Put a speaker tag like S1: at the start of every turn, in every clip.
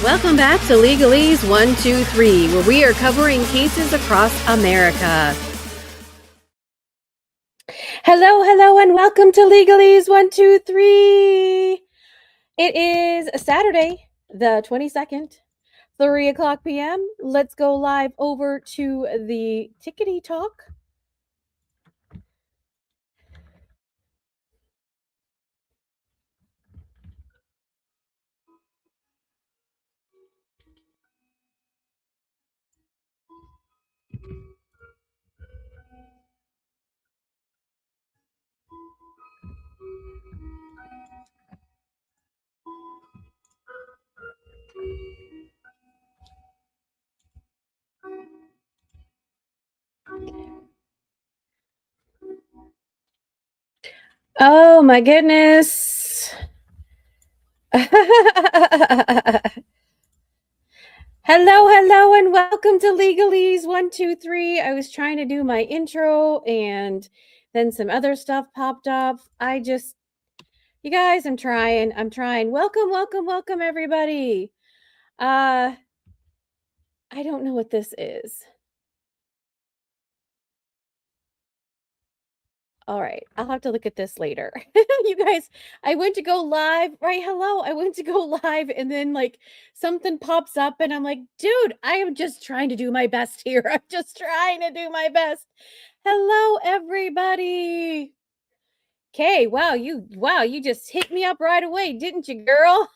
S1: Welcome back to Legalese 123, where we are covering cases across America. Hello, and welcome to Legalese 123. It is Saturday, the 22nd, 3 o'clock p.m. Let's go live over to the Tickety Talk. Oh my goodness. Hello, and welcome to Legalese 123. I was trying to do my intro and then some other stuff popped up. You guys, I'm trying. Welcome, everybody. I don't know what this is. All right, I'll have to look at this later. You guys, I went to go live, right? Hello, I went to go live and then like something pops up and I'm like, dude, I am just trying to do my best here. I'm just trying to do my best. Hello, everybody. Okay, wow, you just hit me up right away, didn't you, girl?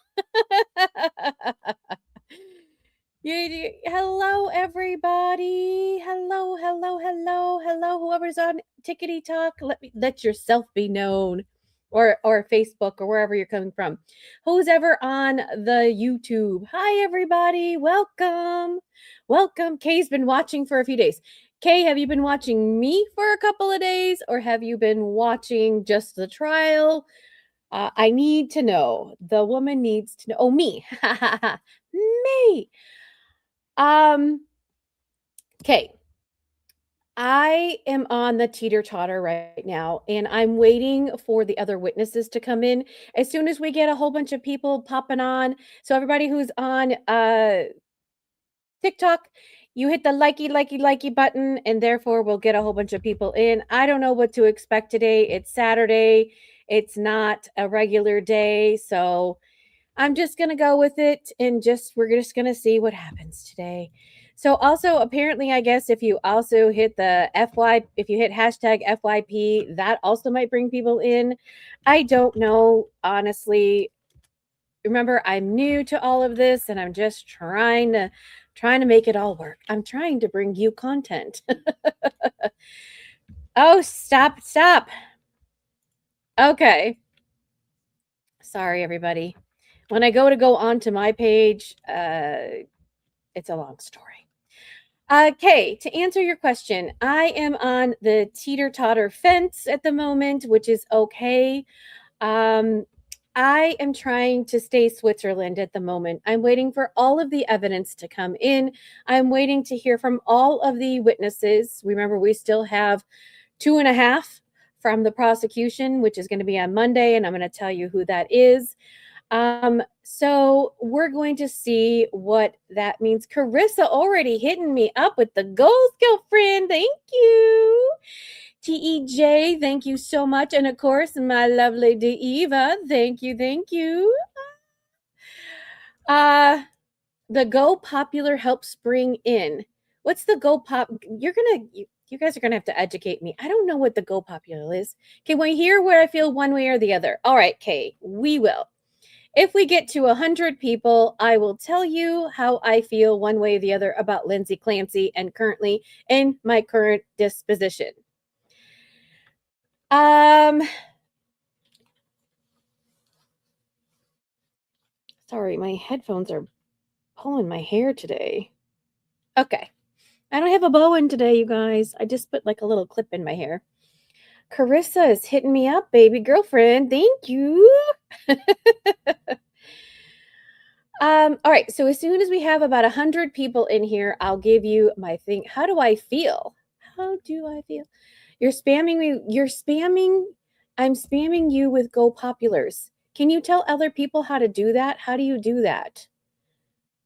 S1: Hello, everybody. Hello. Whoever's on Tickety Talk, let yourself be known, or Facebook or wherever you're coming from. Who's ever on the YouTube? Hi, everybody. Welcome. Kay's been watching for a few days. Kay, have you been watching me for a couple of days, or have you been watching just the trial? I need to know. The woman needs to know. Oh, me. Me. Okay. I am on the teeter-totter right now, and I'm waiting for the other witnesses to come in. As soon as we get a whole bunch of people popping on, so everybody who's on TikTok, you hit the likey button, and therefore we'll get a whole bunch of people in. I don't know what to expect today. It's Saturday. It's not a regular day, so I'm just going to go with it and we're just going to see what happens today. So also apparently, I guess if you also hit if you hit hashtag FYP, that also might bring people in. I don't know, honestly. Remember, I'm new to all of this and I'm just trying to make it all work. I'm trying to bring you content. Oh, stop. Okay. Sorry, everybody. When I go onto my page, it's a long story. Okay, to answer your question, I am on the teeter-totter fence at the moment, which is okay. I am trying to stay Switzerland at the moment. I'm waiting for all of the evidence to come in. I'm waiting to hear from all of the witnesses. Remember, we still have 2.5 from the prosecution, which is going to be on Monday, and I'm going to tell you who that is. So we're going to see what that means. Carissa already hitting me up with the goals, girlfriend. Thank you. TEJ, thank you so much. And of course, my lovely Eva, thank you. The Go Popular helps bring in. What's the Go Pop? You guys are gonna have to educate me. I don't know what the Go Popular is. Can we hear where I feel one way or the other? All right, Kay, we will. If we get to 100 people, I will tell you how I feel one way or the other about Lindsay Clancy and currently in my current disposition. Sorry, my headphones are pulling my hair today. Okay. I don't have a bow in today, you guys. I just put like a little clip in my hair. Carissa is hitting me up, baby girlfriend. Thank you. All right. So as soon as we have about 100 people in here, I'll give you my thing. How do I feel? You're spamming me. I'm spamming you with Go Populars. Can you tell other people how to do that? How do you do that?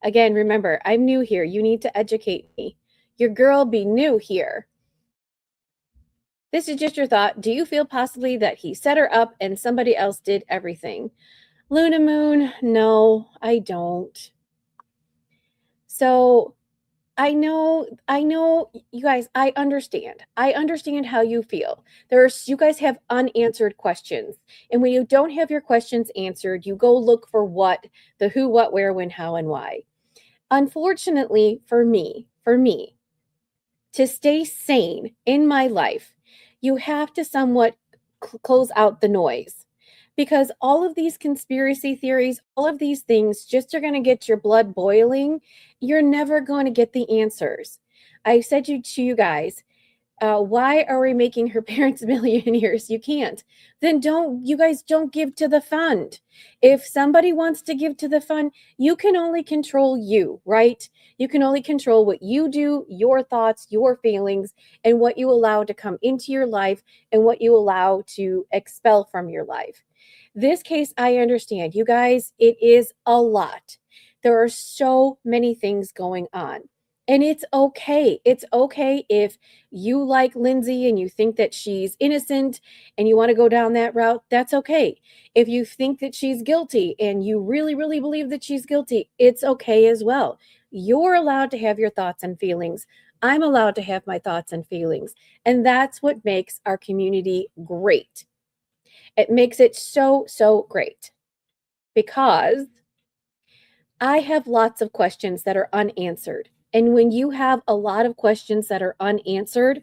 S1: Again, remember, I'm new here. You need to educate me. Your girl be new here. This is just your thought. Do you feel possibly that he set her up and somebody else did everything? Luna Moon, no, I don't. So I know, you guys, I understand. I understand how you feel. You guys have unanswered questions. And when you don't have your questions answered, you go look for the who, what, where, when, how, and why. Unfortunately, for me, to stay sane in my life, you have to somewhat close out the noise because all of these conspiracy theories, all of these things just are going to get your blood boiling. You're never going to get the answers. I said to you guys, why are we making her parents millionaires? You can't. Then you guys don't give to the fund. If somebody wants to give to the fund, you can only control you, right? You can only control what you do, your thoughts, your feelings, and what you allow to come into your life and what you allow to expel from your life. This case, I understand. You guys, it is a lot. There are so many things going on. And it's okay. It's okay if you like Lindsay and you think that she's innocent and you want to go down that route. That's okay. If you think that she's guilty and you really, really believe that she's guilty, it's okay as well. You're allowed to have your thoughts and feelings. I'm allowed to have my thoughts and feelings. And that's what makes our community great. It makes it so, so great because I have lots of questions that are unanswered. And when you have a lot of questions that are unanswered,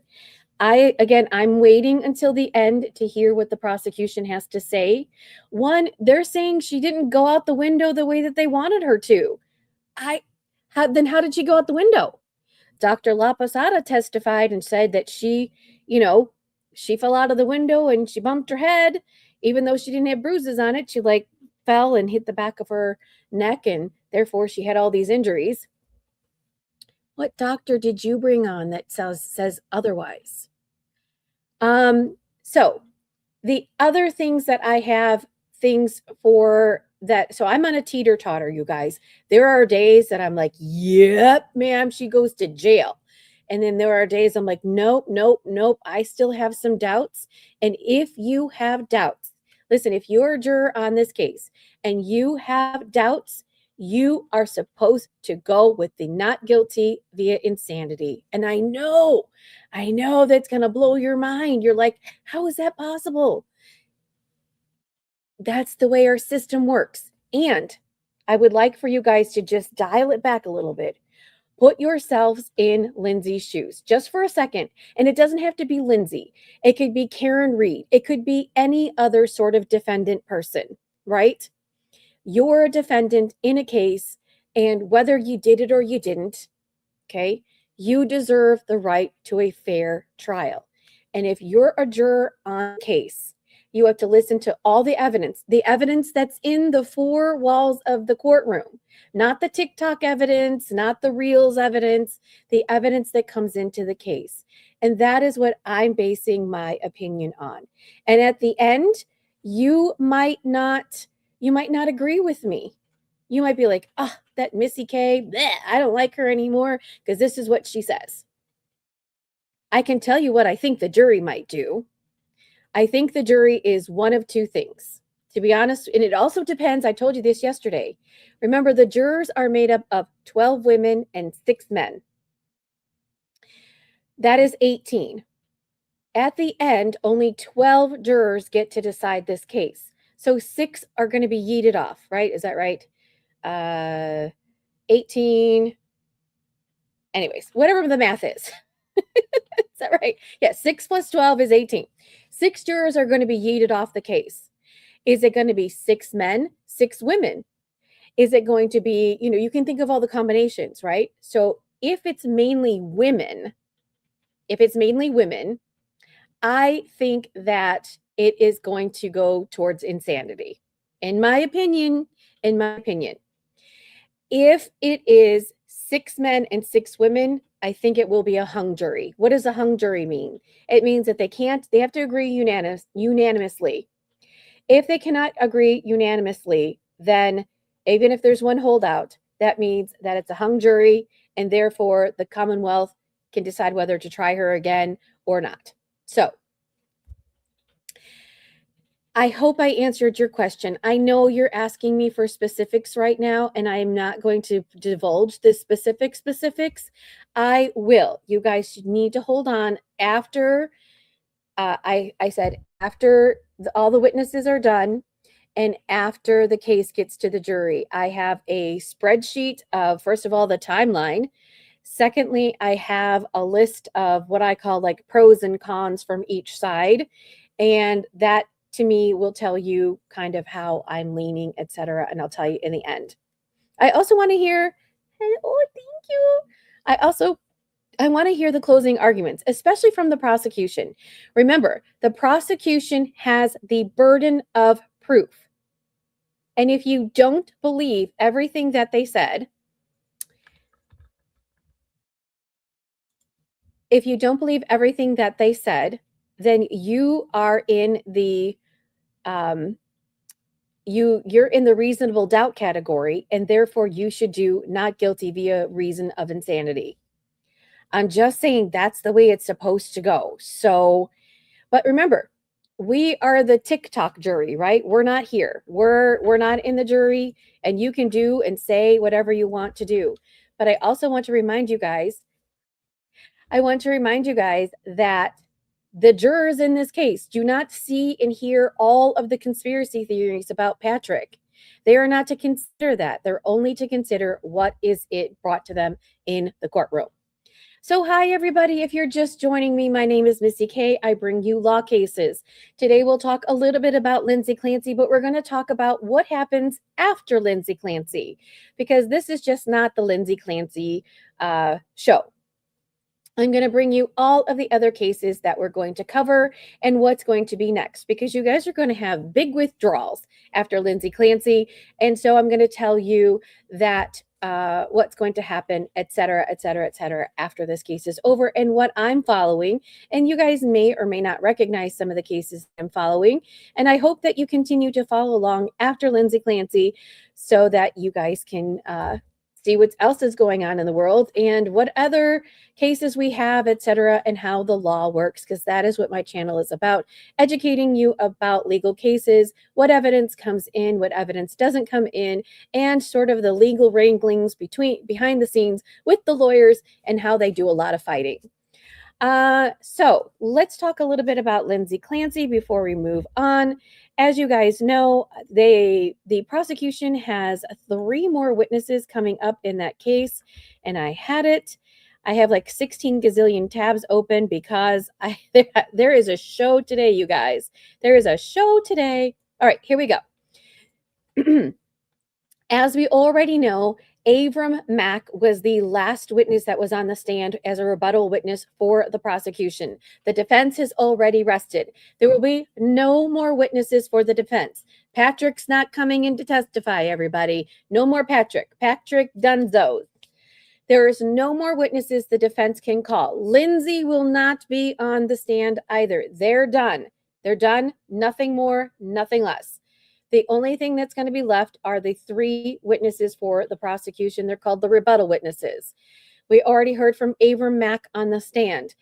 S1: I'm waiting until the end to hear what the prosecution has to say. One, they're saying she didn't go out the window the way that they wanted her to. Then how did she go out the window? Dr. La Posada testified and said that she fell out of the window and she bumped her head, even though she didn't have bruises on it. She fell and hit the back of her neck, and therefore she had all these injuries. What doctor did you bring on that says otherwise? So the other things that I have things for that. So I'm on a teeter-totter, you guys. There are days that I'm like, yep, ma'am, she goes to jail. And then there are days I'm like, nope, nope, nope. I still have some doubts. And if you have doubts, listen, if you're a juror on this case and you have doubts, you are supposed to go with the not guilty via insanity. And I know that's going to blow your mind. You're like, how is that possible? That's the way our system works. And I would like for you guys to just dial it back a little bit. Put yourselves in Lindsay's shoes just for a second. And it doesn't have to be Lindsay. It could be Karen Reed. It could be any other sort of defendant person, right? You're a defendant in a case, and whether you did it or you didn't, okay, you deserve the right to a fair trial. And if you're a juror on a case, you have to listen to all the evidence that's in the four walls of the courtroom, not the TikTok evidence, not the Reels evidence, the evidence that comes into the case. And that is what I'm basing my opinion on. And at the end, you might not agree with me. You might be like, oh, that MissyK, bleh, I don't like her anymore because this is what she says. I can tell you what I think the jury might do. I think the jury is one of two things, to be honest. And it also depends. I told you this yesterday. Remember, the jurors are made up of 12 women and 6 men. That is 18. At the end, only 12 jurors get to decide this case. So 6 are going to be yeeted off, right? Is that right? 18. Anyways, whatever the math is. Is that right? Yeah, 6 plus 12 is 18. 6 jurors are going to be yeeted off the case. Is it going to be 6 men, 6 women? Is it going to be, you can think of all the combinations, right? So if it's mainly women, I think that it is going to go towards insanity. In my opinion. If it is 6 men and 6 women, I think it will be a hung jury. What does a hung jury mean? It means that they have to agree unanimously. If they cannot agree unanimously, then even if there's one holdout, that means that it's a hung jury, and therefore the Commonwealth can decide whether to try her again or not. So I hope I answered your question. I know you're asking me for specifics right now, and I am not going to divulge the specifics. I will. You guys need to hold on after I said after all the witnesses are done and after the case gets to the jury. I have a spreadsheet of, first of all, the timeline. Secondly, I have a list of what I call like pros and cons from each side. And that to me will tell you kind of how I'm leaning, etc. And I'll tell you in the end. I also want to hear, oh, thank you. I want to hear the closing arguments, especially from the prosecution. Remember, the prosecution has the burden of proof. And if you don't believe everything that they said, then you are in the you're in the reasonable doubt category, and therefore you should do not guilty via reason of insanity. I'm just saying that's the way it's supposed to go. So, but remember, we are the TikTok jury, right? We're not here. We're not in the jury, and you can do and say whatever you want to do. But I also want to remind you guys, that the jurors in this case do not see and hear all of the conspiracy theories about Patrick. They are not to consider that. They're only to consider what is it brought to them in the courtroom. So hi, everybody. If you're just joining me, my name is MissyK. I bring you law cases. Today, we'll talk a little bit about Lindsay Clancy, but we're going to talk about what happens after Lindsay Clancy, because this is just not the Lindsay Clancy show. I'm going to bring you all of the other cases that we're going to cover and what's going to be next, because you guys are going to have big withdrawals after Lindsay Clancy. And so I'm going to tell you that what's going to happen, et cetera, after this case is over and what I'm following. And you guys may or may not recognize some of the cases I'm following. And I hope that you continue to follow along after Lindsay Clancy so that you guys can see what else is going on in the world and what other cases we have, etc., and how the law works, because that is what my channel is about, educating you about legal cases, what evidence comes in, what evidence doesn't come in, and sort of the legal wranglings behind the scenes with the lawyers and how they do a lot of fighting. So let's talk a little bit about Lindsay Clancy before we move on. As you guys know, the prosecution has 3 more witnesses coming up in that case, and I have like 16 gazillion tabs open because there is a show today, you guys. There is a show today. All right, here we go. As we already know, Avram Mack was the last witness that was on the stand as a rebuttal witness for the prosecution. The defense has already rested. There will be no more witnesses for the defense. Patrick's not coming in to testify, everybody. No more Patrick. Patrick Dunzo. There is no more witnesses the defense can call. Lindsay will not be on the stand either. They're done. They're done. Nothing more, nothing less. The only thing that's going to be left are the 3 witnesses for the prosecution. They're called the rebuttal witnesses. We already heard from Avram Mack on the stand.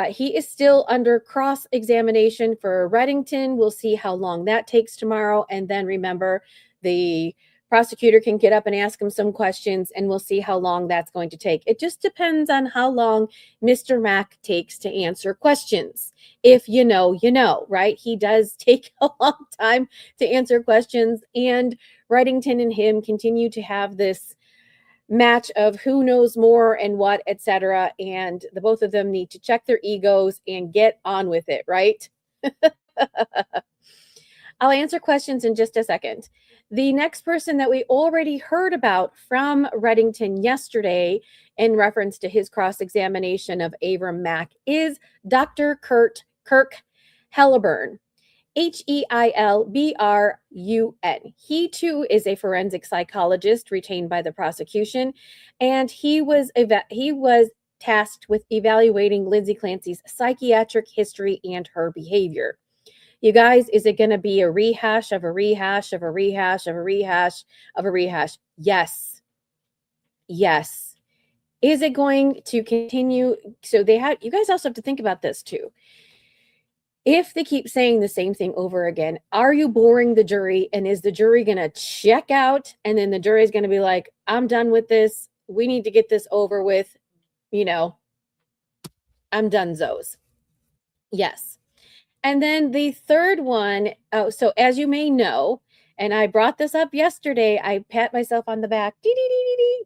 S1: He is still under cross-examination for Reddington. We'll see how long that takes tomorrow. And then remember, the prosecutor can get up and ask him some questions, and we'll see how long that's going to take. It just depends on how long Mr. Mack takes to answer questions. If you know, you know, right? He does take a long time to answer questions, and Reddington and him continue to have this match of who knows more and what, etc. And the both of them need to check their egos and get on with it, right? I'll answer questions in just a second. The next person that we already heard about from Reddington yesterday in reference to his cross-examination of Avram Mack is Dr. Kirk Hellebrun. Heilbrun. He too is a forensic psychologist retained by the prosecution, and he was tasked with evaluating Lindsay Clancy's psychiatric history and her behavior. You guys, is it going to be a rehash of a rehash of a rehash of a rehash of a rehash? Yes. Yes. Is it going to continue? So you guys also have to think about this too. If they keep saying the same thing over again, are you boring the jury? And is the jury going to check out? And then the jury is going to be like, I'm done with this. We need to get this over with. You know, I'm donezo's. Yes. And then the third one, so as you may know, and I brought this up yesterday, I pat myself on the back. Dee, dee, dee, dee, dee.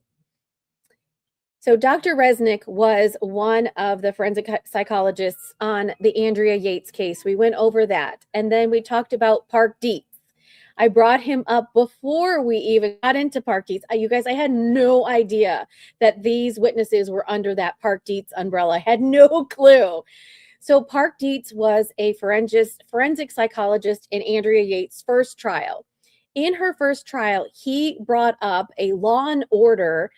S1: So Dr. Resnick was one of the forensic psychologists on the Andrea Yates case. We went over that. And then we talked about Park Dietz. I brought him up before we even got into Park Dietz. You guys, I had no idea that these witnesses were under that Park Dietz umbrella. I had no clue. So Park Dietz was a forensic psychologist in Andrea Yates' first trial. In her first trial, he brought up a Law and Order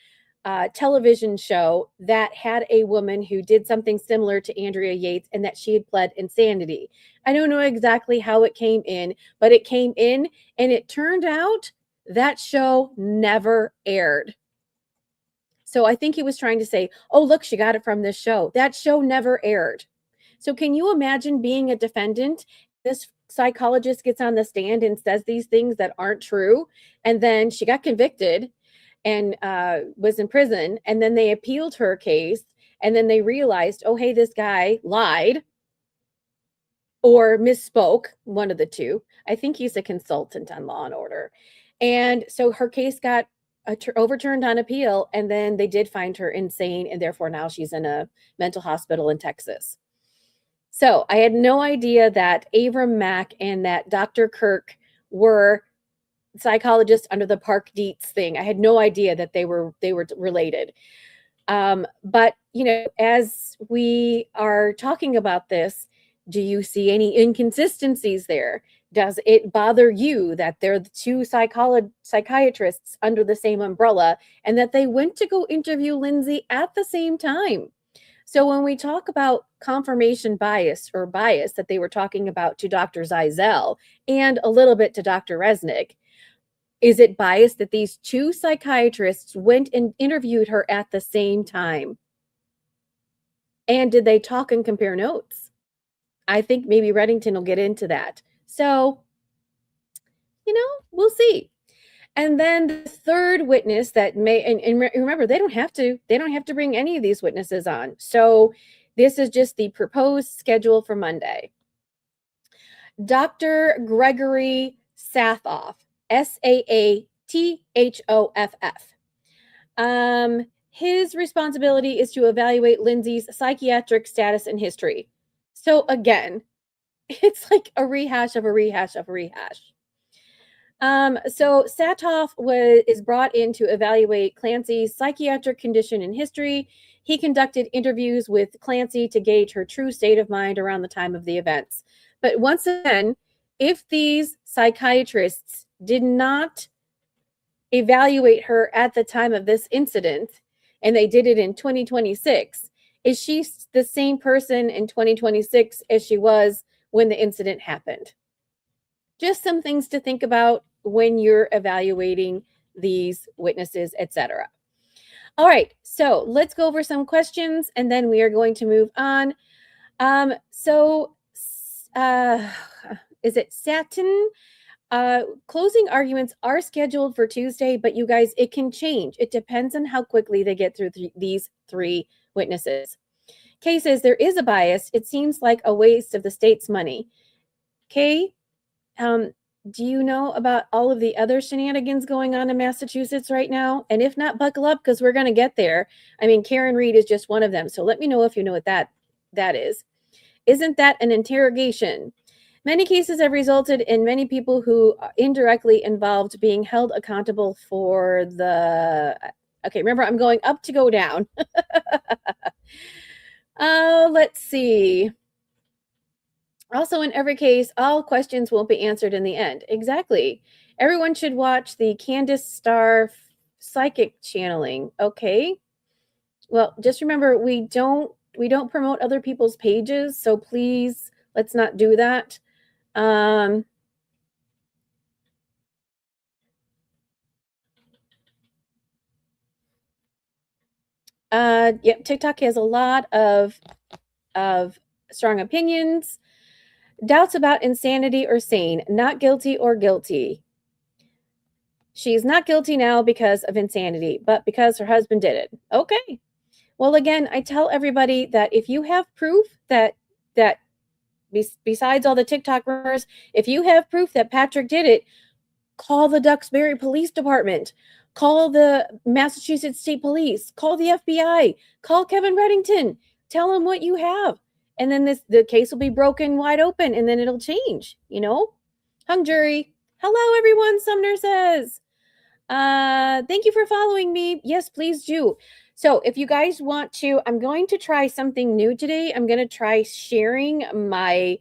S1: television show that had a woman who did something similar to Andrea Yates and that she had pled insanity. I don't know exactly how it came in, but it came in, and it turned out that show never aired. So I think he was trying to say, oh, look, she got it from this show. That show never aired. So can you imagine being a defendant? This psychologist gets on the stand and says these things that aren't true, and then she got convicted and was in prison, and then they appealed her case, and then they realized, oh, hey, this guy lied or misspoke, one of the two. I think he's a consultant on Law and Order. And so her case got overturned on appeal, and then they did find her insane, and therefore now she's in a mental hospital in Texas. So I had no idea that Avram Mack and that Dr. Kirk were psychologists under the Park Dietz thing. I had no idea that they were related. But you know, as we are talking about this, do you see any inconsistencies there? Does it bother you that they're the two psychiatrists under the same umbrella and that they went to go interview Lindsay at the same time? So when we talk about confirmation bias or bias that they were talking about to Dr. Zeisel and a little bit to Dr. Resnick, is it biased that these two psychiatrists went and interviewed her at the same time? And did they talk and compare notes? I think maybe Reddington will get into that. So, you know, we'll see. And then the third witness that may, and remember, they don't have to bring any of these witnesses on. So this is just the proposed schedule for Monday. Dr. Gregory Sathoff, Saathoff. His responsibility is to evaluate Lindsay's psychiatric status and history. So again, it's like a rehash of a rehash of a rehash. So Sathoff is brought in to evaluate Clancy's psychiatric condition and history. He conducted interviews with Clancy to gauge her true state of mind around the time of the events. But once again, if these psychiatrists did not evaluate her at the time of this incident, and they did it in 2026, is she the same person in 2026 as she was when the incident happened? Just some things to think about when you're evaluating these witnesses, etc. All right, so let's go over some questions, and then we are going to move on. Is it Satin? Closing arguments are scheduled for Tuesday, but you guys, it can change. It depends on how quickly they get through these three witnesses. Cases, there is a bias. It seems like a waste of the state's money. Kay, do you know about all of the other shenanigans going on in Massachusetts right now? And if not, buckle up, because we're going to get there. I mean, Karen Reed is just one of them. So let me know if you know what that is. Isn't that an interrogation? Many cases have resulted in many people who are indirectly involved being held accountable for the... Okay, remember, I'm going up to go down. Let's see. Also, in every case, all questions won't be answered in the end. Exactly. Everyone should watch the Candace Starr psychic channeling. Okay. Well, just remember, we don't promote other people's pages, so please, let's not do that. Yep, TikTok has a lot of strong opinions, doubts about insanity or sane, not guilty or guilty. She's not guilty now because of insanity, but because her husband did it. Okay. Well, again, I tell everybody that if you have proof that besides all the TikTok rumors, if you have proof that Patrick did it, call the Duxbury Police Department, call the Massachusetts State Police, call the FBI, call Kevin Reddington, tell him what you have. And then the case will be broken wide open and then it'll change, Hung jury. Hello, everyone, Sumner says. Thank you for following me. Yes, please do. So if you guys want to, I'm going to try something new today. I'm going to try sharing my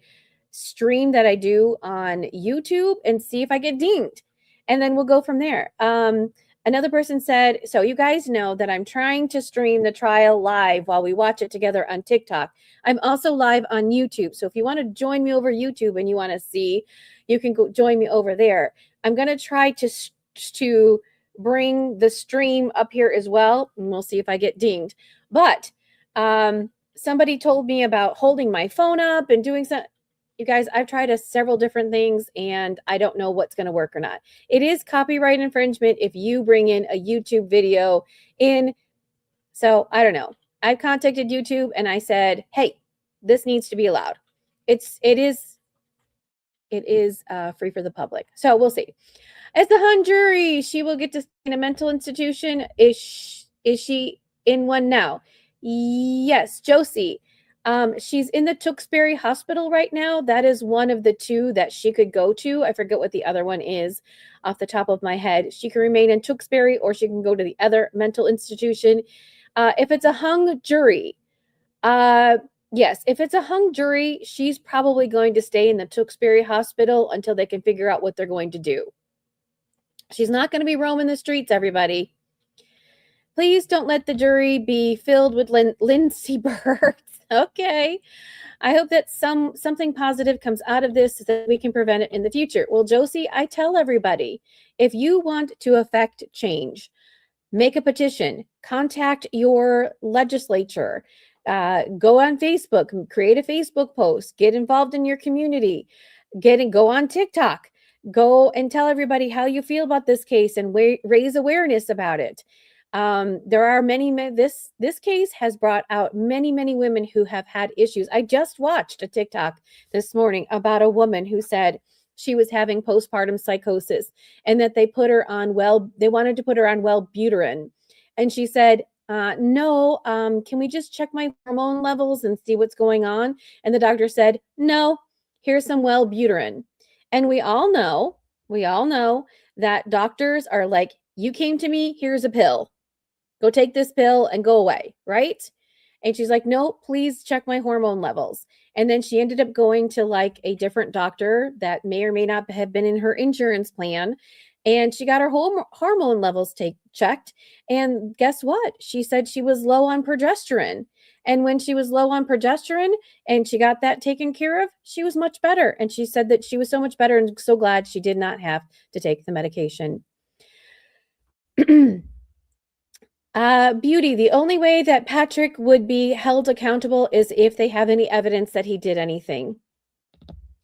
S1: stream that I do on YouTube and see if I get dinged. And then we'll go from there. Another person said, so you guys know that I'm trying to stream the trial live while we watch it together on TikTok. I'm also live on YouTube. So if you want to join me over YouTube and you want to see, you can go join me over there. I'm going to try to bring the stream up here as well, and we'll see if I get dinged. But somebody told me about holding my phone up and doing something. You guys, I've tried several different things and I don't know what's going to work or not. It is copyright infringement if you bring in a YouTube video in. So I don't know. I've contacted YouTube and I said, hey, this needs to be allowed. It is free for the public. So we'll see. As the hung jury, she will get to stay in a mental institution. Is she in one now? Yes, Josie. She's in the Tewksbury Hospital right now. That is one of the two that she could go to. I forget what the other one is off the top of my head. She can remain in Tewksbury or she can go to the other mental institution. If it's a hung jury, yes, if it's a hung jury, she's probably going to stay in the Tewksbury Hospital until they can figure out what they're going to do. She's not going to be roaming the streets, everybody. Please don't let the jury be filled with Lindsay birds. Okay. I hope that something positive comes out of this so that we can prevent it in the future. Well, Josie, I tell everybody, if you want to affect change, make a petition, contact your legislature, go on Facebook, create a Facebook post, get involved in your community, go on TikTok, go and tell everybody how you feel about this case and raise awareness about it. There are many, this case has brought out many women who have had issues. I just watched a TikTok this morning about a woman who said she was having postpartum psychosis and that they wanted to put her on Wellbutrin. And she said, no, can we just check my hormone levels and see what's going on? And the doctor said, no, here's some Wellbutrin. And we all know that doctors are like, you came to me, here's a pill. Go take this pill and go away, right? And she's like, no, please check my hormone levels. And then she ended up going to like a different doctor that may or may not have been in her insurance plan. And she got her whole hormone levels checked. And guess what? She said she was low on progesterone. And when she was low on progesterone and she got that taken care of, she was much better. And she said that she was so much better and so glad she did not have to take the medication. Beauty, the only way that Patrick would be held accountable is if they have any evidence that he did anything.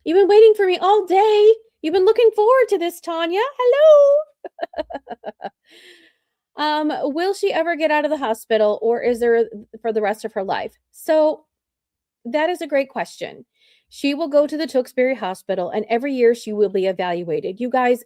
S1: You've been waiting for me all day. You've been looking forward to this, Tanya. Hello. Will she ever get out of the hospital or is there for the rest of her life? So that is a great question. She will go to the Tewksbury Hospital and every year she will be evaluated. You guys,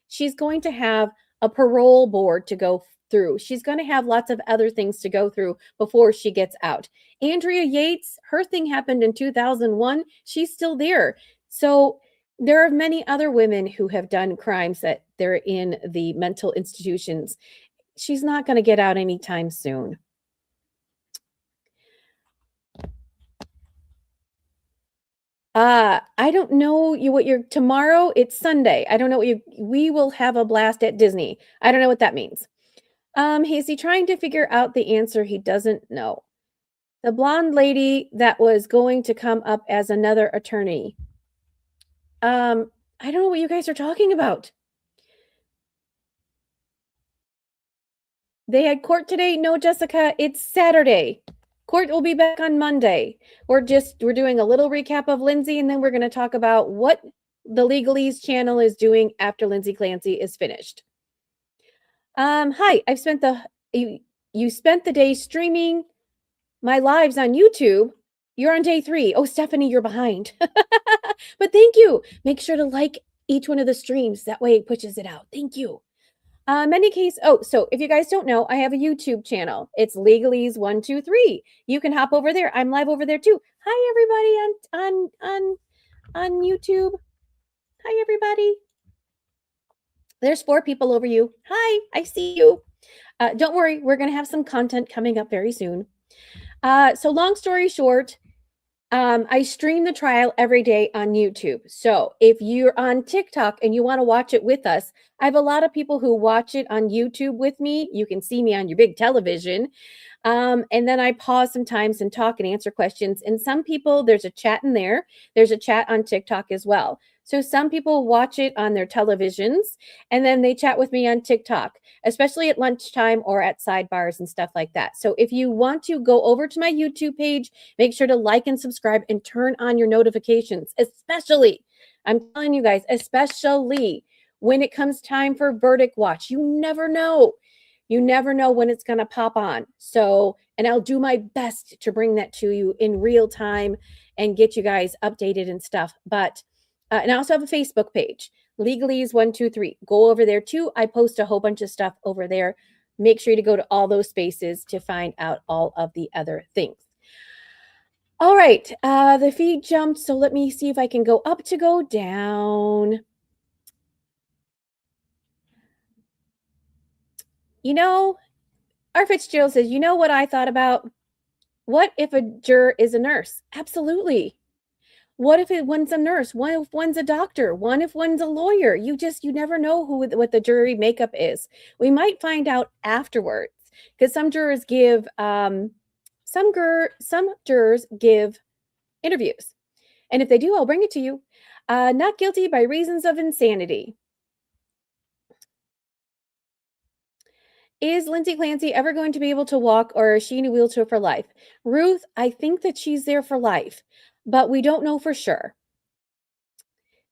S1: she's going to have a parole board to go through. She's going to have lots of other things to go through before she gets out. Andrea Yates, her thing happened in 2001. She's still there. So there are many other women who have done crimes that they're in the mental institutions. She's not going to get out anytime soon. I don't know tomorrow. It's Sunday. I don't know we will have a blast at Disney. I don't know what that means. Is he trying to figure out the answer he doesn't know? The blonde lady that was going to come up as another attorney. I don't know what you guys are talking about. They had court today. No, Jessica, it's Saturday. Court will be back on Monday. We're doing a little recap of Lindsay, and then we're going to talk about what the Legalese channel is doing after Lindsay Clancy is finished. Hi, you spent the day streaming my lives on YouTube. You're on day 3. Oh, Stephanie, you're behind. But thank you. Make sure to like each one of the streams. That way it pushes it out. Thank you. MissyK. Oh, so if you guys don't know, I have a YouTube channel. It's Legalese123. You can hop over there. I'm live over there too. Hi everybody on YouTube. Hi everybody. There's 4 people over you. Hi, I see you. Don't worry, we're going to have some content coming up very soon. So long story short, I stream the trial every day on YouTube. So if you're on TikTok and you want to watch it with us, I have a lot of people who watch it on YouTube with me. You can see me on your big television. And then I pause sometimes and talk and answer questions. And some people, there's a chat in there. There's a chat on TikTok as well. So some people watch it on their televisions and then they chat with me on TikTok, especially at lunchtime or at sidebars and stuff like that. So if you want to go over to my YouTube page, make sure to like and subscribe and turn on your notifications, especially, I'm telling you guys, especially when it comes time for verdict watch. You never know. You never know when it's going to pop on. So, and I'll do my best to bring that to you in real time and get you guys updated and stuff. But, and I also have a Facebook page, Legalese123. Go over there too. I post a whole bunch of stuff over there. Make sure to go to all those spaces to find out all of the other things. All right, the feed jumped, so let me see if I can go up to go down. You know, our Fitzgerald says, you know what I thought about? What if a juror is a nurse? Absolutely. What if one's a nurse? What if one's a doctor? What if one's a lawyer? You never know what the jury makeup is. We might find out afterwards because some jurors give some jurors give interviews, and if they do, I'll bring it to you. Not guilty by reasons of insanity. Is Lindsay Clancy ever going to be able to walk, or is she in a wheelchair for life? Ruth, I think that she's there for life, but we don't know for sure.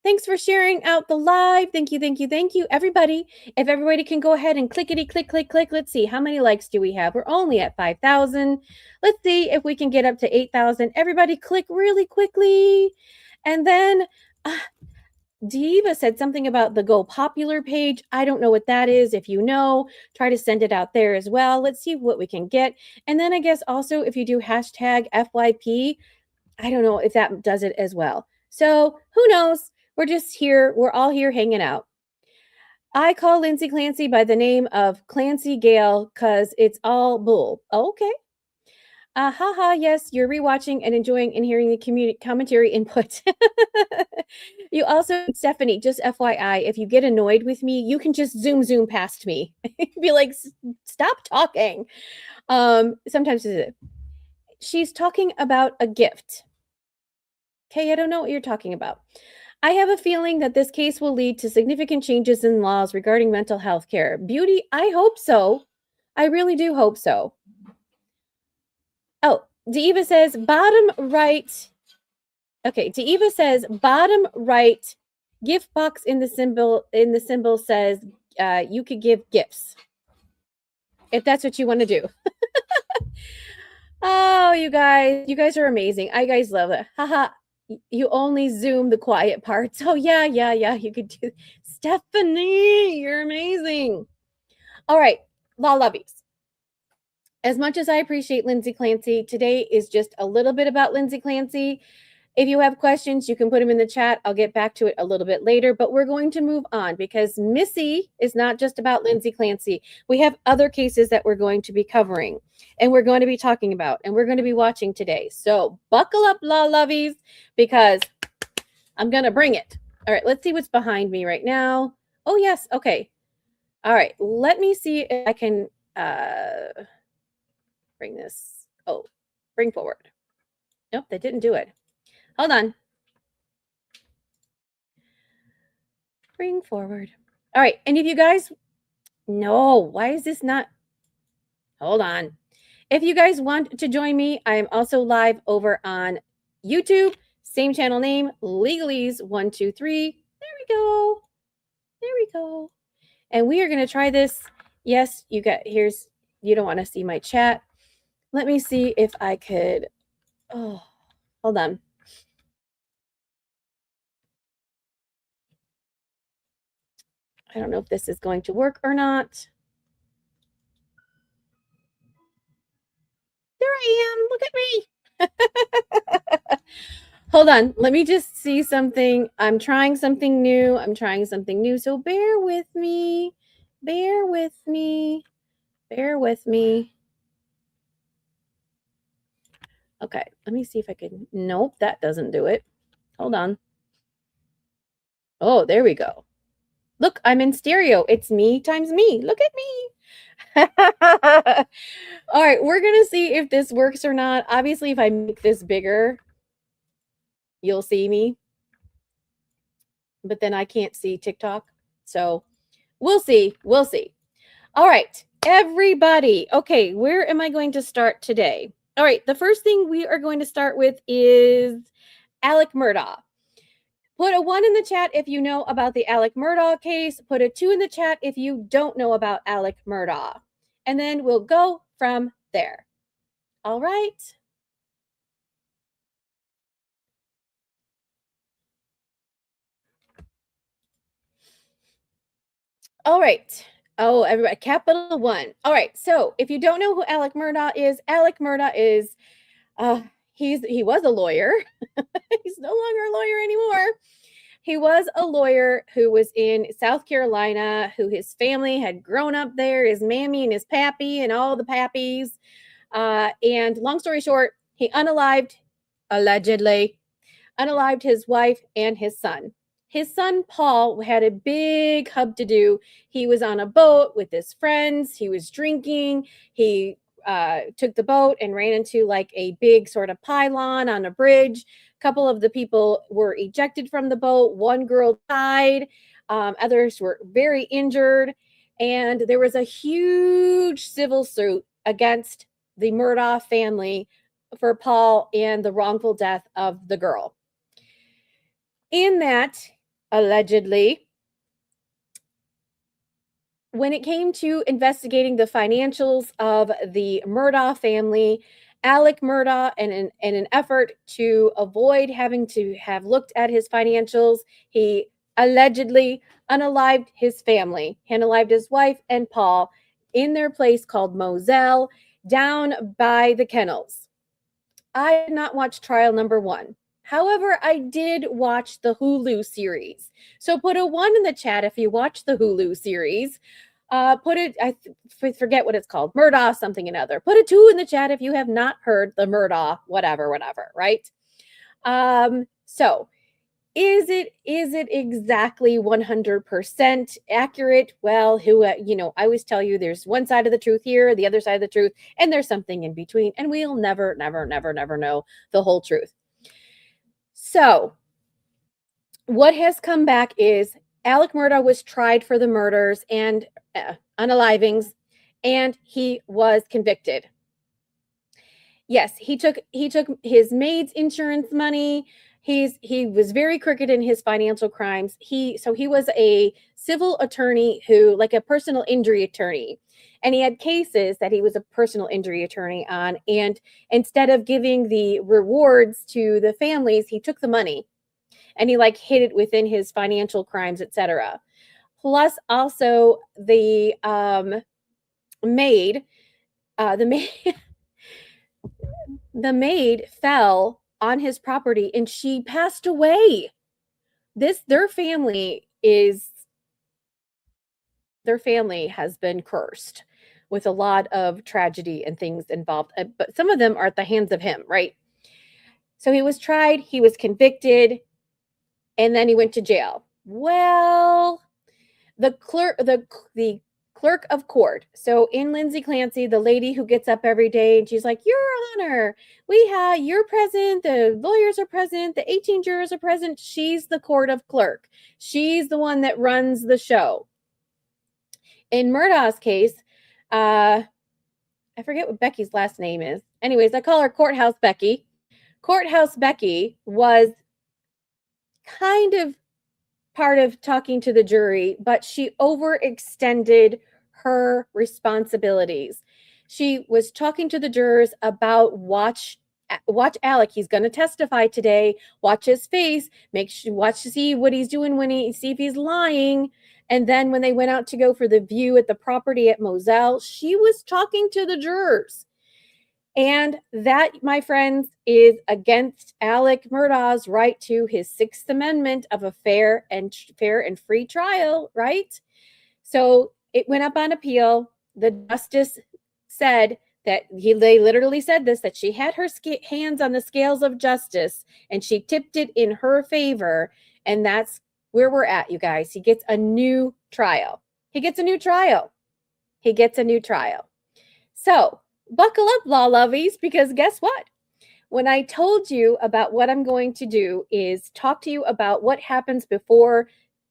S1: Thanks for sharing out the live. Thank you, thank you, thank you, everybody. If everybody can go ahead and clickety click, click, click. Let's see, how many likes do we have? We're only at 5,000. Let's see if we can get up to 8,000. Everybody click really quickly. And then Diva said something about the Go Popular page. I don't know what that is. If you know, try to send it out there as well. Let's see what we can get. And then I guess also if you do hashtag FYP, I don't know if that does it as well. So who knows? We're just here. We're all here hanging out. I call Lindsay Clancy by the name of Clancy Gale because it's all bull. Okay. Haha, yes, you're rewatching and enjoying and hearing the commentary input. You also, Stephanie, just FYI, if you get annoyed with me, you can just zoom past me. Be like, stop talking. Sometimes she's talking about a gift. Okay, I don't know what you're talking about. I have a feeling that this case will lead to significant changes in laws regarding mental health care. Beauty, I hope so. I really do hope so. Oh, Diva says bottom right. Okay, Diva says bottom right gift box in the symbol says you could give gifts. If that's what you want to do. Oh, you guys are amazing. I guys love it. Haha. You only zoom the quiet parts. Oh, yeah. You could do. Stephanie, you're amazing. All right, law lovies. As much as I appreciate Lindsay Clancy, today is just a little bit about Lindsay Clancy. If you have questions, you can put them in the chat. I'll get back to it a little bit later, but we're going to move on because Missy is not just about Lindsay Clancy. We have other cases that we're going to be covering and we're going to be talking about and we're going to be watching today. So buckle up, law lovies, because I'm going to bring it. All right, let's see what's behind me right now. Oh, yes. Okay. All right. Let me see if I can bring this. Oh, bring forward. Nope, that didn't do it. Hold on. Bring forward. All right. And if you guys, no, why is this not? Hold on. If you guys want to join me, I am also live over on YouTube. Same channel name, Legalese123. There we go. There we go. And we are going to try this. Yes, you don't want to see my chat. Let me see if I could. Oh, hold on. I don't know if this is going to work or not. There I am. Look at me. Hold on. Let me just see something. I'm trying something new. So bear with me. Bear with me. Bear with me. Okay. Let me see if I can. Nope, that doesn't do it. Hold on. Oh, there we go. Look, I'm in stereo. It's me times me. Look at me. All right, we're going to see if this works or not. Obviously, if I make this bigger, you'll see me. But then I can't see TikTok. So we'll see. We'll see. All right, everybody. Okay, where am I going to start today? All right, the first thing we are going to start with is Alec Murdaugh. Put a 1 in the chat if you know about the Alec Murdaugh case. Put a 2 in the chat if you don't know about Alec Murdaugh. And then we'll go from there. All right. All right. Oh, everybody, capital 1. All right. So if you don't know who Alec Murdaugh is he was a lawyer. He's no longer a lawyer anymore. He was a lawyer who was in South Carolina, who his family had grown up there, his mammy and his pappy and all the pappies. And long story short, he allegedly unalived his wife and his son. His son, Paul, had a big hub to do. He was on a boat with his friends. He was drinking. He took the boat and ran into like a big sort of pylon on a bridge. A couple of the people were ejected from the boat. One girl died. Others were very injured. And there was a huge civil suit against the Murdaugh family for Paul and the wrongful death of the girl. In that, allegedly, when it came to investigating the financials of the Murdaugh family, Alec Murdaugh, in an effort to avoid having to have looked at his financials, he allegedly unalived his family. He unalived his wife and Paul in their place called Moselle down by the kennels. I did not watch trial number 1. However, I did watch the Hulu series. So put a 1 in the chat if you watch the Hulu series. I forget what it's called. Murdaugh something another. Put a 2 in the chat if you have not heard the Murdaugh whatever, right? So is it exactly 100% accurate? Well, I always tell you there's one side of the truth here, the other side of the truth, and there's something in between, and we'll never know the whole truth. So what has come back is Alec Murdaugh was tried for the murders and unalivings, and he was convicted. Yes, he took his maid's insurance money. He was very crooked in his financial crimes. He was a civil attorney who, like a personal injury attorney, and he had cases that he was a personal injury attorney on. And instead of giving the rewards to the families, he took the money and he hid it within his financial crimes, etc. Plus, also the maid, the maid fell on his property and she passed away. Their family has been cursed with a lot of tragedy and things involved, but some of them are at the hands of him, right? So he was tried, he was convicted, and then he went to jail. Well, the clerk of court. So in Lindsay Clancy, the lady who gets up every day and she's like, Your Honor, you're present, the lawyers are present, the 18 jurors are present. She's the court of clerk. She's the one that runs the show. In Murdaugh's case, I forget what Becky's last name is. Anyways, I call her Courthouse Becky. Courthouse Becky was kind of part of talking to the jury, but she overextended her responsibilities. She was talking to the jurors about watch Alec. He's going to testify today. Watch his face. Watch to see what he's doing see if he's lying. And then when they went out to go for the view at the property at Moselle, she was talking to the jurors. And that, my friends, is against Alec Murdaugh's right to his Sixth Amendment of a fair and free trial, right? So it went up on appeal. The justice said that they literally said this, that she had her hands on the scales of justice and she tipped it in her favor. And that's where we're at, you guys. He gets a new trial. He gets a new trial. He gets a new trial. So buckle up, law lovies, because guess what? When I told you about what I'm going to do is talk to you about what happens before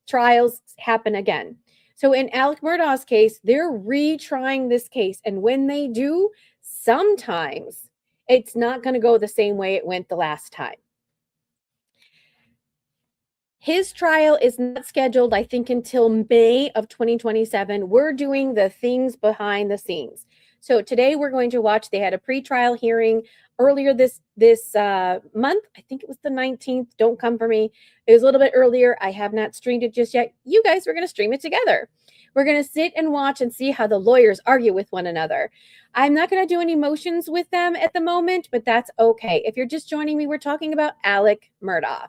S1: trials happen again. So in Alec Murdaugh's case, they're retrying this case. And when they do, sometimes it's not going to go the same way it went the last time. His trial is not scheduled, I think, until May of 2027. We're doing the things behind the scenes. So today we're going to watch, they had a pre-trial hearing earlier this month. I think it was the 19th. Don't come for me. It was a little bit earlier. I have not streamed it just yet. You guys, we're going to stream it together. We're going to sit and watch and see how the lawyers argue with one another. I'm not going to do any motions with them at the moment, but that's okay. If you're just joining me, we're talking about Alec Murdaugh.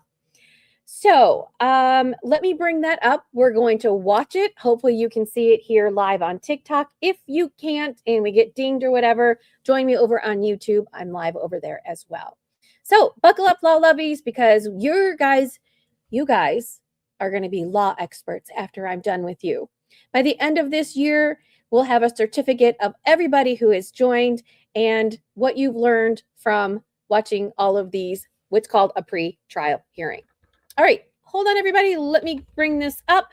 S1: So let me bring that up. We're going to watch it. Hopefully you can see it here live on TikTok. If you can't and we get dinged or whatever, join me over on YouTube. I'm live over there as well. So buckle up, law lovies, because you guys are going to be law experts after I'm done with you. By the end of this year, we'll have a certificate of everybody who has joined and what you've learned from watching all of these, what's called a pre-trial hearing. All right, hold on, everybody. Let me bring this up,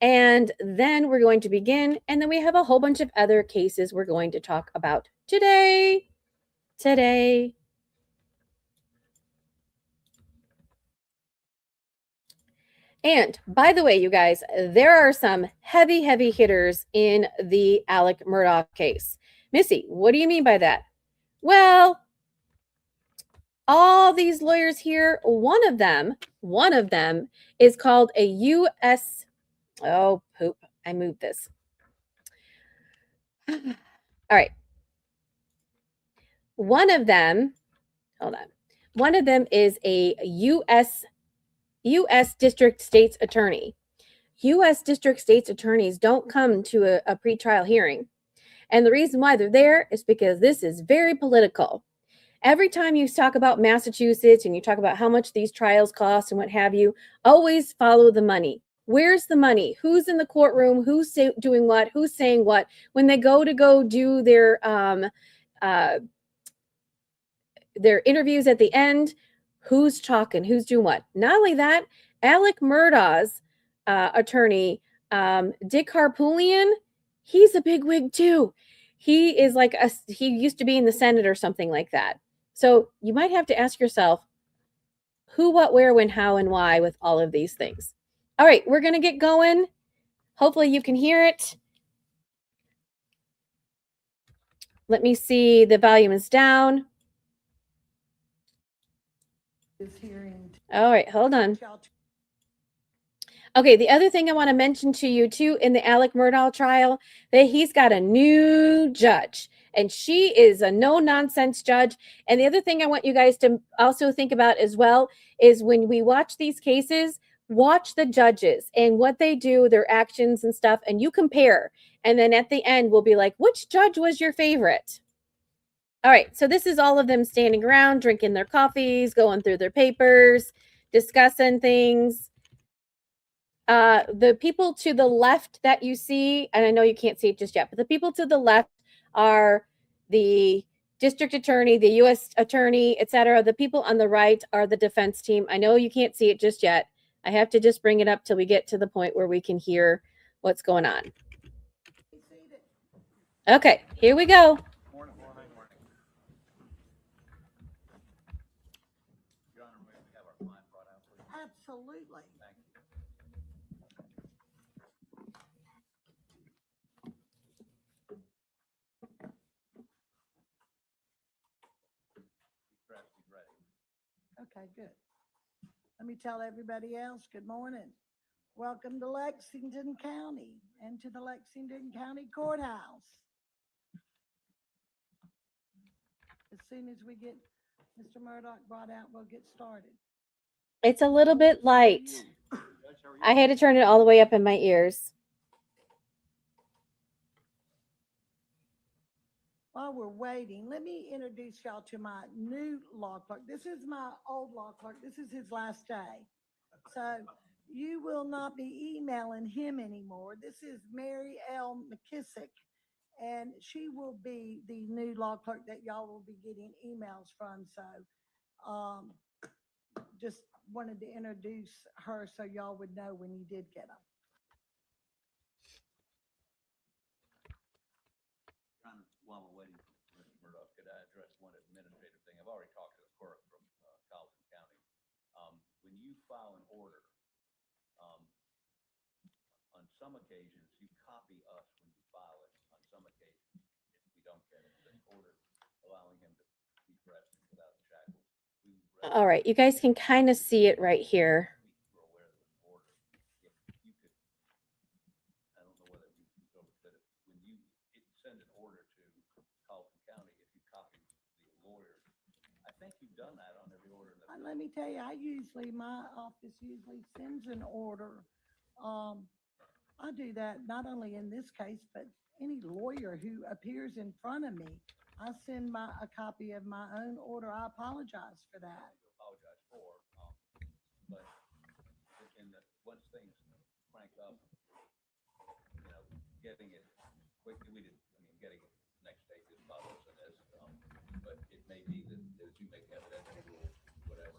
S1: and then we're going to begin. And then we have a whole bunch of other cases we're going to talk about today. And by the way, you guys, there are some heavy hitters in the Alec Murdaugh case. Missy, what do you mean by that? Well, all these lawyers here, one of them is called a U.S. Oh, poop. I moved this. All right. One of them is a U.S. District State's Attorney. U.S. District State's Attorneys don't come to a pretrial hearing. And the reason why they're there is because this is very political. Every time you talk about Massachusetts and you talk about how much these trials cost and what have you, always follow the money. Where's the money? Who's in the courtroom? Who's doing what? Who's saying what? When they go do their interviews at the end, who's talking? Who's doing what? Not only that, Alec Murdaugh's attorney, Dick Harpootlian, he's a bigwig too. He is like he used to be in the Senate or something like that. So you might have to ask yourself who, what, where, when, how, and why with all of these things. All right, we're going to get going. Hopefully you can hear it. Let me see. The volume is down. All right, hold on. Okay, the other thing I want to mention to you too in the Alec Murdaugh trial, that he's got a new judge. And she is a no-nonsense judge. And the other thing I want you guys to also think about as well is when we watch these cases, watch the judges and what they do, their actions and stuff, and you compare. And then at the end, we'll be like, which judge was your favorite? All right, so this is all of them standing around, drinking their coffees, going through their papers, discussing things. The people to the left that you see, and I know you can't see it just yet, but the people to the left are the district attorney, the U.S. attorney, etc. The people on the right are the defense team. I know you can't see it just yet. I have to just bring it up till we get to the point where we can hear what's going on. Okay, here we go.
S2: Absolutely.
S3: Thank you. He's ready.
S2: Okay, good. Let me tell everybody else, good morning. Welcome to Lexington County and to the Lexington County Courthouse. As soon as we get Mr. Murdoch brought out, we'll get started.
S1: It's a little bit light. I had to turn it all the way up in my ears.
S2: While we're waiting, let me introduce y'all to my new law clerk. This is my old law clerk. This is his last day. So you will not be emailing him anymore. This is Mary L. McKissick, and she will be the new law clerk that y'all will be getting emails from. So just wanted to introduce her so y'all would know when you did get them.
S3: While we're waiting for Mr. Murdoch, could I address one administrative thing? I've already talked to the clerk from Colleton County. When you file an order, on some occasions, you copy us when you file it. On some occasions, if we don't get it, an order allowing him to be arrested without shackles.
S1: All right, you guys can kind of see it right here.
S3: We're aware of an order. If you could, I don't know whether we can go with it. When you send an order to Colleton County, if you copy the lawyer, I think you've done that on every order.
S2: Let me tell you, my office usually sends an order. I do that not only in this case, but any lawyer who appears in front of me. I send a copy of my own order. I apologize for that.
S3: Apologize for, but once things crank up, getting it quickly, getting it next day is bothers than this, but it may be that you make evidentiary rules, whatever.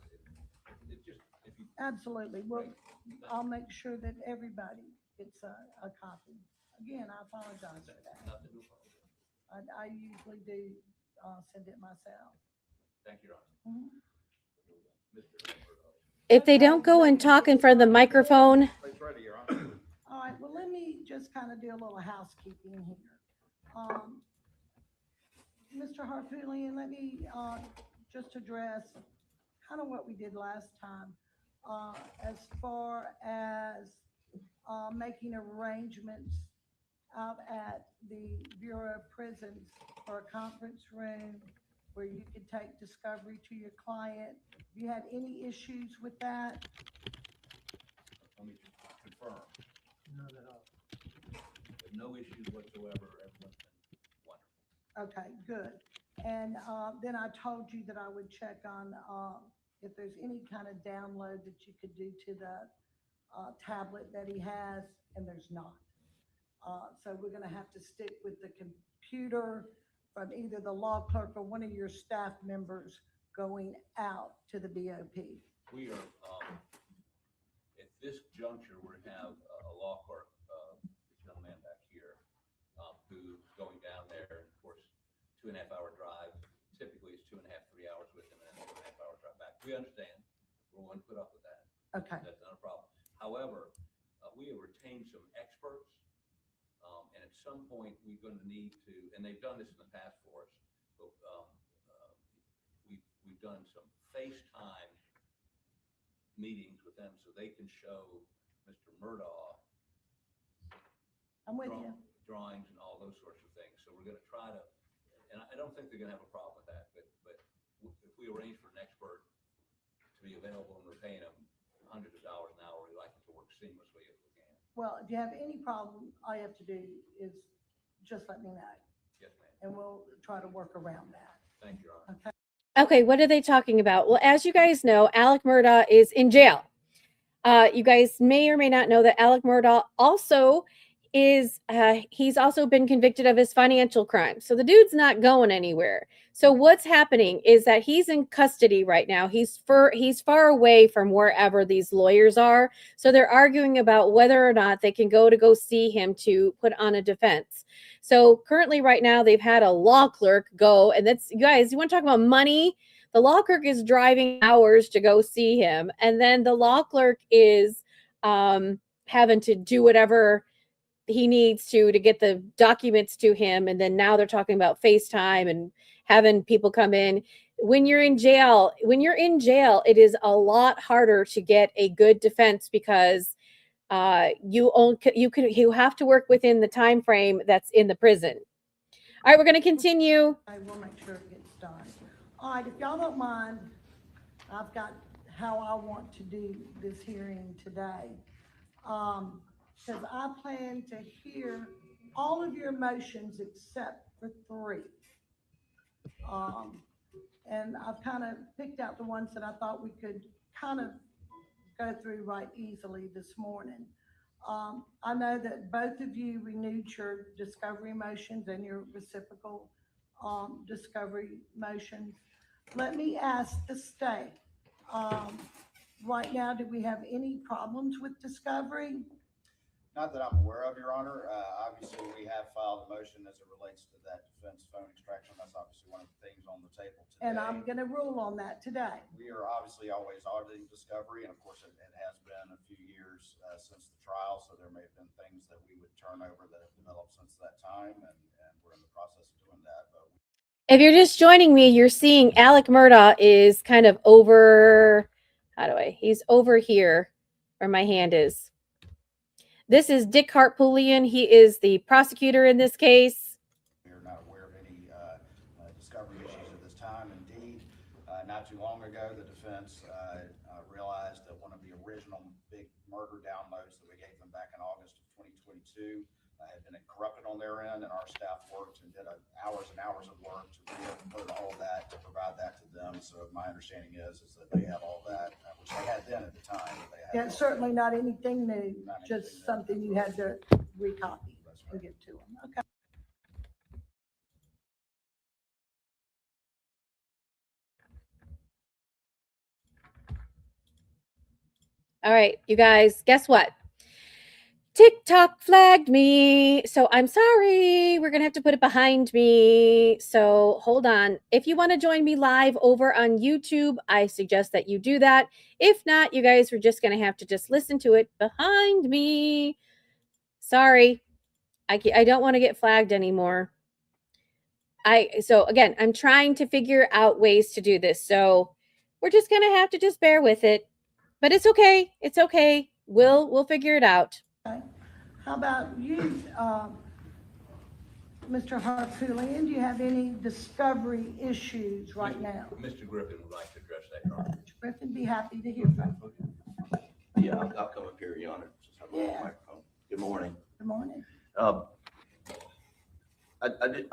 S3: It just, if you.
S2: Absolutely. Well, I'll make sure that everybody gets a copy. Again, I apologize for that.
S3: Nothing to apologize.
S2: I usually do send it myself.
S3: Thank you, Your Honor.
S1: If they don't go and talk in front of the microphone.
S3: Place ready, Your Honor.
S2: All right, well, let me just kind of do a little housekeeping here. Mr. Harpootlian, let me just address kind of what we did last time as far as making arrangements out at the Bureau of Prisons for a conference room where you could take discovery to your client. Have you had any issues with that?
S3: Let me confirm. No issues whatsoever. Everyone's been wonderful.
S2: Okay, good. And then I told you that I would check on if there's any kind of download that you could do to the tablet that he has, and there's not. So we're going to have to stick with the computer from either the law clerk or one of your staff members going out to the BOP.
S3: We are, at this juncture, we have a law clerk, this young man back here, who's going down there, and of course, 2.5 hour drive. Typically, it's 2.5, 3 hours with him, and then 2.5 hour drive back. We understand. We're willing to put up with that.
S2: Okay.
S3: That's not a problem. However, we have retained some experts, and at some point, we're going to need to, and they've done this in the past for us, but we've done some FaceTime meetings with them so they can show Mr. Murdaugh
S2: I'm with you.
S3: drawings and all those sorts of things. So we're going to try to, and I don't think they're going to have a problem with that, but if we arrange for an expert to be available and we're paying them hundreds of dollars an hour, we like it to work seamlessly if we can.
S2: Well, if you have any problem, all you have to do is just let me know.
S3: Yes, ma'am.
S2: And we'll try to work around that.
S3: Thank you, Your Honor.
S2: Okay.
S1: Okay, what are they talking about? Well, as you guys know, Alec Murdaugh is in jail. You guys may or may not know that Alec Murdaugh also is, he's also been convicted of his financial crimes. So the dude's not going anywhere. So what's happening is that he's in custody right now. He's far away from wherever these lawyers are. So they're arguing about whether or not they can go see him to put on a defense. So currently right now they've had a law clerk go, and that's, you guys, you want to talk about money? The law clerk is driving hours to go see him, and then the law clerk is having to do whatever he needs to get the documents to him, and then now they're talking about FaceTime and having people come in. When you're in jail, it is a lot harder to get a good defense because you have to work within the time frame that's in the prison. All right, we're going to continue.
S2: I will make sure it gets done. All right, if y'all don't mind, I've got how I want to do this hearing today. Because I plan to hear all of your motions except for 3. And I've kind of picked out the ones that I thought we could kind of go through right easily this morning. I know that both of you renewed your discovery motions and your reciprocal discovery motions. Let me ask the state, right now, do we have any problems with discovery?
S4: Not that I'm aware of, Your Honor. Obviously, we have filed a motion as it relates to that defense phone extraction. That's obviously one of the things on the table today.
S2: And I'm going to rule on that today.
S4: We are obviously always auditing discovery, and of course, it has been a few years since the trial, so there may have been things that we would turn over that have developed since that time, and we're in the process of doing that. But
S1: If you're just joining me, you're seeing Alec Murdaugh is kind of over, he's over here where my hand is. This is Dick Hartpoolian. He is the prosecutor in this case.
S4: we are not aware of any discovery issues at this time. Indeed, not too long ago, the defense realized that one of the original big murder downloads that we gave them back in August of 2022 had been corrupted on their end, and our staff worked and did hours and hours of work to re-upload all of that, to provide that to them. So my understanding is that they have all that, which they had then at the time. But they had
S2: Yeah, certainly not anything new,
S4: Not
S2: just
S4: anything new.
S2: something you had to recopy
S4: That's
S2: and
S4: right.
S2: give to them. Okay.
S1: All right, you guys, guess what? TikTok flagged me, so I'm sorry. We're going to have to put it behind me. So hold on. If you want to join me live over on YouTube, I suggest that you do that. If not, you guys are just going to have to just listen to it behind me. Sorry. I don't want to get flagged anymore. So again, I'm trying to figure out ways to do this. So we're just going to have to just bear with it. But it's okay. It's okay. We'll figure it out.
S2: Okay. How about you, Mr. Hartpoolian? Do you have any discovery issues right now?
S3: Mr. Griffin would like to address that, Your Honor.
S2: Mr. Griffin, be happy to hear from you.
S5: Yeah, I'll come up here, Your Honor. Just have a little
S2: Yeah.
S5: microphone. Good morning.
S2: Good morning.
S5: I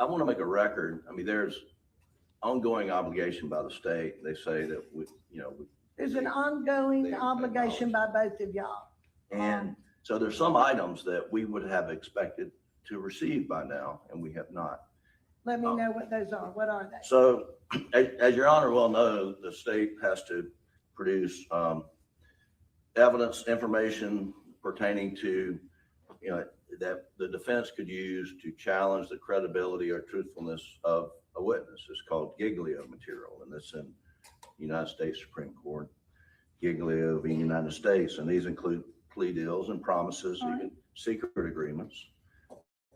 S5: want to make a record. I mean, there's ongoing obligation by the state. They say that
S2: There's an ongoing
S5: They
S2: obligation by both of y'all.
S5: and so there's some items that we would have expected to receive by now, and we have not.
S2: Let me know what those are. What are they?
S5: So, as Your Honor well knows, the state has to produce evidence, information pertaining to, that the defense could use to challenge the credibility or truthfulness of a witness. It's called Giglio material, and it's in United States Supreme Court, Giglio v. United States, and these include plea deals and promises, even secret agreements,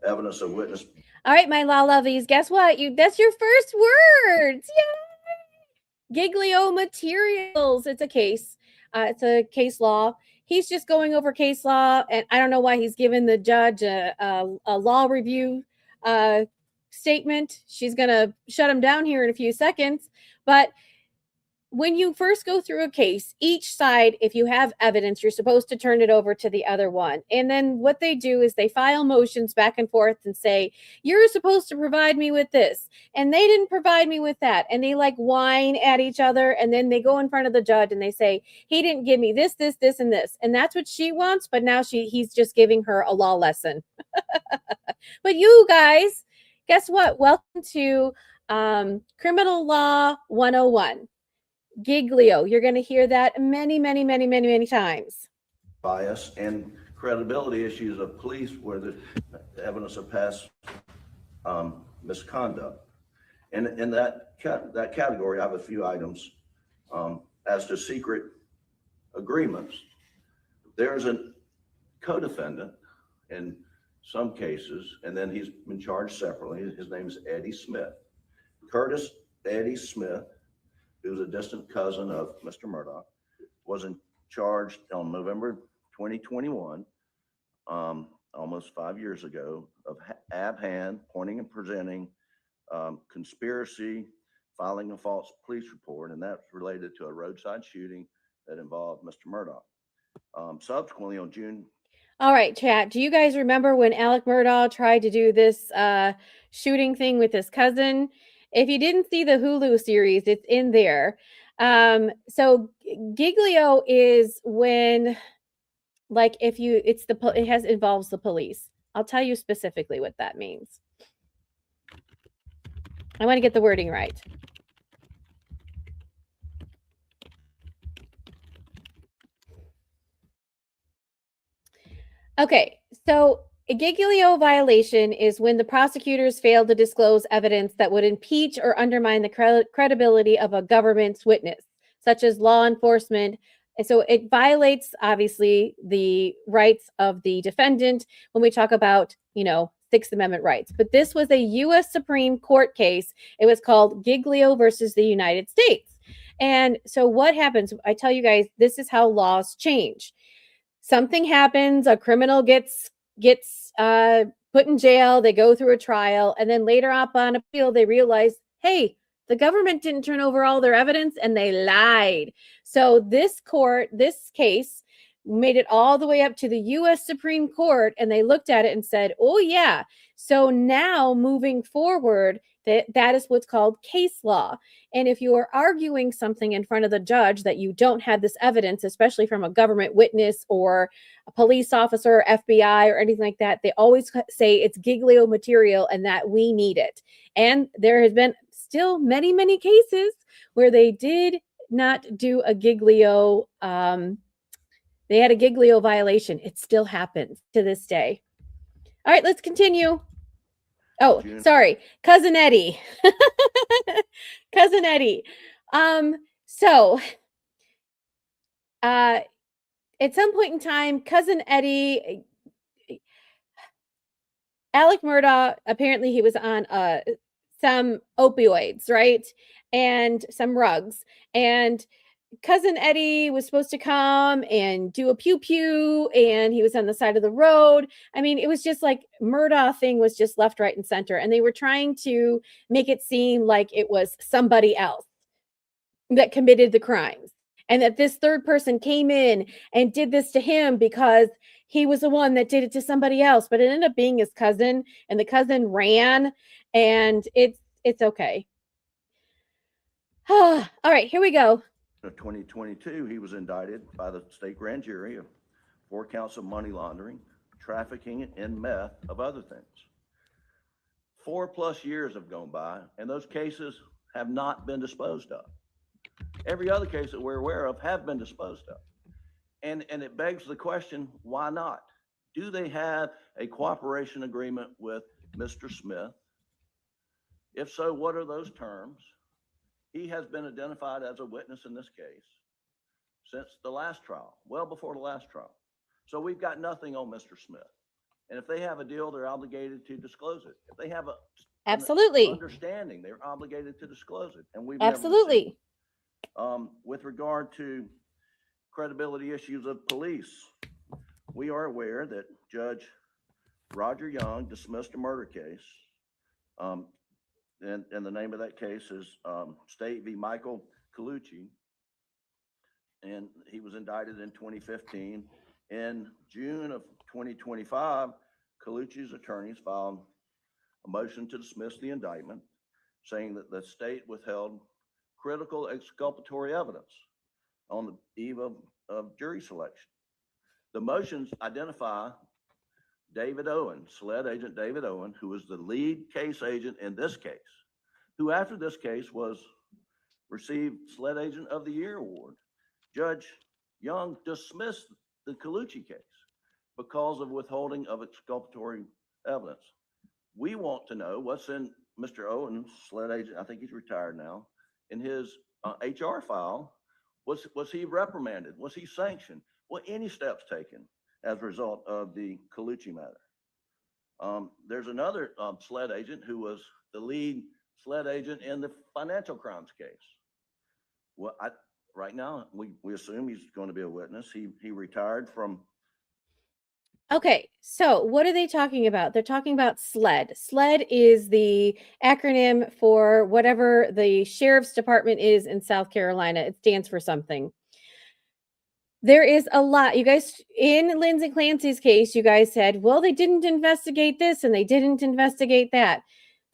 S5: evidence of witness.
S1: All right, my law lovies, guess what? That's your first words. Yay! Giglio materials. It's a case. It's a case law. He's just going over case law, and I don't know why he's given the judge a law review statement. She's going to shut him down here in a few seconds. But when you first go through a case, each side, if you have evidence, you're supposed to turn it over to the other one. And then what they do is they file motions back and forth and say, you're supposed to provide me with this. And they didn't provide me with that. And they whine at each other. And then they go in front of the judge and they say, he didn't give me this, this, this, and this. And that's what she wants. But now he's just giving her a law lesson. But you guys, guess what? Welcome to Criminal Law 101. Giglio. You're going to hear that many, many, many, many, many times.
S5: Bias and credibility issues of police where the evidence of past misconduct. And in that category, I have a few items as to secret agreements. There's a co-defendant in some cases, and then he's been charged separately. His name is Eddie Smith. Curtis Eddie Smith, who's a distant cousin of Mr. Murdaugh, was charged on November 2021, almost 5 years ago, of abhand, pointing and presenting, conspiracy, filing a false police report, and that's related to a roadside shooting that involved Mr. Murdaugh. Subsequently, on June.
S1: All right, chat. Do you guys remember when Alec Murdaugh tried to do this shooting thing with his cousin? If you didn't see the Hulu series, it's in there. So Giglio is when, like, if you, involves the police. I'll tell you specifically what that means. I want to get the wording right. Okay, so a Giglio violation is when the prosecutors fail to disclose evidence that would impeach or undermine the credibility of a government's witness, such as law enforcement. And so it violates, obviously, the rights of the defendant when we talk about, Sixth Amendment rights. But this was a U.S. Supreme Court case. It was called Giglio versus the United States. And so what happens? I tell you guys, this is how laws change. Something happens, a criminal gets put in jail, they go through a trial, and then later up on appeal, they realize, hey, the government didn't turn over all their evidence and they lied. So this case made it all the way up to the U.S. Supreme Court, and they looked at it and said, oh yeah, so now moving forward, that is what's called case law. And if you are arguing something in front of the judge that you don't have this evidence, especially from a government witness or a police officer, FBI, or anything like that, they always say it's Giglio material and that we need it. And there has been still many, many cases where they did not do a Giglio, they had a Giglio violation. It still happens to this day. All right, let's continue. Oh, sorry. Cousin Eddie. Cousin Eddie. So at some point in time, Cousin Eddie, Alec Murdaugh, apparently he was on some opioids, right? And some rugs. And Cousin Eddie was supposed to come and do a pew-pew, and he was on the side of the road. I mean, it was just like Murdaugh thing was just left, right, and center. And they were trying to make it seem like it was somebody else that committed the crimes. And that this third person came in and did this to him because he was the one that did it to somebody else. But it ended up being his cousin, and the cousin ran, and it's okay. All right, here we go.
S5: Of 2022, he was indicted by the state grand jury of 4 counts of money laundering, trafficking in meth, of other things. 4+ years have gone by, and those cases have not been disposed of. Every other case that we're aware of have been disposed of. And it begs the question, why not? Do they have a cooperation agreement with Mr. Smith? If so, what are those terms? He has been identified as a witness in this case since the last trial, well before the last trial. So we've got nothing on Mr. Smith. And if they have a deal, they're obligated to disclose it. If they have
S1: absolutely
S5: understanding, they're obligated to disclose it. And we've
S1: absolutely.
S5: With regard to credibility issues of police, we are aware that Judge Roger Young dismissed a murder case. And the name of that case is State v. Michael Colucci. And he was indicted in 2015. In June of 2025, Colucci's attorneys filed a motion to dismiss the indictment, saying that the state withheld critical exculpatory evidence on the eve of jury selection. The motions identify David Owen, SLED agent David Owen, who was the lead case agent in this case, who after this case received SLED Agent of the Year award. Judge Young dismissed the Colucci case because of withholding of exculpatory evidence. We want to know what's in Mr. Owens, SLED agent, I think he's retired now, in his HR file, was he reprimanded? Was he sanctioned? Were any steps taken as a result of the Colucci matter? There's another SLED agent who was the lead SLED agent in the financial crimes case. Well, right now, we assume he's going to be a witness. He retired from.
S1: Okay, so what are they talking about? They're talking about SLED. SLED is the acronym for whatever the sheriff's department is in South Carolina. It stands for something. There is a lot. You guys, in Lindsay Clancy's case, you guys said, well, they didn't investigate this and they didn't investigate that.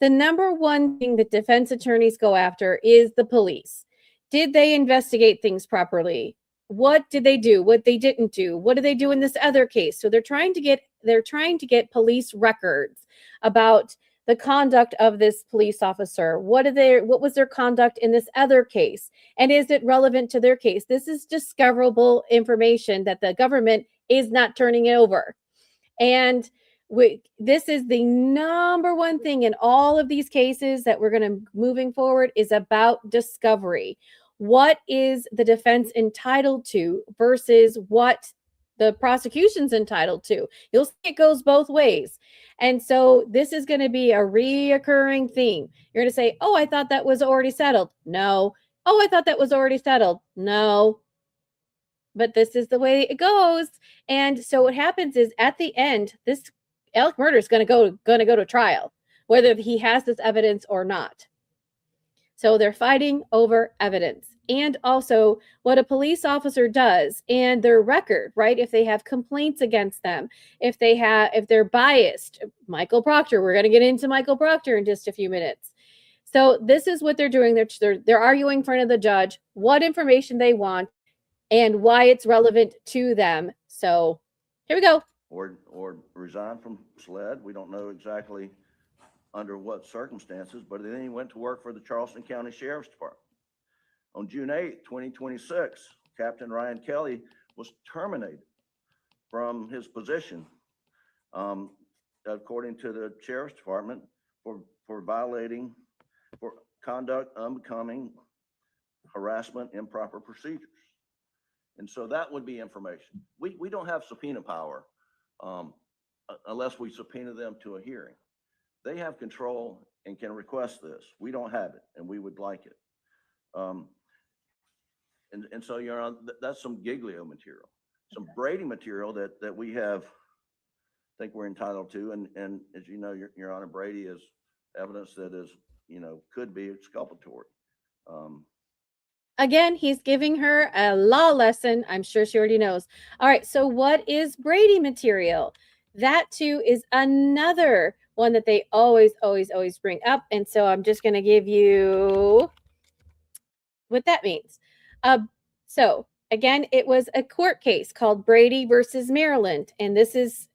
S1: The number one thing that defense attorneys go after is the police. Did they investigate things properly? What did they do? What they didn't do? What did they do in this other case? So they're trying to get police records about the conduct of this police officer. What was their conduct in this other case? And is it relevant to their case? This is discoverable information that the government is not turning over. And this is the number one thing in all of these cases that we're going to moving forward is about discovery. What is the defense entitled to versus what the prosecution's entitled to? You'll see it goes both ways. And so this is going to be a reoccurring theme. You're going to say, oh, I thought that was already settled. No. Oh, I thought that was already settled. No. But this is the way it goes. And so what happens is at the end, this Alec murder is going to go to trial, whether he has this evidence or not. So they're fighting over evidence and also what a police officer does and their record, right? If they have complaints against them, if they're biased, Michael Proctor, we're going to get into Michael Proctor in just a few minutes. So this is what they're doing. They're arguing in front of the judge what information they want and why it's relevant to them. So here we go.
S5: Or resign from SLED. We don't know exactly under what circumstances, but then he went to work for the Charleston County Sheriff's Department. On June 8th, 2026, Captain Ryan Kelly was terminated from his position, according to the Sheriff's Department, for conduct unbecoming, harassment, improper procedures. And so that would be information. We don't have subpoena power unless we subpoena them to a hearing. They have control and can request this. We don't have it, and we would like it. And so, Your Honor, that's some Giglio material, some Brady material that we have, think we're entitled to. And as you know, Your Honor, Brady is evidence that is, could be exculpatory.
S1: Again, he's giving her a law lesson. I'm sure she already knows. All right. So what is Brady material? That too is another one that they always bring up. And so I'm just going to give you what that means. So again, it was a court case called Brady versus Maryland. And this is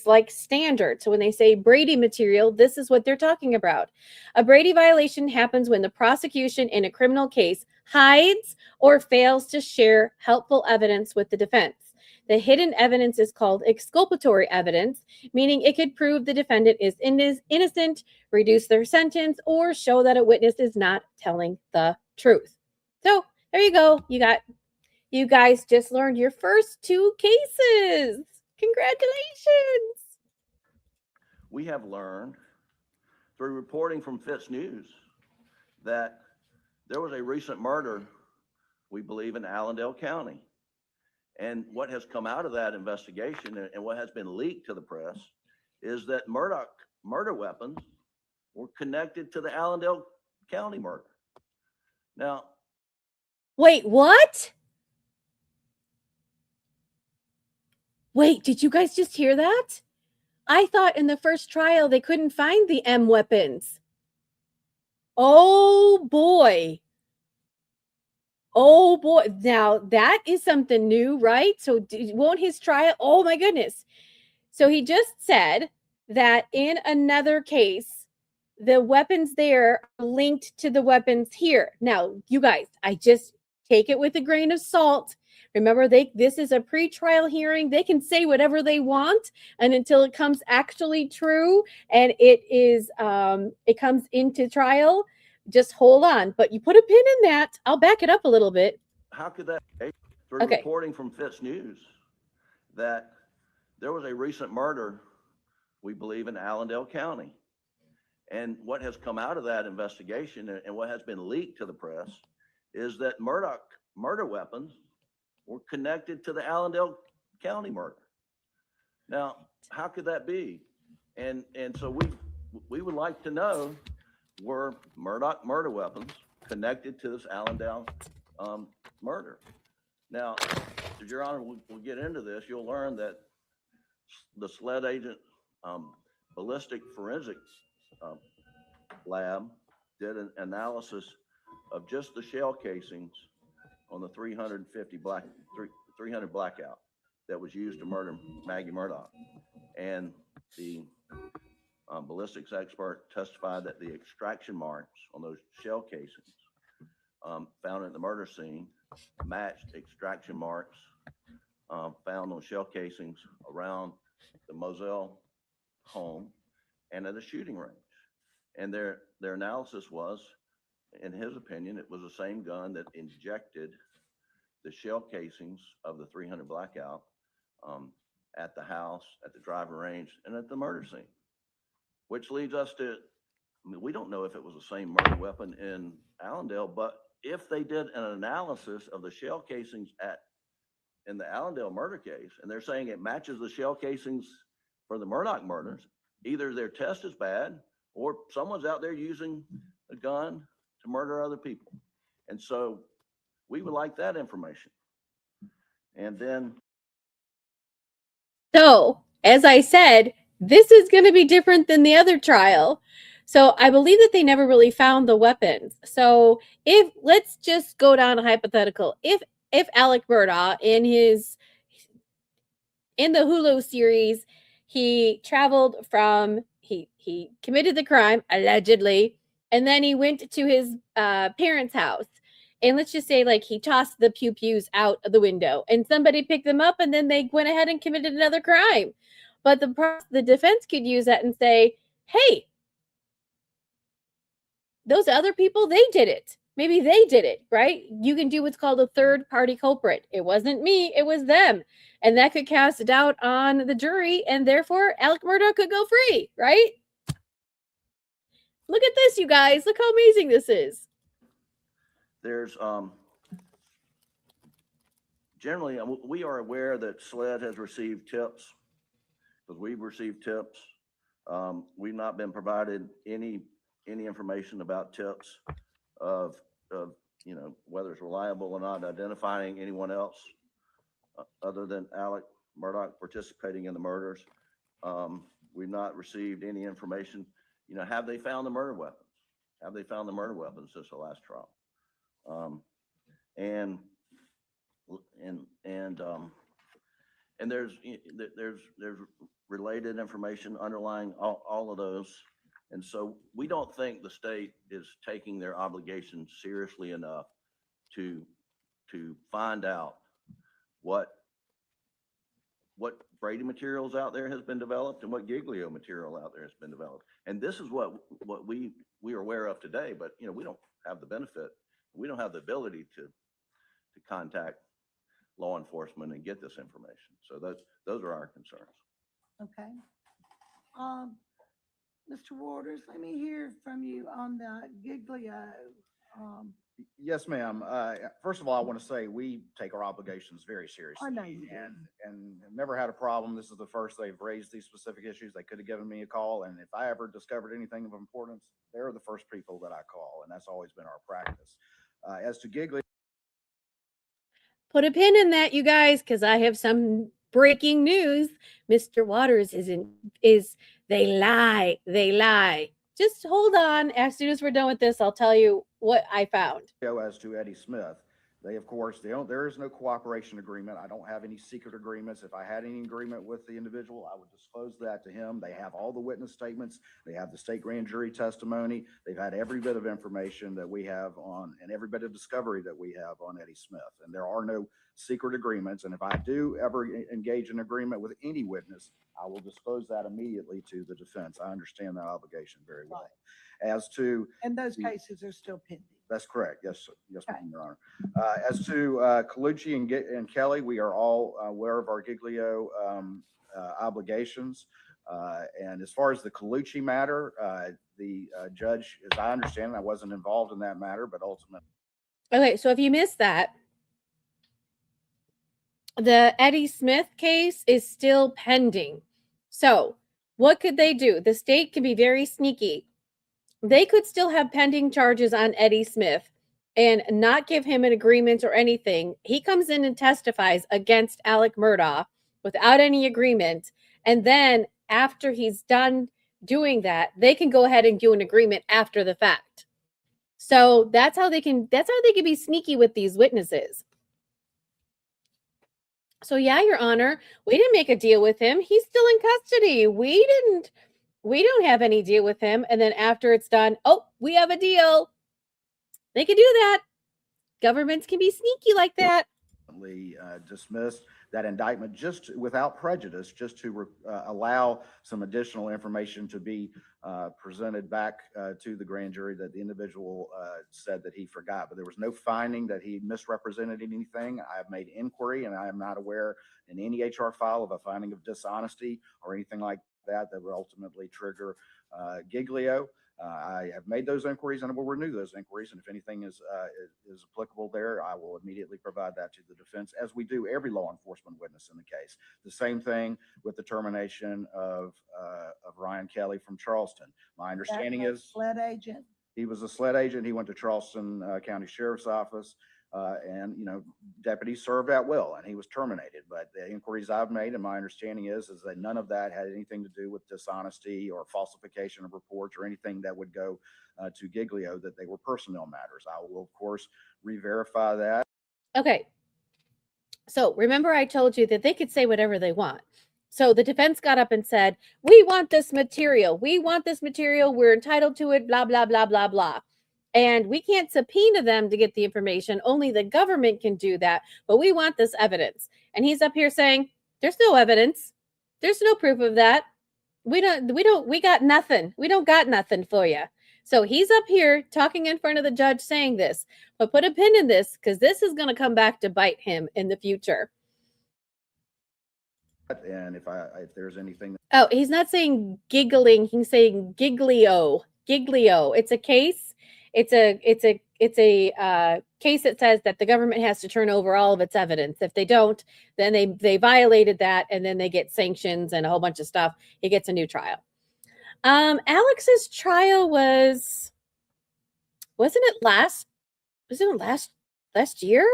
S1: like standard. So when they say Brady material, this is what they're talking about. A Brady violation happens when the prosecution in a criminal case hides or fails to share helpful evidence with the defense. The hidden evidence is called exculpatory evidence, meaning it could prove the defendant is innocent, reduce their sentence, or show that a witness is not telling the truth. So there you go. You guys just learned your first two cases. Congratulations.
S5: We have learned through reporting from Fitz News that there was a recent murder, we believe, in Allendale County. And what has come out of that investigation and what has been leaked to the press is that murder weapons were connected to the Allendale County murder. Now,
S1: wait, what? Wait, did you guys just hear that? I thought in the first trial they couldn't find the M weapons. Oh boy. Oh boy. Now that is something new, right? So won't his trial? Oh my goodness. So he just said that in another case, the weapons there are linked to the weapons here. Now, you guys, I just take it with a grain of salt Remember, this is a pre-trial hearing. They can say whatever they want, and until it comes actually true and it comes into trial, just hold on. But you put a pin in that. I'll back it up a little bit.
S5: How could that be? Through
S1: Okay.
S5: reporting from Fitz News that there was a recent murder, we believe, in Allendale County. And what has come out of that investigation and what has been leaked to the press is that Murdoch murder weapons were connected to the Allendale County murder. Now, how could that be? And so we would like to know, were Murdoch murder weapons connected to this Allendale murder? Now, as Your Honor, we'll get into this. You'll learn that the SLED agent ballistic forensics lab did an analysis of just the shell casings on the 300 blackout that was used to murder Maggie Murdoch. And the ballistics expert testified that the extraction marks on those shell casings found at the murder scene matched extraction marks found on shell casings around the Moselle home and at a shooting range. And their analysis was, in his opinion, it was the same gun that injected the shell casings of the 300 blackout at the house, at the driving range, and at the murder scene. Which leads us to, I mean, we don't know if it was the same murder weapon in Allendale, but if they did an analysis of the shell casings in the Allendale murder case, and they're saying it matches the shell casings for the Murdoch murders, either their test is bad or someone's out there using a gun to murder other people. And so we would like that information. And then.
S1: So, as I said, this is going to be different than the other trial. So I believe that they never really found the weapons. So let's just go down a hypothetical. If Alec Murdaugh in the Hulu series, he traveled from, he committed the crime, allegedly, and then he went to his parents' house. And let's just say, like, he tossed the pew-pews out of the window and somebody picked them up and then they went ahead and committed another crime. But the defense could use that and say, hey, those other people, they did it. Maybe they did it, right? You can do what's called a third-party culprit. It wasn't me, it was them. And that could cast doubt on the jury, and therefore Alec Murdaugh could go free, right? Look at this, you guys. Look how amazing this is.
S5: There's generally, we are aware that SLED has received tips, because we've received tips. We've not been provided any information about tips of whether it's reliable or not, identifying anyone else other than Alec Murdaugh participating in the murders. We've not received any information. Have they found the murder weapons? Have they found the murder weapons since the last trial? And there's related information underlying all of those. And so we don't think the state is taking their obligations seriously enough to find out what Brady materials out there has been developed and what Giglio material out there has been developed. And this is what we are aware of today, but we don't have the benefit. We don't have the ability to contact law enforcement and get this information. So those are our concerns.
S2: Okay. Mr. Waters, let me hear from you on the Giglio.
S4: Yes, ma'am. First of all, I want to say we take our obligations very seriously.
S2: I know you do.
S4: And never had a problem. This is the first they've raised these specific issues. They could have given me a call, and if I ever discovered anything of importance, they're the first people that I call, and that's always been our practice. As to Giglio.
S1: Put a pin in that, you guys, because I have some breaking news. Mr. Waters they lie. Just hold on. As soon as we're done with this, I'll tell you what I found.
S4: As to Eddie Smith, They, of course, there is no cooperation agreement. I don't have any secret agreements. If I had any agreement with the individual, I would disclose that to him. They have all the witness statements. They have the state grand jury testimony. They've had every bit of information that we have on, and every bit of discovery that we have on Eddie Smith. And there are no secret agreements. And if I do ever engage in agreement with any witness, I will disclose that immediately to the defense. I understand that obligation very well. As to,
S2: And those cases are still pending.
S4: that's correct. Yes, sir. Yes,
S2: Okay.
S4: Your Honor. As to Colucci and Kelly, we are all aware of our Giglio obligations. And as far as the Colucci matter, the judge, as I understand, I wasn't involved in that matter, but ultimately.
S1: Okay, so if you missed that, the Eddie Smith case is still pending. So what could they do? The state can be very sneaky. They could still have pending charges on Eddie Smith and not give him an agreement or anything. He comes in and testifies against Alec Murdaugh without any agreement. And then after he's done doing that, they can go ahead and do an agreement after the fact. So that's how they can be sneaky with these witnesses. So yeah, Your Honor, we didn't make a deal with him. He's still in custody. We don't have any deal with him. And then after it's done, oh, we have a deal. They can do that. Governments can be sneaky like that.
S4: Dismissed that indictment just without prejudice, just to allow some additional information to be presented back to the grand jury that the individual said that he forgot. But there was no finding that he misrepresented anything. I have made inquiry, and I am not aware in any HR file of a finding of dishonesty or anything like that would ultimately trigger Giglio. I have made those inquiries and will renew those inquiries. And if anything is applicable there, I will immediately provide that to the defense, as we do every law enforcement witness in the case. The same thing with the termination of Ryan Kelly from Charleston. My understanding is
S2: SLED agent.
S4: he was a SLED agent. He went to Charleston County Sheriff's Office. And, deputies served at will, and he was terminated. But the inquiries I've made, and my understanding is that none of that had anything to do with dishonesty or falsification of reports or anything that would go to Giglio, that they were personnel matters. I will, of course, re-verify that.
S1: Okay. So remember I told you that they could say whatever they want. So the defense got up and said, we want this material. We want this material. We're entitled to it, blah, blah, blah, blah, blah. And we can't subpoena them to get the information. Only the government can do that. But we want this evidence. And he's up here saying, there's no evidence. There's no proof of that. We got nothing. We don't got nothing for you. So he's up here talking in front of the judge saying this. But put a pin in this, because this is going to come back to bite him in the future.
S4: And if there's anything.
S1: Oh, he's not saying giggling. He's saying Giglio. Giglio. It's a case. It's a case that says that the government has to turn over all of its evidence. If they don't, then they violated that, and then they get sanctions and a whole bunch of stuff. He gets a new trial. Alex's trial wasn't it last year?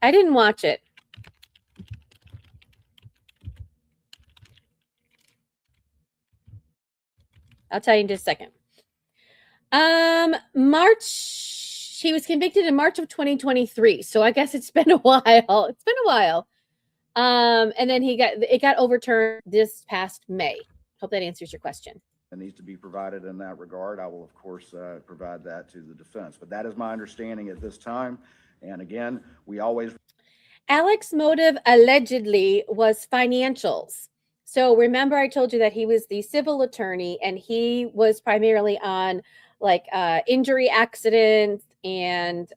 S1: I didn't watch it. I'll tell you in just a second. March, he was convicted in March of 2023. So I guess it's been a while. And then it got overturned this past May. Hope that answers your question.
S4: That needs to be provided in that regard. I will, of course, provide that to the defense. But that is my understanding at this time. And again,
S1: Alex's motive allegedly was financials. So remember I told you that he was the civil attorney, and he was primarily on injury accidents and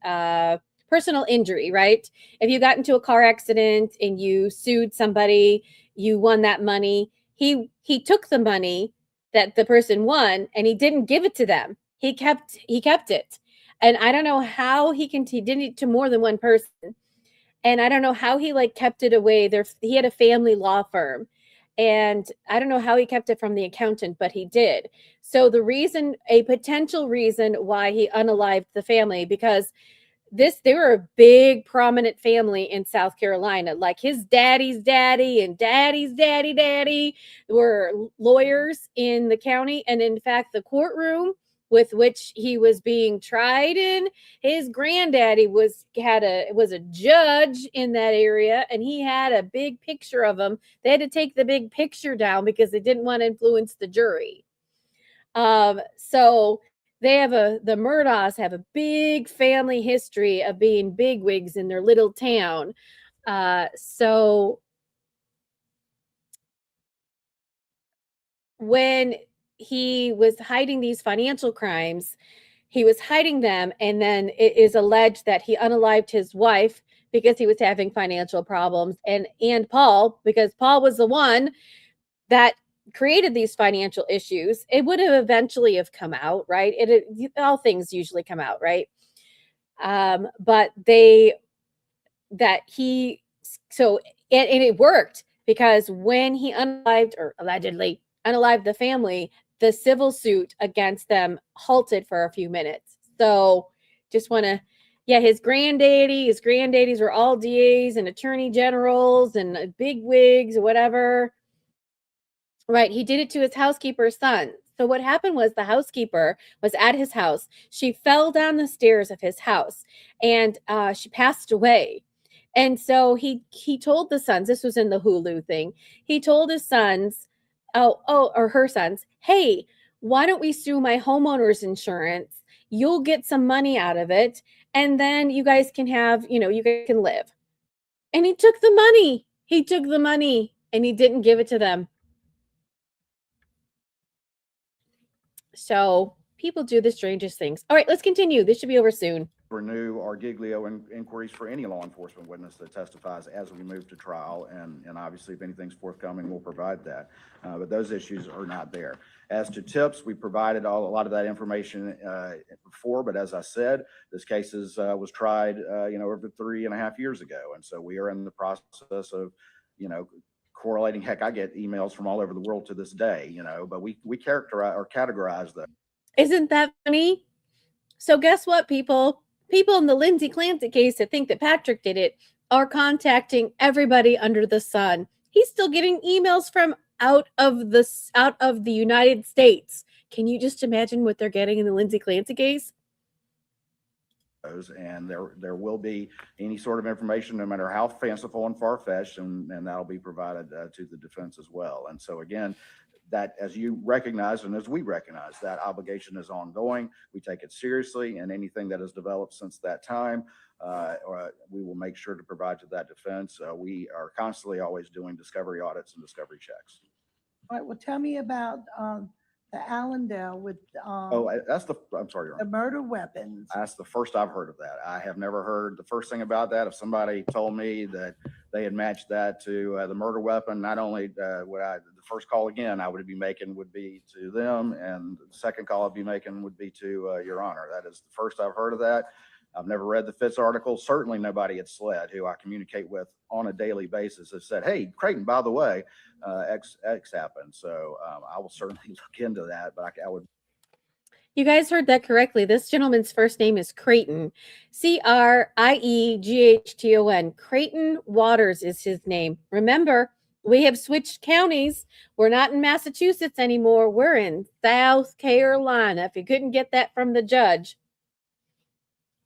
S1: personal injury, right? If you got into a car accident and you sued somebody, you won that money. He took the money that the person won and he didn't give it to them. He kept it. And I don't know how he did it to more than one person. And I don't know how he kept it away. He had a family law firm. And I don't know how he kept it from the accountant, but he did. So a potential reason why he unalived the family, because they were a big prominent family in South Carolina. Like his daddy's daddy and daddy's daddy were lawyers in the county. And in fact, the courtroom with which he was being tried in. His granddaddy was a judge in that area, and he had a big picture of him. They had to take the big picture down because they didn't want to influence the jury. So the Murdaughs have a big family history of being bigwigs in their little town. So when he was hiding these financial crimes, he was hiding them, and then it is alleged that he unalived his wife because he was having financial problems, and Paul, because Paul was the one that created these financial issues. It would have eventually have come out, right? All things usually come out, right? But it worked, because when he unalived, or allegedly unalived, the family, the civil suit against them halted for a few minutes. So just want to, his granddaddies were all DAs and attorney generals and big wigs or whatever. Right. He did it to his housekeeper's son. So what happened was, the housekeeper was at his house. She fell down the stairs of his house, and she passed away. And so he told the sons, this was in the Hulu thing. He told his sons, or her sons, hey, why don't we sue my homeowner's insurance? You'll get some money out of it, and then you guys can you guys can live. And he took the money. And he didn't give it to them. So people do the strangest things. All right, let's continue. This should be over soon.
S4: Renew our Giglio inquiries for any law enforcement witness that testifies as we move to trial, and obviously if anything's forthcoming, we'll provide that. But those issues are not there. As to tips, we provided a lot of that information before, but as I said, this case was tried over 3.5 years ago, and so we are in the process of correlating. Heck, I get emails from all over the world to this day, but we characterize or categorize them.
S1: Isn't that funny? So guess what, people? People in the Lindsay Clancy case that think that Patrick did it are contacting everybody under the sun. He's still getting emails from out of the United States. Can you just imagine what they're getting in the Lindsay Clancy case?
S4: And there will be any sort of information, no matter how fanciful and far-fetched, and that'll be provided to the defense as well. And so again, that, as you recognize and as we recognize, that obligation is ongoing. We take it seriously, and anything that has developed since that time, we will make sure to provide to that defense. We are constantly always doing discovery audits and discovery checks.
S2: All right, well, tell me about the Allendale with
S4: I'm sorry, Your Honor.
S2: the murder weapons.
S4: That's the first I've heard of that. I have never heard the first thing about that. If somebody told me that they had matched that to the murder weapon, not only would the first call again I would be making would be to them, and the second call I'd be making would be to Your Honor. That is the first I've heard of that. I've never read the Fitz article. Certainly nobody at SLED, who I communicate with on a daily basis, has said, hey, Creighton, by the way, X happened. So I will certainly look into that, but I would.
S1: You guys heard that correctly. This gentleman's first name is Creighton. Creieghton. Creighton Waters is his name. Remember, we have switched counties. We're not in Massachusetts anymore. We're in South Carolina. If you couldn't get that from the judge.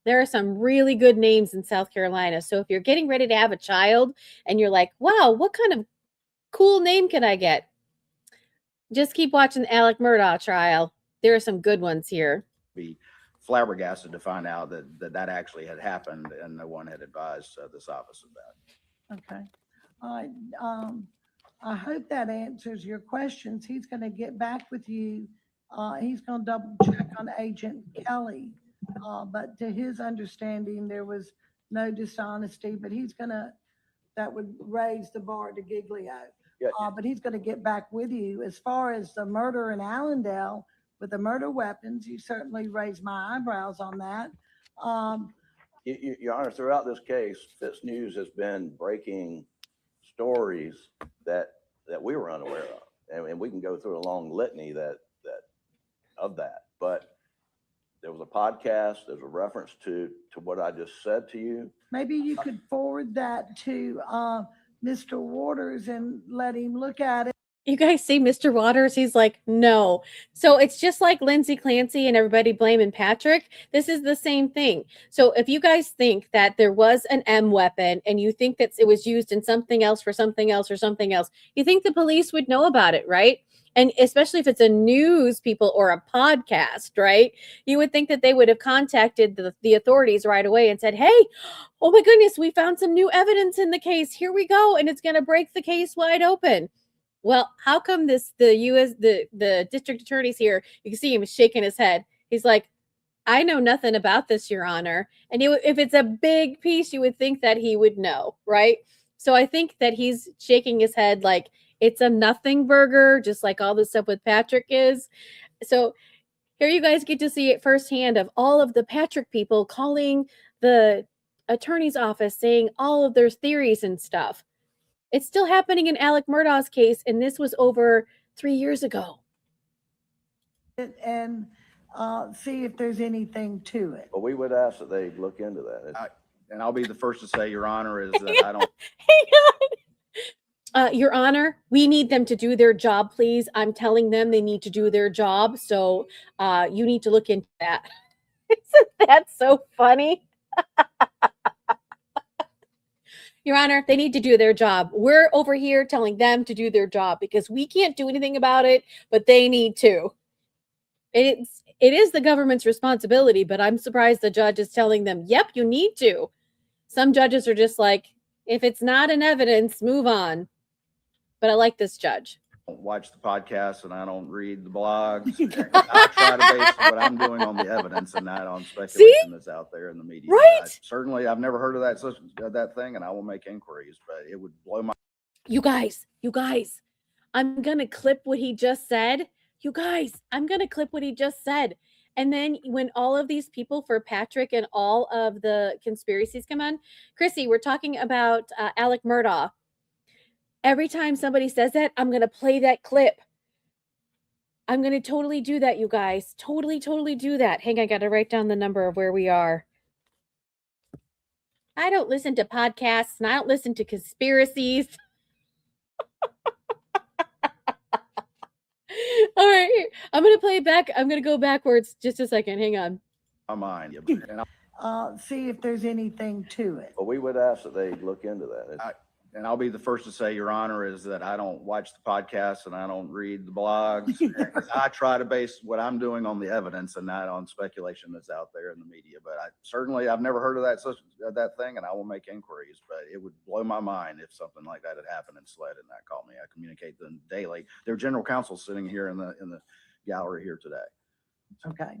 S1: There are some really good names in South Carolina. So if you're getting ready to have a child and you're like, wow, what kind of cool name can I get? Just keep watching the Alec Murdaugh trial. There are some good ones here.
S4: Be flabbergasted to find out that actually had happened, and no one had advised this office of that.
S2: Okay. All right. I hope that answers your questions. He's going to get back with you. He's going to double check on Agent Kelly. But to his understanding, there was no dishonesty, but that would raise the bar to Giglio.
S5: Yeah.
S2: But he's going to get back with you. As far as the murder in Allendale with the murder weapons, you certainly raised my eyebrows on that.
S5: Your Honor, throughout this case, Fitz News has been breaking stories that we were unaware of. And we can go through a long litany of that. But there was a podcast, there's a reference to what I just said to you.
S2: Maybe you could forward that to Mr. Waters and let him look at it.
S1: You guys see Mr. Waters? He's like, no. So it's just like Lindsay Clancy and everybody blaming Patrick. This is the same thing. So if you guys think that there was an M weapon and you think that it was used in something else for something else or something else, you think the police would know about it, right? And especially if it's a news people or a podcast, right? You would think that they would have contacted the authorities right away and said, hey, oh my goodness, we found some new evidence in the case. Here we go. And it's going to break the case wide open. Well, how come the district attorney's here? You can see him shaking his head. He's like, I know nothing about this, Your Honor. And if it's a big piece, you would think that he would know, right? So I think that he's shaking his head like it's a nothing burger, just like all the stuff with Patrick is. So here you guys get to see it firsthand of all of the Patrick people calling the attorney's office saying all of their theories and stuff. It's still happening in Alec Murdaugh's case, and this was over 3 years ago.
S2: And see if there's anything to it.
S5: But we would ask that they look into that.
S4: And I'll be the first to say, Your Honor, is that I don't.
S1: Hang on. Your Honor, we need them to do their job, please. I'm telling them they need to do their job, so you need to look into that. Isn't that so funny? Your Honor, they need to do their job. We're over here telling them to do their job because we can't do anything about it, but they need to. It is the government's responsibility, but I'm surprised the judge is telling them, yep, you need to. Some judges are just like, if it's not an evidence, move on. But I like this judge.
S4: Don't watch the podcast and I don't read the blogs. I try to base what I'm doing on the evidence and not on speculation that's out there in the media.
S1: Right?
S4: Certainly, I've never heard of that thing, and I will make inquiries, but it would blow my.
S1: You guys, I'm going to clip what he just said. You guys, I'm going to clip what he just said. And then when all of these people for Patrick and all of the conspiracies come on, Chrissy, we're talking about Alec Murdaugh. Every time somebody says that, I'm going to play that clip. I'm going to totally do that, you guys. Totally do that. Hang on, I got to write down the number of where we are. I don't listen to podcasts and I don't listen to conspiracies. All right, I'm going to play it back. I'm going to go backwards just a second. Hang on.
S4: My mind.
S2: See if there's anything to it.
S5: But we would ask that they look into that.
S4: And I'll be the first to say, Your Honor, is that I don't watch the podcast and I don't read the blogs. I try to base what I'm doing on the evidence and not on speculation that's out there in the media. But I've never heard of that thing, and I will make inquiries. But it would blow my mind if something like that had happened in SLED and not call me. I communicate them daily. Their general counsel sitting here in the gallery here today.
S2: Okay.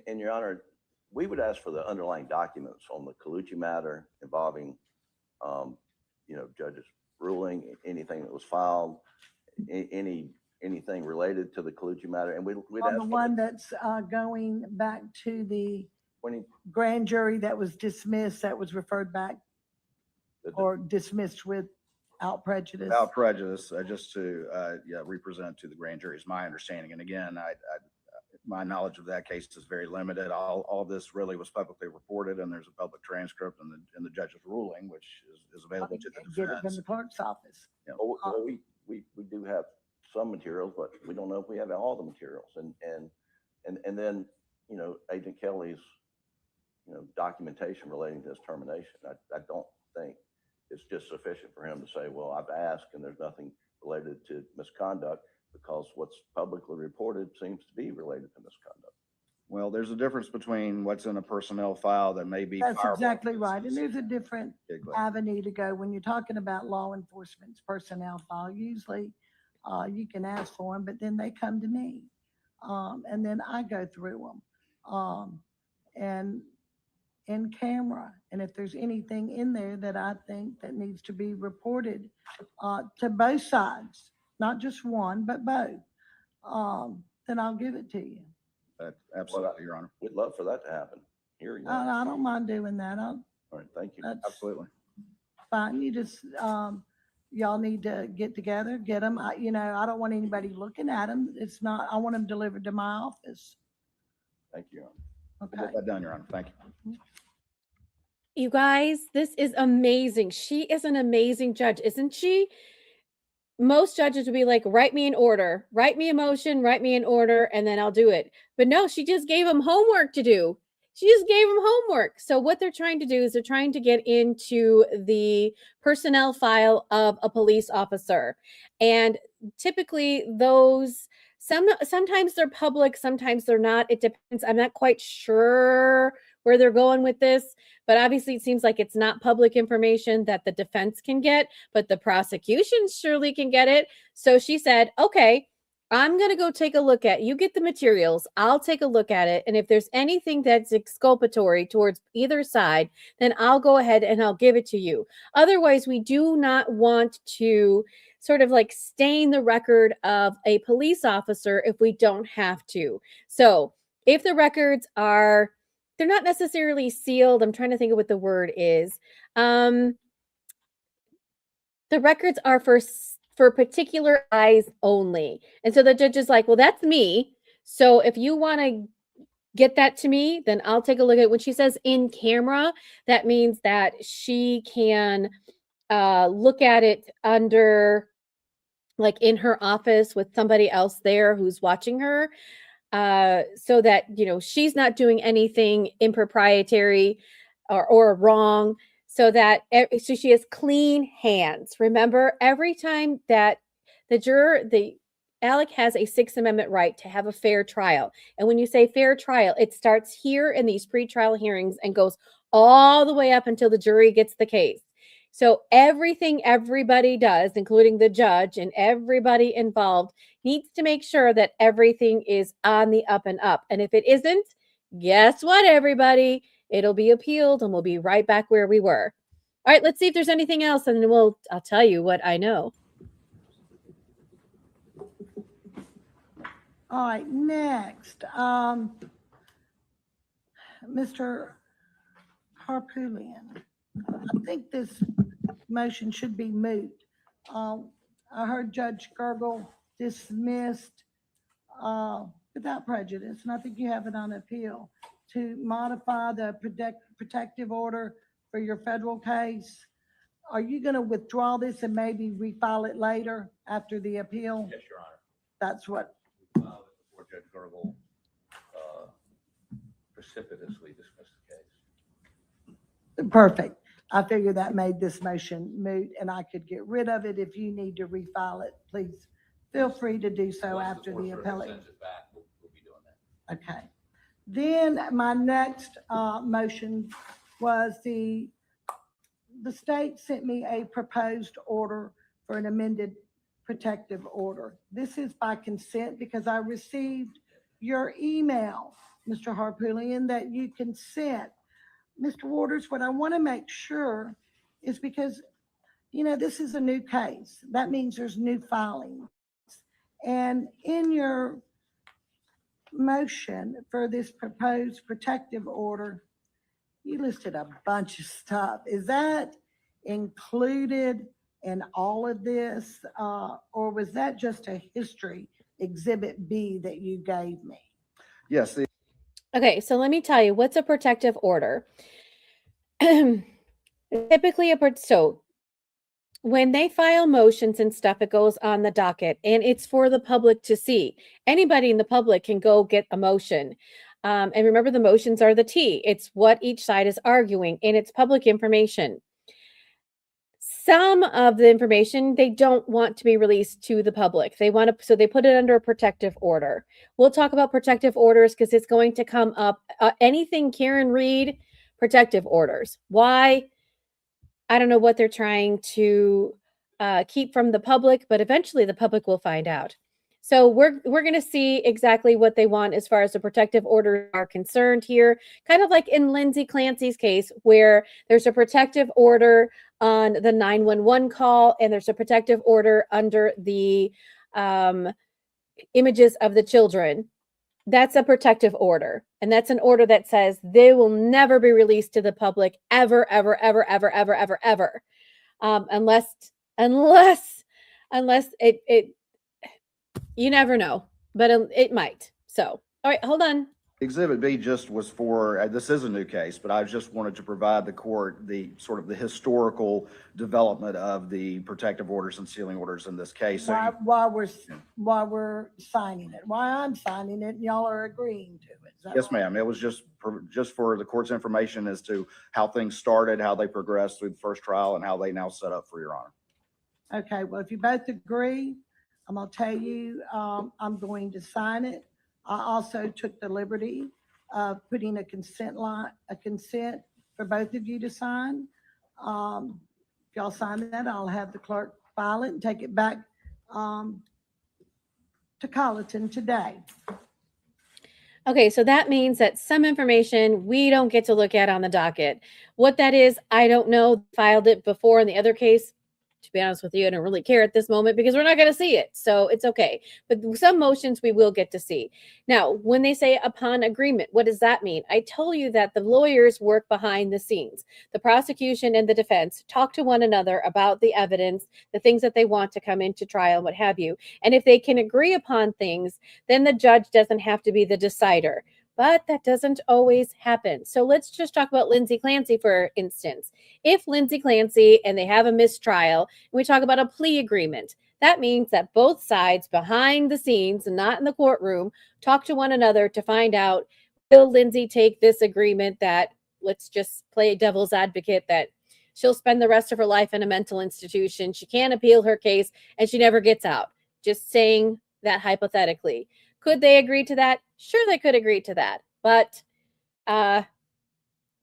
S5: And Your Honor, we would ask for the underlying documents on the Colucci matter involving judge's ruling, anything that was filed, anything related to the Colucci matter. And we'd ask
S2: the one that's going back to the
S5: when
S2: grand jury that was dismissed, that was referred back or dismissed without prejudice.
S4: Without prejudice, just to represent to the grand jury is my understanding. And again, my knowledge of that case is very limited. All this really was publicly reported, and there's a public transcript in the judge's ruling, which is available to the defense.
S2: Get it from the clerk's office.
S5: Yeah. Well, we do have some materials, but we don't know if we have all the materials. And then Agent Kelly's documentation relating to his termination. I don't think it's just sufficient for him to say, well, I've asked and there's nothing related to misconduct, because what's publicly reported seems to be related to misconduct.
S4: Well, there's a difference between what's in a personnel file that may be.
S2: That's exactly right. And there's a different avenue to go when you're talking about law enforcement's personnel file. Usually you can ask for them, but then they come to me. And then I go through them and in camera. And if there's anything in there that I think that needs to be reported to both sides, not just one, but both, then I'll give it to you.
S4: Absolutely, Your Honor.
S5: We'd love for that to happen here.
S2: I don't mind doing that.
S5: All right, thank you.
S4: Absolutely.
S2: Fine. You just, y'all need to get together, get them. I don't want anybody looking at them. It's not, I want them delivered to my office.
S5: Thank you, Your Honor.
S4: I'll get that done, Your Honor. Thank you.
S1: You guys, this is amazing. She is an amazing judge, isn't she? most judges would be like, write me an order, write me a motion, write me an order, and then I'll do it. But no, she just gave him homework to do. She just gave him homework. So what they're trying to do is they're trying to get into the personnel file of a police officer. And typically those, sometimes they're public, sometimes they're not. It depends. I'm not quite sure where they're going with this, but obviously it seems like it's not public information that the defense can get, but the prosecution surely can get it. So she said, okay, I'm going to go take a look at, you get the materials, I'll take a look at it. And if there's anything that's exculpatory towards either side, then I'll go ahead and I'll give it to you. Otherwise, we do not want to sort of like stain the record of a police officer if we don't have to. So if the records are, they're not necessarily sealed. I'm trying to think of what the word is. The records are for particular eyes only. And so the judge is like, well, that's me. So if you want to get that to me, then I'll take a look at it. When she says in camera, that means that she can look at it under, like in her office with somebody else there who's watching her. So that, you know, she's not doing anything improprietary or wrong, so that so she has clean hands. Remember, every time that Alec has a Sixth Amendment right to have a fair trial. And when you say fair trial, it starts here in these pretrial hearings and goes all the way up until the jury gets the case. So everything everybody does, including the judge and everybody involved, needs to make sure that everything is on the up and up. And if it isn't, guess what, everybody? It'll be appealed and we'll be right back where we were. All right, let's see if there's anything else, and then I'll tell you what I know.
S2: All right, next, Mr. Harpootlian. I think this motion should be moot. I heard Judge Gergel dismissed without prejudice, and I think you have it on appeal, to modify the protective order for your federal case. Are you going to withdraw this and maybe refile it later after the appeal?
S3: Yes, Your Honor.
S2: That's what,
S3: We filed it before Judge Gergel precipitously dismissed the case.
S2: perfect. I figured that made this motion moot, and I could get rid of it. If you need to refile it, please feel free to do so
S3: Once
S2: after the
S3: Fourth Circuit
S2: appellate.
S3: sends it back, we'll be doing that.
S2: Okay. Then my next motion was the state sent me a proposed order for an amended protective order. This is by consent because I received your email, Mr. Harpootlian, that you consent. Mr. Waters, what I want to make sure is, because, you know, this is a new case. That means there's new filings. And in your motion for this proposed protective order, you listed a bunch of stuff. Is that included in all of this, or was that just a history exhibit B that you gave me?
S4: Yes,
S1: Okay, so let me tell you, what's a protective order? Typically, so when they file motions and stuff, it goes on the docket and it's for the public to see. Anybody in the public can go get a motion. And remember, the motions are the T. It's what each side is arguing, and it's public information. Some of the information they don't want to be released to the public. They want to, so they put it under a protective order. We'll talk about protective orders because it's going to come up. Anything Karen Reed, protective orders. Why? I don't know what they're trying to keep from the public, but eventually the public will find out. So we're going to see exactly what they want as far as the protective orders are concerned here, kind of like in Lindsay Clancy's case, where there's a protective order on the 911 call, and there's a protective order under the images of the children. That's a protective order. And that's an order that says they will never be released to the public ever, ever, ever, ever, ever, ever, ever. Unless it, you never know, but it might. So, all right, hold on.
S4: Exhibit B just was for, this is a new case, but I just wanted to provide the court the sort of the historical development of the protective orders and sealing orders in this case. So you-
S2: While we're signing it, why I'm signing it, and y'all are agreeing to it. Is that
S4: Yes,
S2: right?
S4: ma'am. It was just for the court's information as to how things started, how they progressed through the first trial, and how they now set up for your honor.
S2: Okay, well, if you both agree, I'm gonna tell you, I'm going to sign it. I also took the liberty of putting a consent for both of you to sign. If y'all sign that, I'll have the clerk file it and take it back, to Colleton today.
S1: Okay, so that means that some information we don't get to look at on the docket. What that is, I don't know. Filed it before in the other case. To be honest with you, I don't really care at this moment because we're not going to see it. So it's okay. But some motions we will get to see. Now, when they say upon agreement, what does that mean? I told you that the lawyers work behind the scenes. The prosecution and the defense talk to one another about the evidence, the things that they want to come into trial, what have you. And if they can agree upon things, then the judge doesn't have to be the decider. But that doesn't always happen. So let's just talk about Lindsay Clancy, for instance. If Lindsay Clancy and they have a mistrial, and we talk about a plea agreement, that means that both sides behind the scenes, not in the courtroom, talk to one another to find out, will Lindsay take this agreement that, let's just play devil's advocate, that she'll spend the rest of her life in a mental institution, she can't appeal her case, and she never gets out. Just saying that hypothetically. Could they agree to that? Sure, they could agree to that. But that,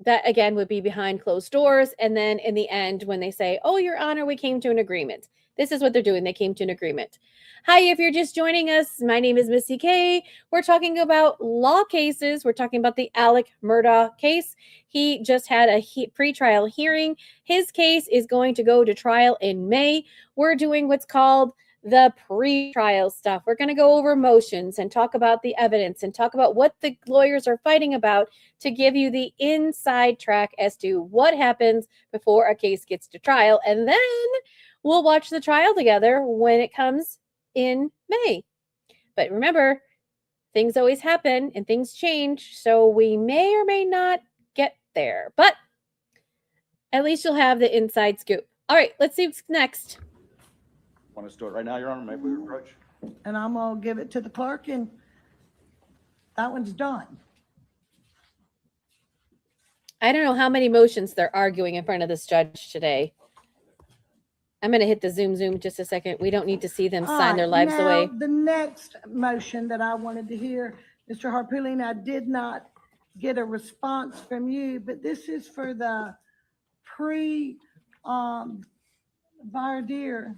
S1: again, would be behind closed doors. And then in the end, when they say, oh, Your Honor, we came to an agreement. This is what they're doing. They came to an agreement. Hi, if you're just joining us, my name is MissyK. We're talking about law cases. We're talking about the Alec Murdaugh case. He just had a pre-trial hearing. His case is going to go to trial in May. We're doing what's called the pre-trial stuff. We're going to go over motions and talk about the evidence and talk about what the lawyers are fighting about to give you the inside track as to what happens before a case gets to trial. And then we'll watch the trial together when it comes in May. But remember, things always happen and things change, so we may or may not get there. But at least you'll have the inside scoop. All right, let's see what's next.
S4: Want us to do it right now, Your Honor? Maybe we approach.
S2: And I'm gonna give it to the clerk, and that one's done.
S1: I don't know how many motions they're arguing in front of this judge today. I'm going to hit the zoom just a second. We don't need to see them sign their lives
S2: Now,
S1: away.
S2: the next motion that I wanted to hear, Mr. Harpootlian, I did not get a response from you, but this is for the voir dire.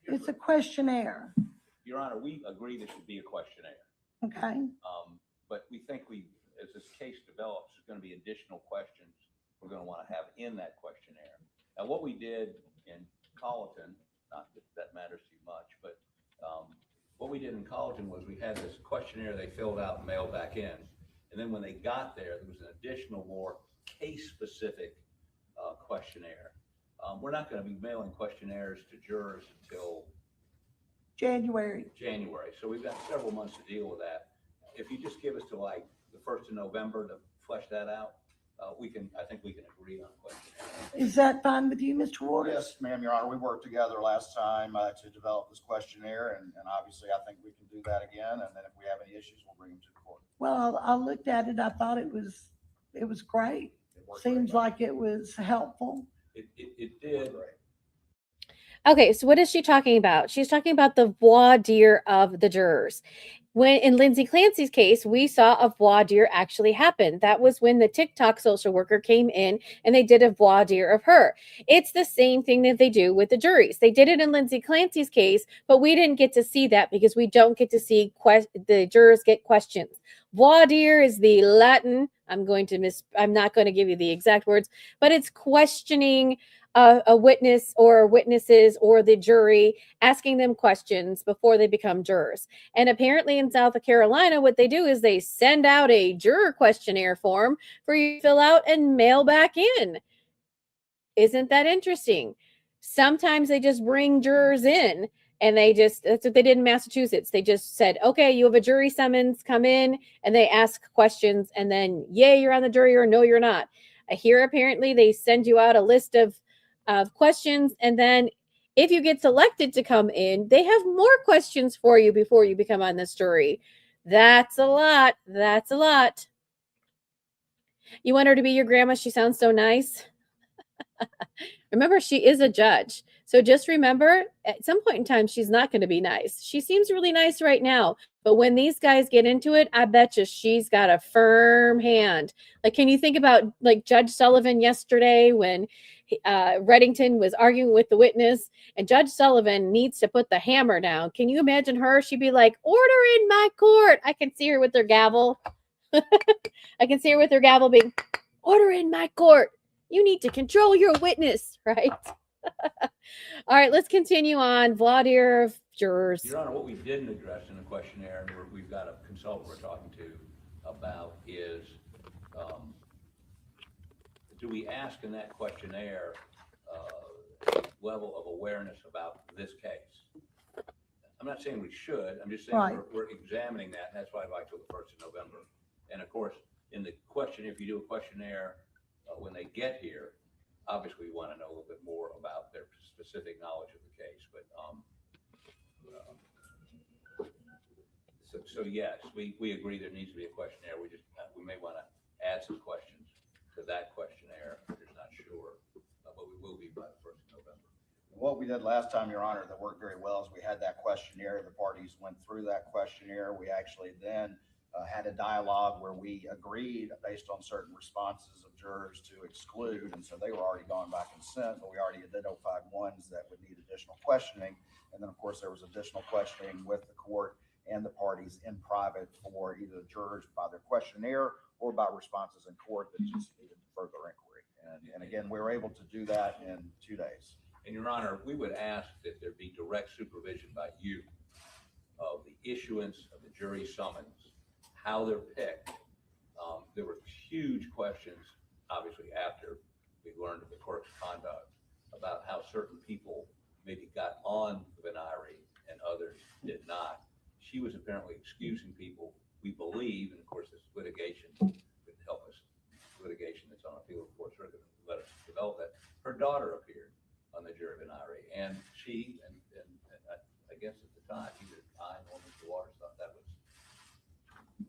S2: It's a questionnaire,
S3: Your Honor, we agree this should be a questionnaire.
S2: okay?
S3: But we think as this case develops, there's going to be additional questions we're going to want to have in that questionnaire. Now, what we did in Colleton, not that that matters too much, but what we did in Colleton was we had this questionnaire they filled out and mailed back in. And then when they got there was an additional, more case-specific questionnaire. We're not going to be mailing questionnaires to jurors until
S2: January.
S3: So we've got several months to deal with that. If you just give us to like the 1st of November to flesh that out, I think we can agree on a questionnaire.
S2: Is that fine with you, Mr. Waters?
S4: Yes, ma'am, Your Honor. We worked together last time to develop this questionnaire, and obviously I think we can do that again. And then if we have any issues, we'll bring them to the court.
S2: Well, I looked at it. I thought it was great. Seems like it was helpful.
S3: It did.
S1: Okay, so what is she talking about? She's talking about the voir dire of the jurors. When in Lindsay Clancy's case, we saw a voir dire actually happen. That was when the TikTok social worker came in and they did a voir dire of her. It's the same thing that they do with the juries. They did it in Lindsay Clancy's case, but we didn't get to see that because we don't get to see the jurors get questions. Voir dire is the Latin. I'm not going to give you the exact words, but it's questioning a witness or witnesses or the jury, asking them questions before they become jurors. And apparently in South Carolina, what they do is they send out a juror questionnaire form for you to fill out and mail back in. Isn't that interesting? Sometimes they just bring jurors in And that's what they did in Massachusetts. They just said, okay, you have a jury summons, come in, and they ask questions, and then, yay, you're on the jury, or no, you're not. Here, apparently, they send you out a list of questions, and then if you get selected to come in, they have more questions for you before you become on this jury. That's a lot. That's a lot. You want her to be your grandma? She sounds so nice. Remember, she is a judge. So just remember, at some point in time, she's not going to be nice. She seems really nice right now. But when these guys get into it, I bet you she's got a firm hand. Like, can you think about like Judge Sullivan yesterday when Reddington was arguing with the witness, and Judge Sullivan needs to put the hammer down? Can you imagine her? She'd be like, order in my court. I can see her with her gavel. I can see her with her gavel being, order in my court. You need to control your witness, right? All right, let's continue on. Voir dire of jurors.
S3: Your Honor, what we didn't address in the questionnaire, and we've got a consultant we're talking to about, is do we ask in that questionnaire level of awareness about this case? I'm not saying we should. I'm just saying
S2: Right.
S3: we're examining that. And that's why I'd like till the 1st of November. And of course, in the question, if you do a questionnaire when they get here, obviously we want to know a little bit more about their specific knowledge of the case. But so yes, we agree there needs to be a questionnaire. We may want to add some questions to that questionnaire. We're just not sure, but we will be by the 1st of November.
S4: What we did last time, Your Honor, that worked very well is we had that questionnaire. The parties went through that questionnaire. We actually then had a dialogue where we agreed based on certain responses of jurors to exclude. And so they were already gone by consent, but we already identified ones that would need additional questioning. And then, of course, there was additional questioning with the court and the parties in private for either the jurors by their questionnaire or by responses in court that just needed further inquiry. And again, we were able to do that in 2 days.
S3: And Your Honor, we would ask that there be direct supervision by you of the issuance of the jury summons, how they're picked. There were huge questions, obviously, after we learned of the clerk's conduct about how certain people maybe got on the Venari and others did not. She was apparently excusing people, we believe, and of course this litigation would help us, litigation that's on appeal, of course, let us develop that. Her daughter appeared on the jury Venari, and she, and I guess at the time, either I or Mr. Waters thought that was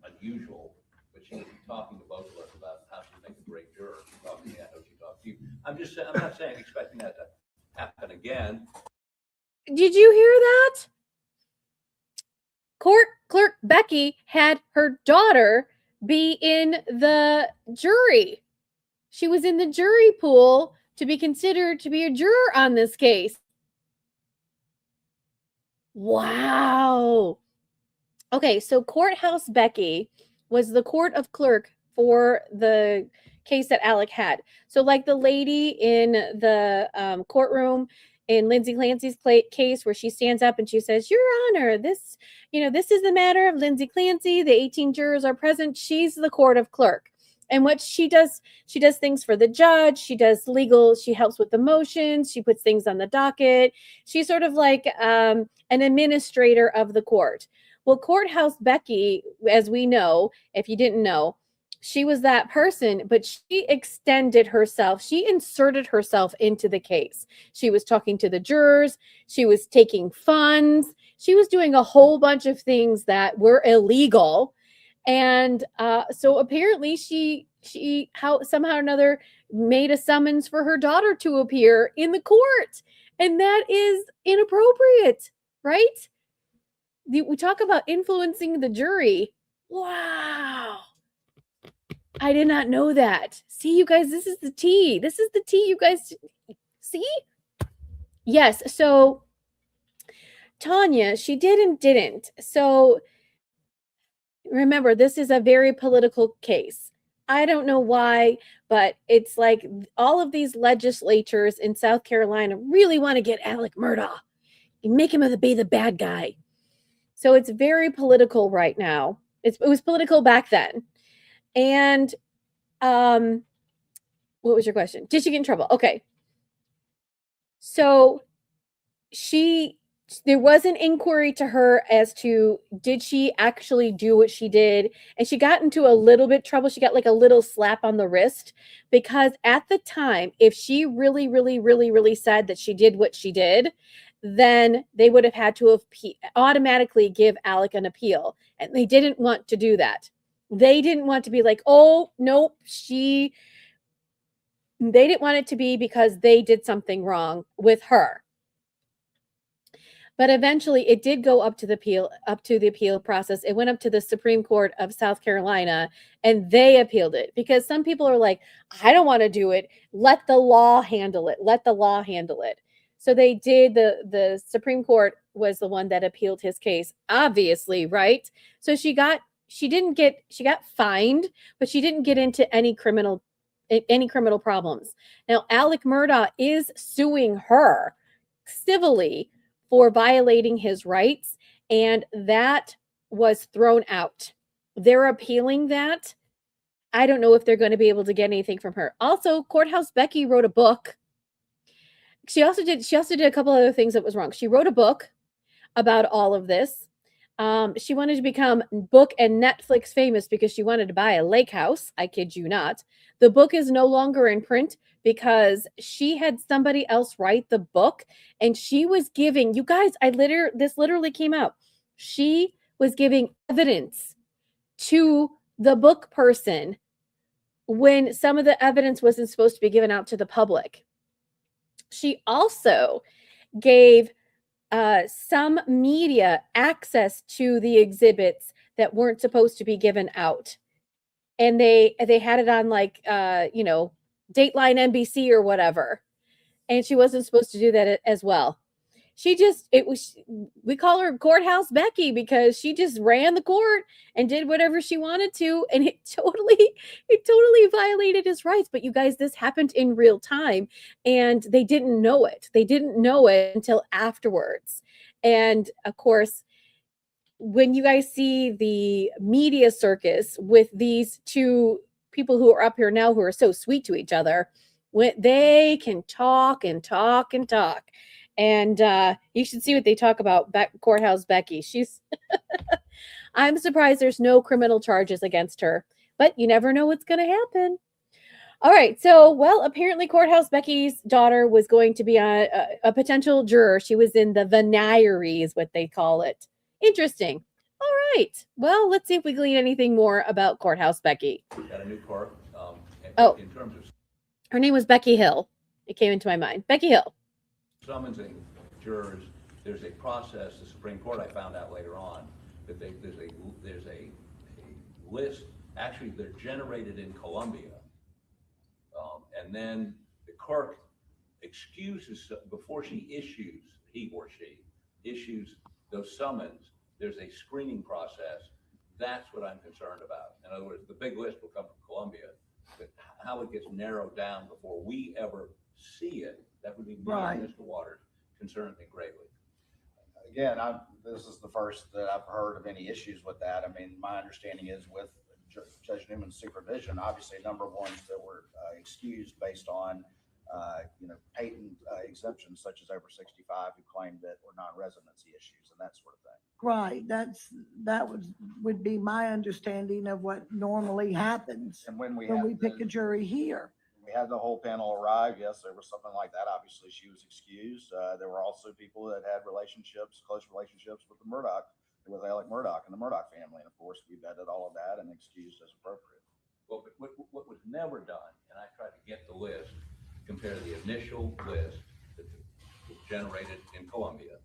S3: unusual, but she was talking to both of us about how she makes a great juror. She talked to me, I know she talked to you. I'm just saying, I'm not saying expecting that to happen again.
S1: Did you hear that? Court clerk Becky had her daughter be in the jury. She was in the jury pool to be considered to be a juror on this case. Wow. Okay, so Courthouse Becky was the court of clerk for the case that Alec had. So like the lady in the courtroom in Lindsay Clancy's case where she stands up and she says, Your Honor, this is the matter of Lindsay Clancy. The 18 jurors are present. She's the court of clerk. And what she does things for the judge. She does legal. She helps with the motions. She puts things on the docket. She's sort of like an administrator of the court. Well, Courthouse Becky, as we know, if you didn't know, she was that person, but she extended herself. She inserted herself into the case. She was talking to the jurors. She was taking funds. She was doing a whole bunch of things that were illegal. And so apparently she somehow or another made a summons for her daughter to appear in the court. And that is inappropriate, right? We talk about influencing the jury. Wow. I did not know that. See, you guys, this is the tea. This is the tea, you guys. See? Yes. So Tanya, she did and didn't. So remember, this is a very political case. I don't know why, but it's like all of these legislatures in South Carolina really want to get Alec Murdaugh and make him be the bad guy. So it's very political right now. It was political back then. And what was your question? Did she get in trouble? Okay. So she there was an inquiry to her as to did she actually do what she did, and she got into a little bit trouble. She got like a little slap on the wrist because at the time, if she really said that she did what she did, then they would have had to have automatically give Alec an appeal, and they didn't want to do that. They didn't want to be like, oh nope, they didn't want it to be because they did something wrong with her. But eventually it did go up to the appeal process. It went up to the Supreme Court of South Carolina, and they appealed it because some people are like, I don't want to do it. Let the law handle it. Let the law handle it. So they did. The Supreme Court was the one that appealed his case, obviously, right? So she got fined, but she didn't get into any criminal problems. Now, Alec Murdaugh is suing her civilly for violating his rights, and that was thrown out. They're appealing that. I don't know if they're going to be able to get anything from her. Also, Courthouse Becky wrote a book. She also did a couple other things that was wrong. She wrote a book about all of this. She wanted to become book and Netflix famous because she wanted to buy a lake house. I kid you not. The book is no longer in print because she had somebody else write the book, and she was giving, you guys, this literally came out. She was giving evidence to the book person when some of the evidence wasn't supposed to be given out to the public. She also gave some media access to the exhibits that weren't supposed to be given out. And they had it on like, Dateline NBC or whatever. And she wasn't supposed to do that as well. We call her Courthouse Becky because she just ran the court and did whatever she wanted to. And it totally violated his rights. But you guys, this happened in real time and they didn't know it. They didn't know it until afterwards. And of course, when you guys see the media circus with these two people who are up here now who are so sweet to each other, when they can talk and talk and talk. And you should see what they talk about Courthouse Becky. I'm surprised there's no criminal charges against her, but you never know what's going to happen. All right. So, well, apparently Courthouse Becky's daughter was going to be a potential juror. She was in the veneer is what they call it. Interesting. All right. Well, let's see if we glean anything more about Courthouse Becky.
S3: Got a new clerk. In terms of
S1: her name was Becky Hill. It came into my mind. Becky Hill.
S3: Summoning jurors, there's a process. The Supreme Court, I found out later on, that there's a list. Actually, they're generated in Columbia, and then the clerk excuses before he or she issues those summons. There's a screening process. That's what I'm concerned about. In other words, the big list will come from Columbia, but how it gets narrowed down before we ever see it, that would be me and Mr. Waters, concerns me greatly.
S4: Again, this is the first that I've heard of any issues with that. I mean, my understanding is with Judge Newman's supervision, obviously a number of ones that were excused based on, patent exemptions such as over 65 who claimed that were non-residency issues and that sort of thing.
S2: Right. That would be my understanding of what normally happens.
S4: And when we
S2: pick a jury here.
S4: We had the whole panel arrive. Yes, there was something like that. Obviously, she was excused. There were also people that had close relationships with with Alec Murdaugh and the Murdaugh family. And of course, we vetted all of that and excused as appropriate.
S3: Well, what was never done, and I tried to get the list, compare the initial list that was generated in Columbia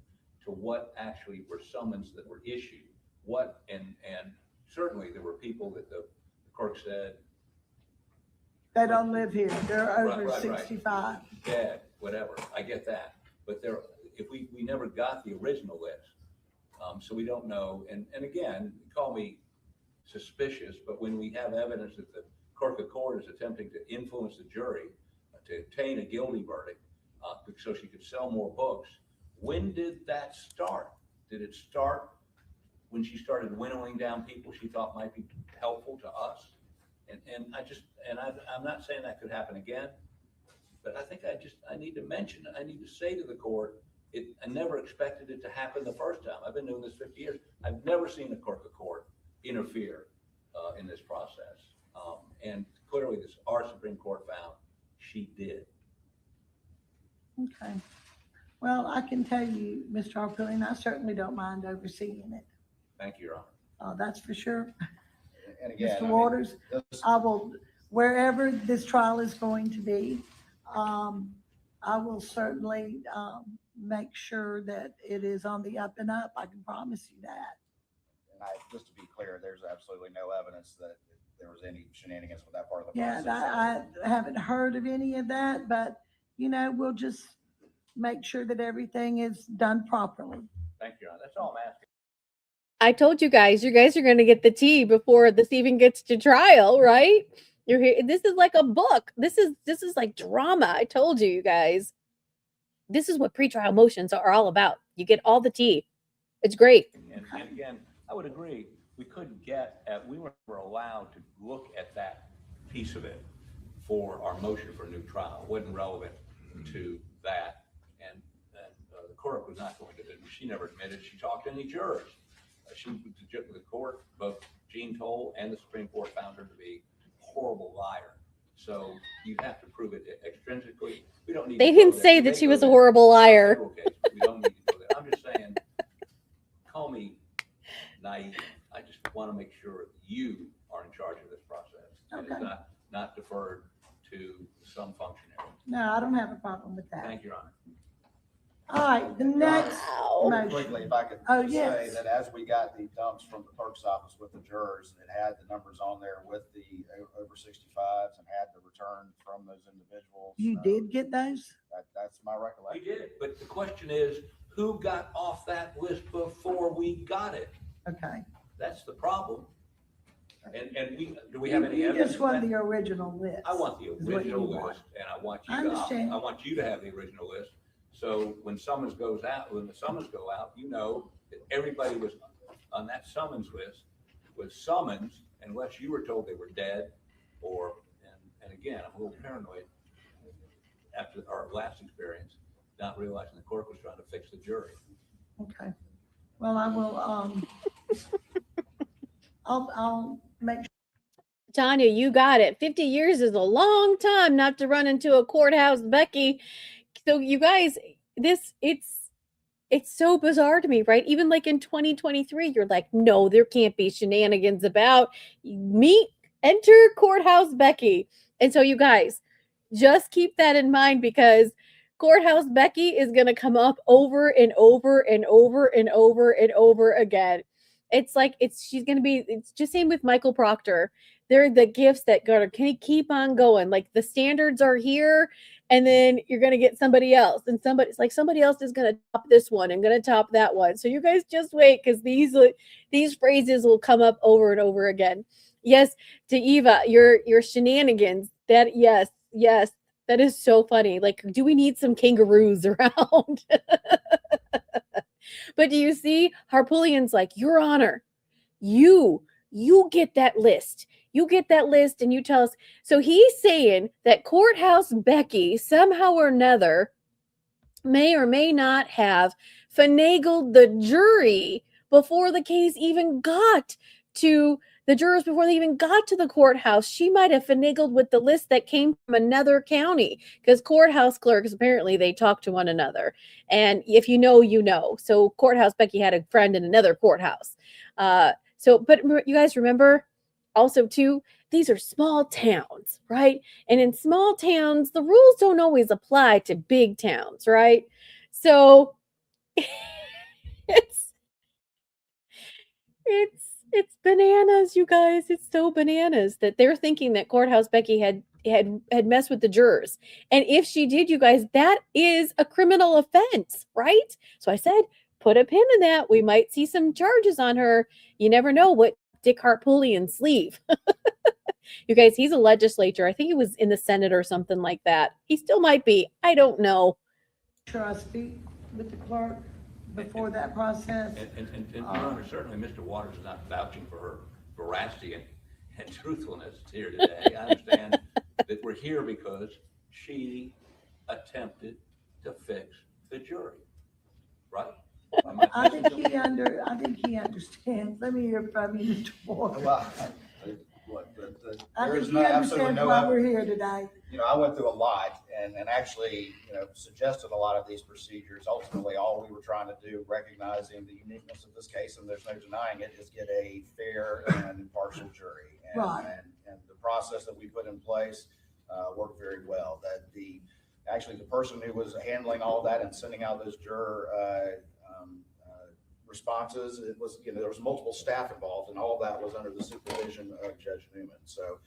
S3: to what actually were summons that were issued. And certainly there were people that the clerk said,
S2: they don't live here. They're over
S3: right,
S2: 65.
S3: Dead, whatever. I get that. But if we never got the original list, so we don't know. And again, call me suspicious, but when we have evidence that the clerk of court is attempting to influence the jury to obtain a guilty verdict, so she could sell more books, when did that start? Did it start when she started winnowing down people she thought might be helpful to us? And I'm not saying that could happen again, but I think I need to say to the court, I never expected it to happen the first time. I've been doing this 50 years. I've never seen a clerk of court interfere in this process. And clearly, our Supreme Court found she did.
S2: Okay. Well, I can tell you, Mr. Harpillion, I certainly don't mind overseeing it.
S3: Thank you, Your Honor.
S2: That's for sure.
S4: And again,
S2: Mr. Waters,
S4: this-
S2: I will, wherever this trial is going to be, I will certainly make sure that it is on the up and up. I can promise you that.
S4: And just to be clear, there's absolutely no evidence that there was any shenanigans with that part of the
S2: Yeah,
S4: process.
S2: I haven't heard of any of that, but, we'll just make sure that everything is done properly.
S3: Thank you, Your Honor. That's all I'm asking.
S1: I told you guys are going to get the tea before this even gets to trial, right? You're here. This is like a book. This is like drama. I told you, you guys. This is what pretrial motions are all about. You get all the tea. It's great.
S3: And again, I would agree. We couldn't we were allowed to look at that piece of it for our motion for a new trial. It wasn't relevant to that. And the court was not going to, she never admitted she talked to any jurors. The court, both Gene Toll and the Supreme Court found her to be a horrible liar. So you have to prove it extrinsically. We don't need.
S1: They didn't say that she was a horrible liar.
S3: We don't need to go there. I'm just saying, call me naive. I just want to make sure you are in charge of this process. And
S2: Okay.
S3: it's not deferred to some functionary.
S2: No, I don't have a problem with that.
S3: Thank you, Your Honor.
S2: All right, the next
S1: Wow.
S2: motion.
S4: Quickly, if I could
S2: Oh,
S4: just
S2: yes.
S4: say that as we got the dumps from the clerk's office with the jurors, it had the numbers on there with the over 65s and had the return from those individuals.
S2: You did get those?
S4: That's my
S3: We
S4: recollection.
S3: did it, but the question is, who got off that list before we got it?
S2: Okay.
S3: That's the problem. And do we have any
S2: You
S3: evidence?
S2: just
S3: of
S2: want
S3: that?
S2: the original list.
S3: I want the
S2: is what you
S3: original
S2: want.
S3: list, and I want
S2: I
S3: you
S2: understand.
S3: I want you to have the original list. So when the summons go out, you know that everybody was on that summons list was summoned unless you were told they were dead and again, I'm a little paranoid after our last experience, not realizing the court was trying to fix the jury.
S2: Okay. Well, I will, I'll make
S1: Tanya, you got it. 50 years is a long time not to run into a courthouse, Becky. So you guys, it's so bizarre to me, right? Even like in 2023, you're like, no, there can't be shenanigans about enter courthouse Becky. And so you guys, just keep that in mind because courthouse Becky is going to come up over and over and over and over and over again. It's like she's going to be, it's just same with Michael Proctor. They're the gifts that gotta keep on going. Like the standards are here, and then you're gonna get somebody else, and somebody else is gonna top this one and gonna top that one. So you guys just wait because these phrases will come up over and over again. Yes, to Eva, your shenanigans. That yes, that is so funny. Like, do we need some kangaroos around? But do you see Harpullian's like, Your Honor, you get that list. You get that list and you tell us. So he's saying that Courthouse Becky somehow or another may or may not have finagled the jury before the case even got to the jurors, before they even got to the courthouse. She might have finagled with the list that came from another county because courthouse clerks, apparently they talk to one another. And if you know, you know. So Courthouse Becky had a friend in another courthouse. But you guys remember also too, these are small towns, right? And in small towns, the rules don't always apply to big towns, right? So it's bananas, you guys. It's so bananas that they're thinking that Courthouse Becky had messed with the jurors. And if she did, you guys, that is a criminal offense, right? So I said, put a pin in that. We might see some charges on her. You never know what Dick Harpullian's sleeve. You guys, he's a legislator. I think he was in the Senate or something like that. He still might be. I don't know.
S2: sure I speak with the clerk before that process.
S3: And Your Honor, certainly Mr. Waters is not vouching for her veracity and truthfulness here today. I understand that we're here because she attempted to fix the jury. right?
S2: I think he understands. Let me hear from you, Mr. Ward.
S4: Well, look,
S2: I
S4: there
S2: think
S4: is
S2: he
S4: no, absolutely
S2: understands
S4: no,
S2: why we're here today.
S4: I went through a lot and actually, suggested a lot of these procedures. Ultimately, all we were trying to do, recognizing the uniqueness of this case, and there's no denying it, is get a fair and impartial jury. And,
S2: Right.
S4: and the process that we put in place worked very well. That actually the person who was handling all that and sending out those juror responses, it was, there was multiple staff involved, and all of that was under the supervision of Judge Newman. So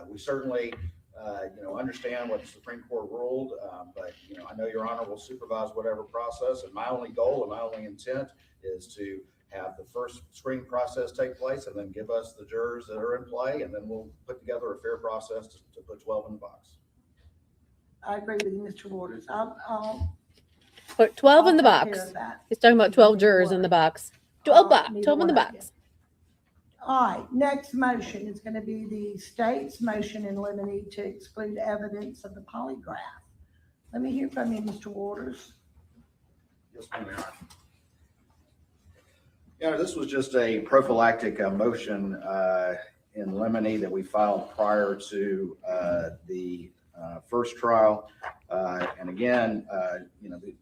S4: we certainly understand what the Supreme Court ruled, but I know Your Honor will supervise whatever process, and my only goal and my only intent is to have the first screening process take place and then give us the jurors that are in play, and then we'll put together a fair process to put 12 in the box.
S2: I agree with you, Mr. Waters. I'll
S1: Put 12 in the
S2: take care
S1: box.
S2: of that.
S1: He's talking about 12 jurors in the box. 12
S2: Neither
S1: 12 in the
S2: one of you.
S1: box.
S2: All right, next motion is going to be the state's motion in limine to exclude evidence of the polygraph. Let me hear from you, Mr. Waters.
S4: Yes, ma'am, Your Honor. This was just a prophylactic motion in limine that we filed prior to the first trial. And again,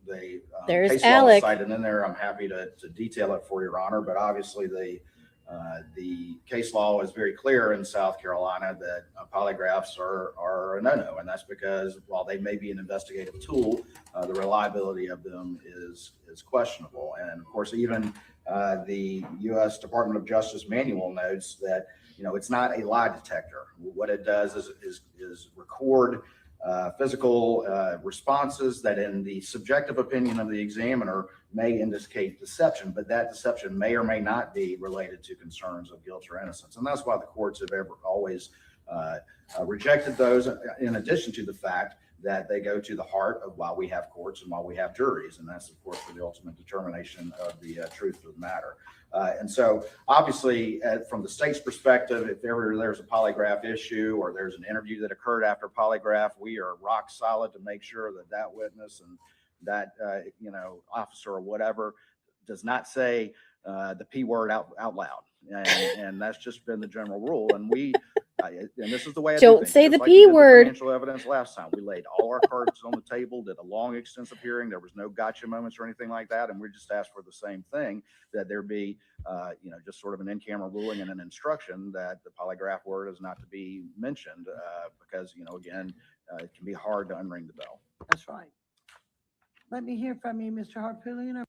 S4: the
S1: There's
S4: case law
S1: Alec.
S4: is cited in there. I'm happy to detail it for Your Honor, but obviously the case law is very clear in South Carolina that polygraphs are a no-no, and that's because while they may be an investigative tool, the reliability of them is questionable. And of course, even the U.S. Department of Justice manual notes that it's not a lie detector. What it does is record physical responses that, in the subjective opinion of the examiner, may indicate deception, but that deception may or may not be related to concerns of guilt or innocence. And that's why the courts have always rejected those, in addition to the fact that they go to the heart of why we have courts and why we have juries. And that's, of course, for the ultimate determination of the truth of the matter. And so obviously, from the state's perspective, if ever there's a polygraph issue or there's an interview that occurred after polygraph, we are rock solid to make sure that that witness and that, officer or whatever does not say the P word out loud. And that's just been the general rule. And and this is the way I
S1: Don't
S4: do things.
S1: say
S4: Just
S1: the
S4: like
S1: P
S4: we did the
S1: word.
S4: Financial evidence last time. We laid all our cards on the table, did a long, extensive hearing. There was no gotcha moments or anything like that. And we just asked for the same thing, that there be, just sort of an in-camera ruling and an instruction that the polygraph word is not to be mentioned because, again, it can be hard to unring the bell.
S2: That's right. Let me hear from you, Mr. Harpootlian.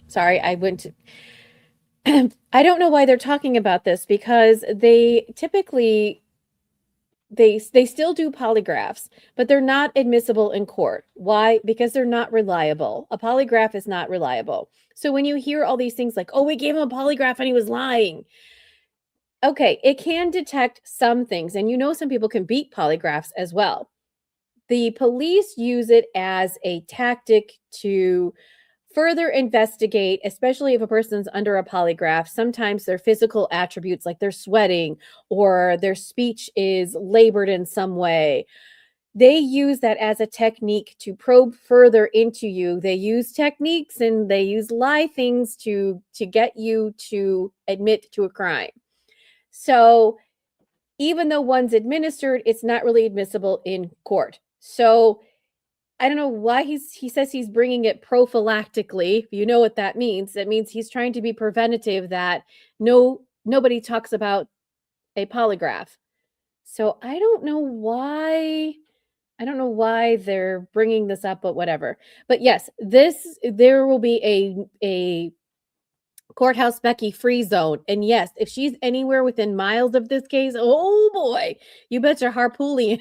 S1: Sorry, I went to. I don't know why they're talking about this, because they typically they still do polygraphs, but they're not admissible in court. Why? Because they're not reliable. A polygraph is not reliable. So when you hear all these things like, "Oh, we gave him a polygraph and he was lying." Okay, it can detect some things, and some people can beat polygraphs as well. The police use it as a tactic to further investigate, especially if a person's under a polygraph. Sometimes their physical attributes, like they're sweating or their speech is labored in some way, they use that as a technique to probe further into you. They use techniques and they use lie things to get you to admit to a crime. So even though one's administered, it's not really admissible in court. So I don't know why he says he's bringing it prophylactically. If you know what that means, that means he's trying to be preventative, that nobody talks about a polygraph. So I don't know why they're bringing this up, but whatever. But yes, there will be a Courthouse Becky free zone. And yes, if she's anywhere within miles of this case, oh boy, you betcha Harpootlian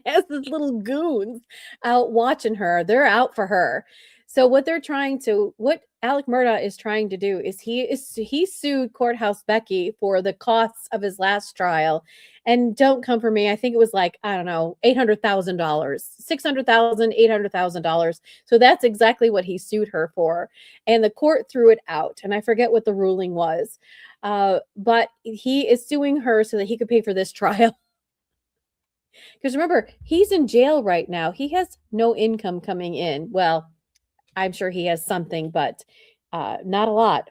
S1: has his little goons out watching her. They're out for her. So what Alec Murdaugh is trying to do is he sued Courthouse Becky for the costs of his last trial. And don't come for me. I think it was like, I don't know, $800,000, $600,000, $800,000. So that's exactly what he sued her for. And the court threw it out. And I forget what the ruling was. But he is suing her so that he could pay for this trial. Because remember, he's in jail right now. He has no income coming in. Well, I'm sure he has something, but not a lot.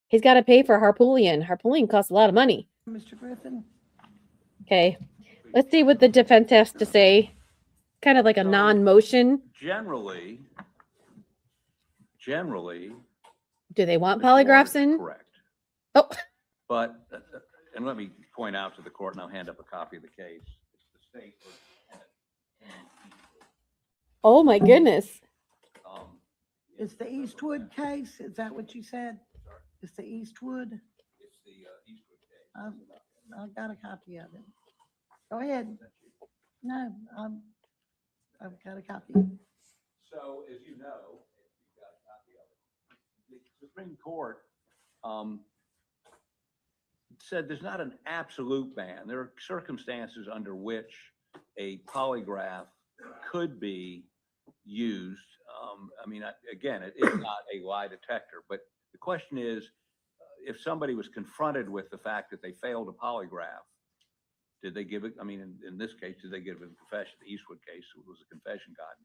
S1: He's got to pay for Harpoolian. Harpoolian costs a lot of money.
S2: Mr. Griffin?
S1: Okay. Let's see what the defense has to say. Kind of like a
S3: So-
S1: non-motion.
S3: Generally,
S1: Do they want
S3: Mr. Waters
S1: polygraphs
S3: is
S1: in?
S3: correct.
S1: Oh,
S3: But, and let me point out to the court, and I'll hand up a copy of the case. It's the state.
S1: oh my goodness.
S2: It's the Eastwood case? Is that what you said? It's the Eastwood?
S3: It's the Eastwood case.
S2: I've got a copy of it. Go ahead. No, I've got a copy.
S3: So, as you know, if you've got a copy of it, the Supreme Court said there's not an absolute ban. There are circumstances under which a polygraph could be used. I mean, again, it is not a lie detector, but the question is, if somebody was confronted with the fact that they failed a polygraph, did they give it? I mean, in this case, did they give a confession? The Eastwood case, it was a confession gotten.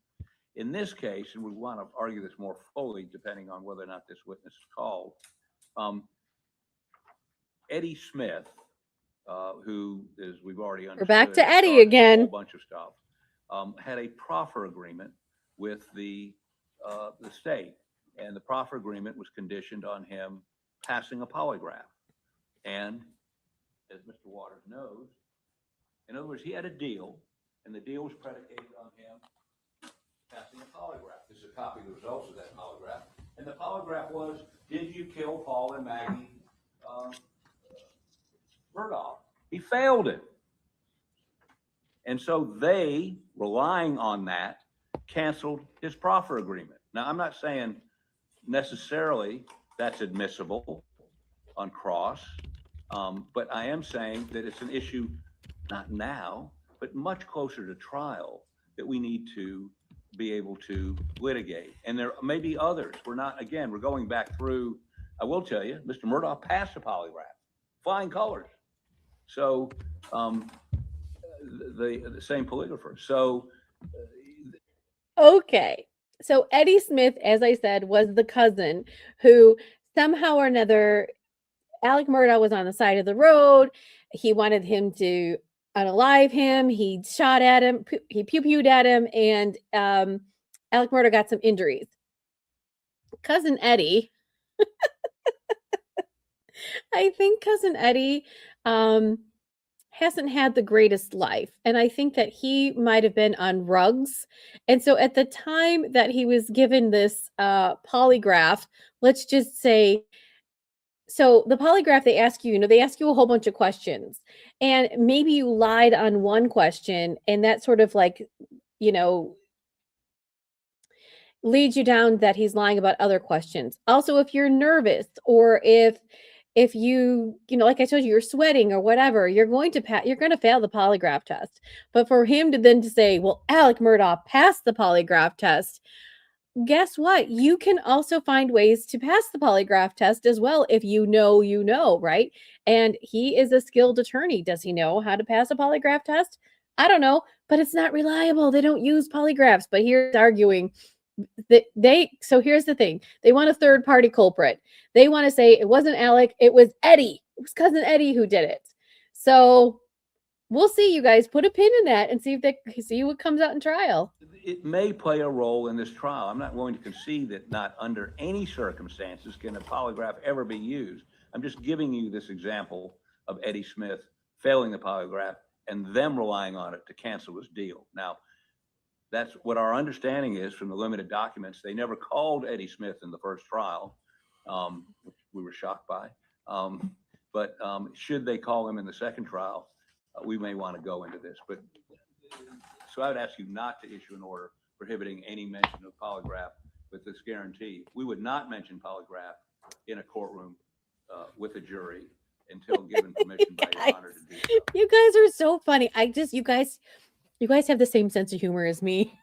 S3: In this case, and we want to argue this more fully, depending on whether or not this witness is called, Eddie Smith, who is, we've already understood.
S1: We're back to Eddie
S3: started a
S1: again.
S3: whole bunch of stuff, had a proffer agreement with the state, and the proffer agreement was conditioned on him passing a polygraph. And as Mr. Waters knows, in other words, he had a deal, and the deal was predicated on him passing a polygraph. This is a copy of the results of that polygraph. And the polygraph was, did you kill Paul and Maggie Murdaugh? He failed it. And so they, relying on that, canceled his proffer agreement. Now, I'm not saying necessarily that's admissible on cross, but I am saying that it's an issue, not now, but much closer to trial, that we need to be able to litigate. And there may be others. We're not, again, we're going back through, I will tell you, Mr. Murdaugh passed a polygraph, flying colors. So, the same polygrapher. So,
S1: Okay. So Eddie Smith, as I said, was the cousin who somehow or another, Alec Murdaugh was on the side of the road. He wanted him to unalive him. He shot at him. He pew-pewed at him, and Alec Murdaugh got some injuries. Cousin Eddie, I think Cousin Eddie hasn't had the greatest life. And I think that he might have been on rugs. And so at the time that he was given this polygraph, let's just say, so the polygraph, they ask you, they ask you a whole bunch of questions. And maybe you lied on one question, and that sort of like, leads you down that he's lying about other questions. Also, if you're nervous, or if you like I told you, you're sweating or whatever, you're going to fail the polygraph test. But for him to say, well, Alec Murdaugh passed the polygraph test, guess what? You can also find ways to pass the polygraph test as well if you know, right? And he is a skilled attorney. Does he know how to pass a polygraph test? I don't know, but it's not reliable. They don't use polygraphs. But here's arguing that so here's the thing. They want a third party culprit. They want to say it wasn't Alec, it was Eddie. It was cousin Eddie who did it. So we'll see, you guys. Put a pin in that and see what comes out in trial.
S3: it may play a role in this trial. I'm not willing to concede that not under any circumstances can a polygraph ever be used. I'm just giving you this example of Eddie Smith failing the polygraph and them relying on it to cancel his deal. Now, that's what our understanding is from the limited documents. They never called Eddie Smith in the first trial, which we were shocked by. But should they call him in the second trial, we may want to go into this. But so I would ask you not to issue an order prohibiting any mention of polygraph with this guarantee. We would not mention polygraph in a courtroom with a jury. until given permission by your honor to do so.
S1: You guys are so funny. You guys have the same sense of humor as me.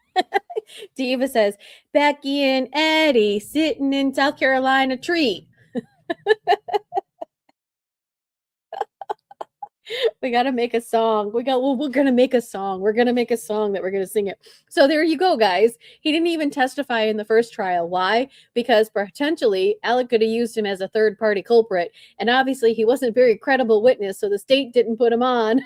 S1: Diva says, Becky and Eddie sitting in South Carolina tree. We got to make a song. We're going to make a song. We're going to make a song that we're going to sing it. So there you go, guys. He didn't even testify in the first trial. Why? Because potentially Alec could have used him as a third party culprit. And obviously he wasn't a very credible witness. So the state didn't put him on.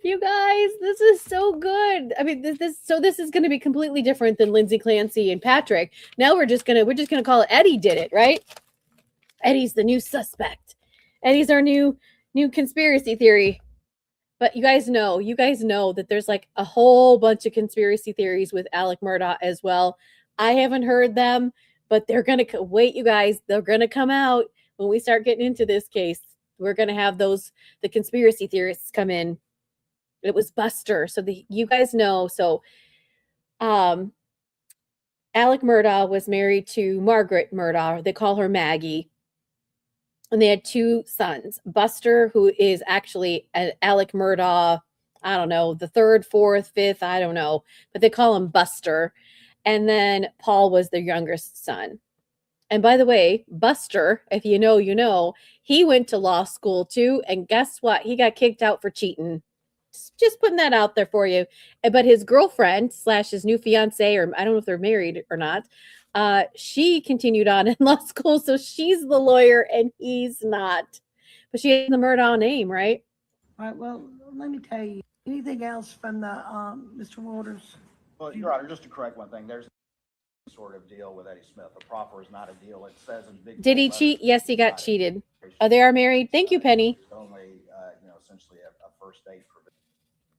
S1: You guys, this is so good. I mean, this is going to be completely different than Lindsay Clancy and Patrick. Now we're just going to call it Eddie did it, right? Eddie's the new suspect. Eddie's our new conspiracy theory. But you guys know that there's like a whole bunch of conspiracy theories with Alec Murdaugh as well. I haven't heard them, but they're going to wait, you guys. They're going to come out when we start getting into this case. We're going to have the conspiracy theorists come in. It was Buster. So you guys know. So Alec Murdaugh was married to Margaret Murdaugh. They call her Maggie. And they had 2 sons. Buster, who is actually an Alec Murdaugh, I don't know, the 3rd, 4th, 5th, I don't know. But they call him Buster. And then Paul was their youngest son. And by the way, Buster, if you know, you know, he went to law school too. And guess what? He got kicked out for cheating. Just putting that out there for you. But his girlfriend / his new fiance, or I don't know if they're married or not, she continued on in law school. So she's the lawyer and he's not. But she has the Murdaugh name, right?
S2: All right, well, let me tell you, anything else from the, Mr. Waters?
S4: Well, Your Honor, just to correct one thing, there's sort of deal with Eddie Smith. A proffer is not a deal. It says in big.
S1: Did he cheat? Yes, he got cheated. Oh, they are married. Thank you, Penny.
S4: It's only, essentially a first date for.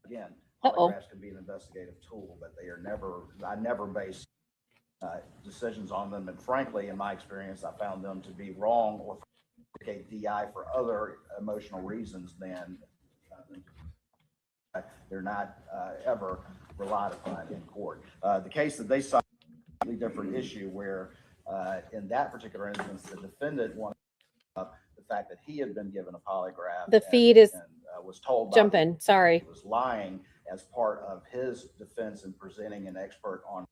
S4: Again,
S1: Uh-oh.
S4: polygraphs can be an investigative tool, but they are I never base decisions on them. And frankly, in my experience, I found them to be wrong or indicate DI for other emotional reasons than they're not ever relied upon in court. The case that they saw a completely different issue where in that particular instance, the defendant wanted the fact that he had been given a polygraph.
S1: The feed is
S4: was told
S1: jumping. Sorry.
S4: He was lying as part of his defense in presenting an expert on,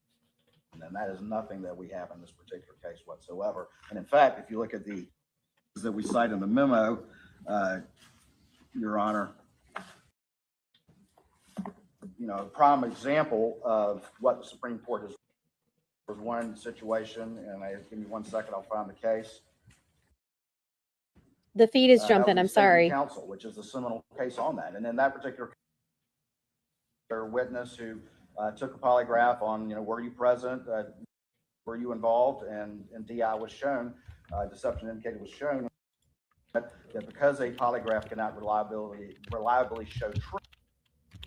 S4: and that is nothing that we have in this particular case whatsoever. And in fact, if you look at the that we cite in the memo, Your Honor, a prime example of what the Supreme Court has was one situation, and give me 1 second, I'll find the case.
S1: The feed is jumping. I'm sorry.
S4: Counsel, which is the seminal case on that, and in that particular case, their witness who took a polygraph on, were you present, were you involved, and DI was shown, deception indicated was shown that because a polygraph cannot reliably show truth,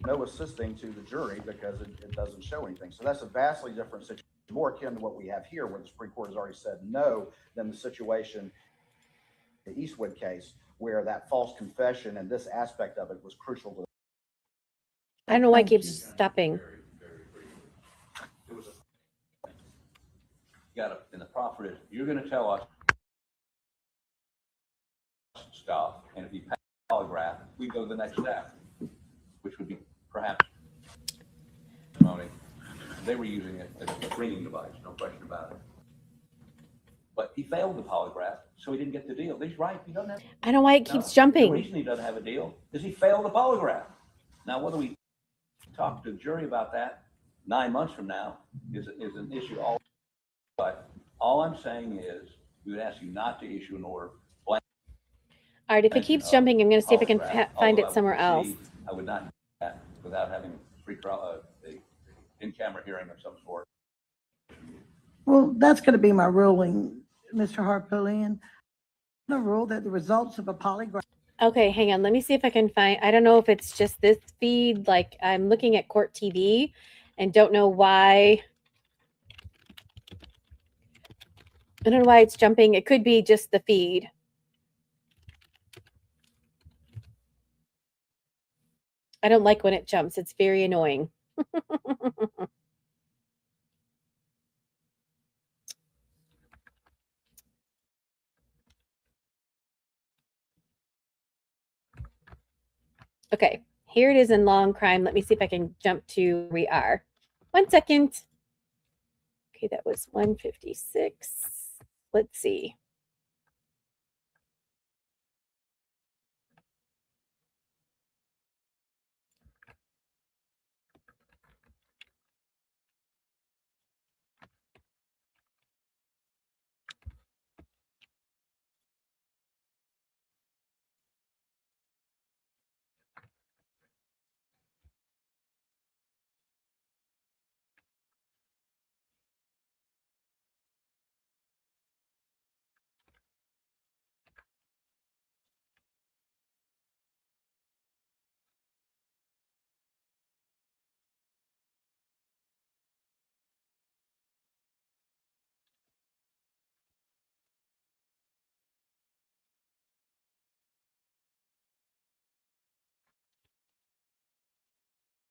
S4: no assisting to the jury because it doesn't show anything. So that's a vastly different situation, more akin to what we have here, where the Supreme Court has already said no, than the situation the Eastwood case, where that false confession and this aspect of it was crucial to.
S1: I don't know why it keeps stopping.
S3: You got in the proffer is you're going to tell us stuff, and if you pass the polygraph, we go to the next step, which would be perhaps testimony. They were using it as a screening device, no question about it. But he failed the polygraph, so he didn't get the deal. He's right. He doesn't have.
S1: I don't know why it keeps
S3: The
S1: jumping.
S3: reason he doesn't have a deal is he failed the polygraph. Now, whether we talk to the jury about that 9 months from now is an issue. But all I'm saying is we would ask you not to issue an order.
S1: All right, if it keeps jumping, I'm going to see if I can find it somewhere else.
S3: I would not do that without having the in-camera hearing of some sort.
S2: Well, that's going to be my ruling, Mr. Harpootlian. The rule that the results of a polygraph.
S1: Okay, hang on. Let me see if I can find. I don't know if it's just this feed. Like I'm looking at Court TV and don't know why. I don't know why it's jumping. It could be just the feed. I don't like when it jumps. It's very annoying. Okay, here it is in long crime. Let me see if I can jump to where we are. 1 second. Okay, that was 156. Let's see.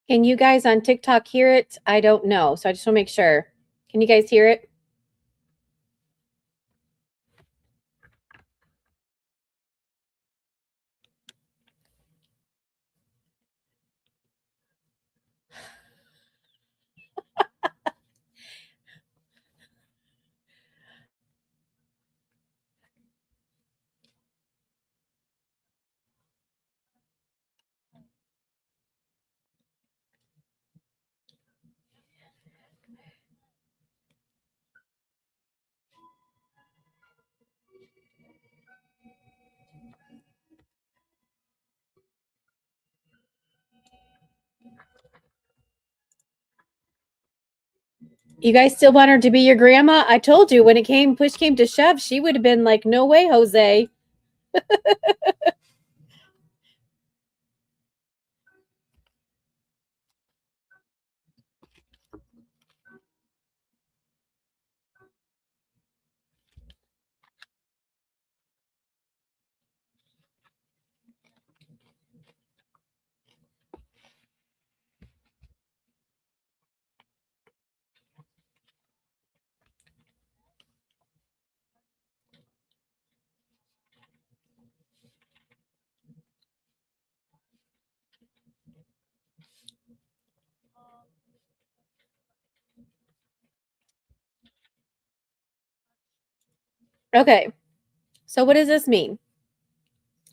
S1: Can you guys on TikTok hear it? I don't know. So I just want to make sure. Can you guys hear it? You guys still want her to be your grandma? I told you when push came to shove, she would have been like, no way, Jose. Okay. So what does this mean?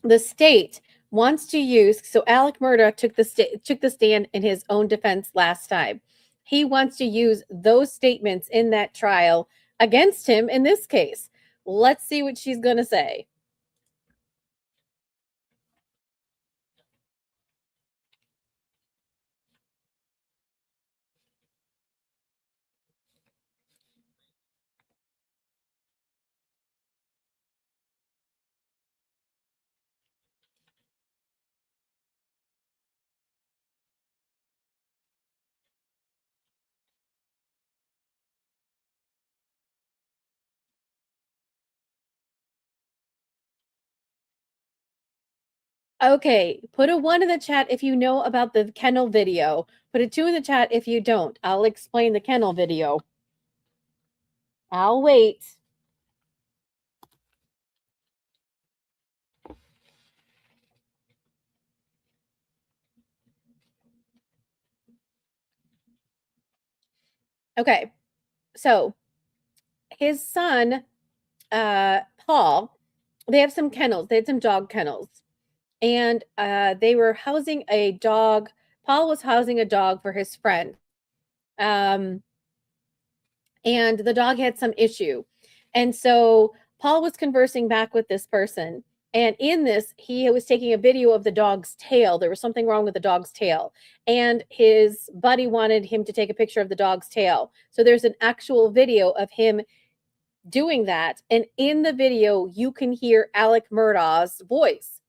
S1: The state wants to use, so Alec Murdaugh took the stand in his own defense last time. He wants to use those statements in that trial against him in this case. Let's see what she's going to say. Okay, put a 1 in the chat if you know about the kennel video. Put a 2 in the chat if you don't. I'll explain the kennel video. I'll wait. Okay, so his son, Paul, they have some kennels. They had some dog kennels. And they were housing a dog. Paul was housing a dog for his friend. And the dog had some issue. And so Paul was conversing back with this person. And in this, he was taking a video of the dog's tail. There was something wrong with the dog's tail. And his buddy wanted him to take a picture of the dog's tail. So there's an actual video of him doing that. And in the video, you can hear Alec Murdaugh's voice.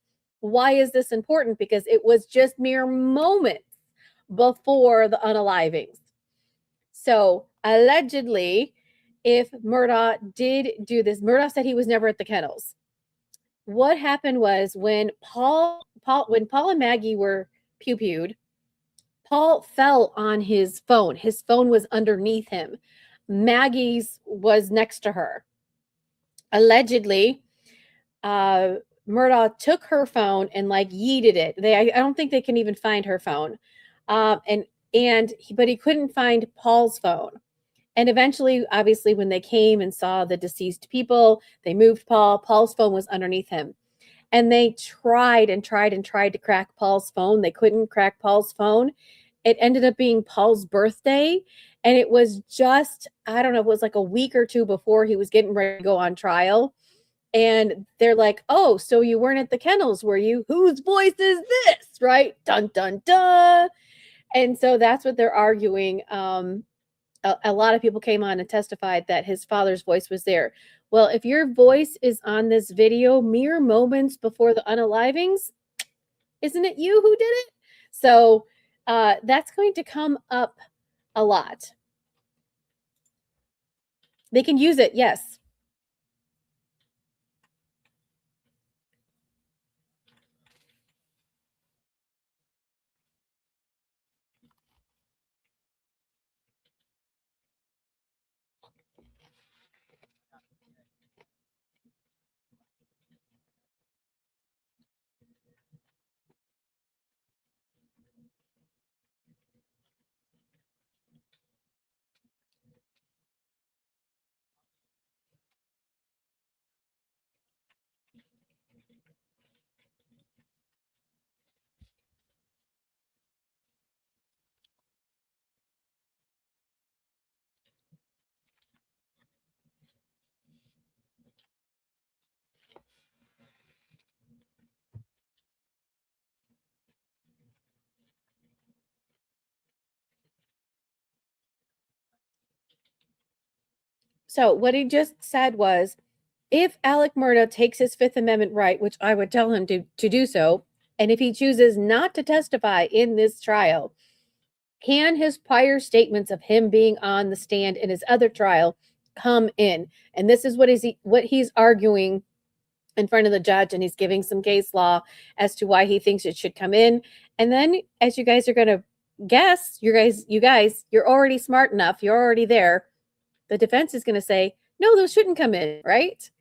S1: Why is this important? Because it was just mere moments before the unalivings. So allegedly, if Murdaugh did do this, Murdaugh said he was never at the kennels. What happened was when Paul and Maggie were pew-pewed, Paul fell on his phone. His phone was underneath him. Maggie's was next to her. Allegedly, Murdaugh took her phone and like yeeted it. I don't think they can even find her phone. But he couldn't find Paul's phone. And eventually, obviously, when they came and saw the deceased people, they moved Paul. Paul's phone was underneath him. And they tried and tried and tried to crack Paul's phone. They couldn't crack Paul's phone. It ended up being Paul's birthday. And it was just, I don't know, it was like a week or two before he was getting ready to go on trial. And they're like, oh, so you weren't at the kennels, were you? Whose voice is this? Right? Dun, dun, dun. And so that's what they're arguing. A lot of people came on and testified that his father's voice was there. Well, if your voice is on this video mere moments before the unalivings, isn't it you who did it? So that's going to come up a lot. They can use it, yes. So what he just said was, if Alec Murdaugh takes his Fifth Amendment right, which I would tell him to do so, and if he chooses not to testify in this trial, can his prior statements of him being on the stand in his other trial come in? And this is what he's arguing in front of the judge, and he's giving some case law as to why he thinks it should come in. And then, as you guys are going to guess, you guys, you're already smart enough, you're already there. The defense is going to say, no, those shouldn't come in, right?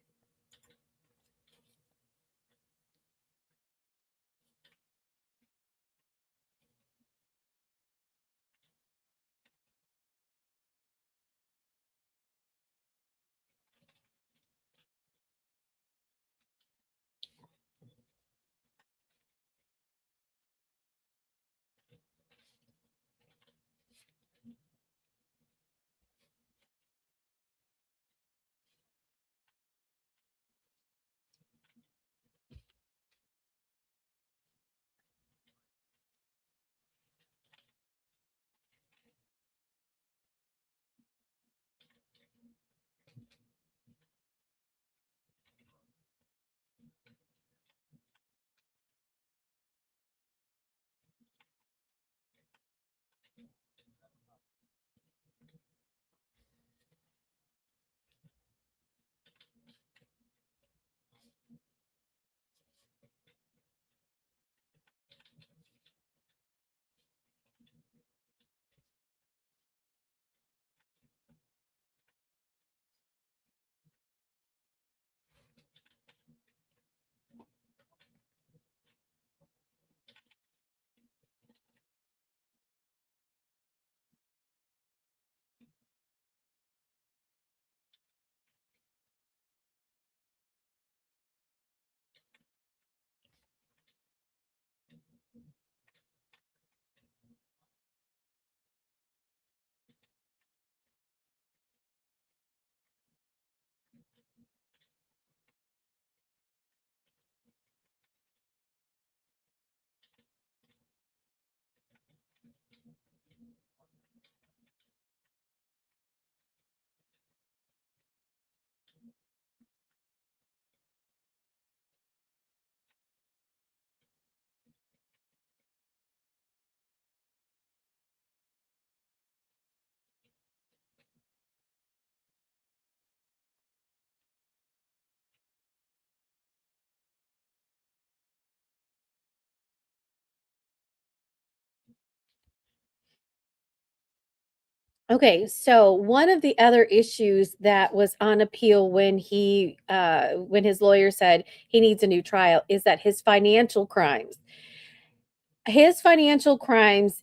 S1: Okay, so one of the other issues that was on appeal when when his lawyer said he needs a new trial is that his financial crimes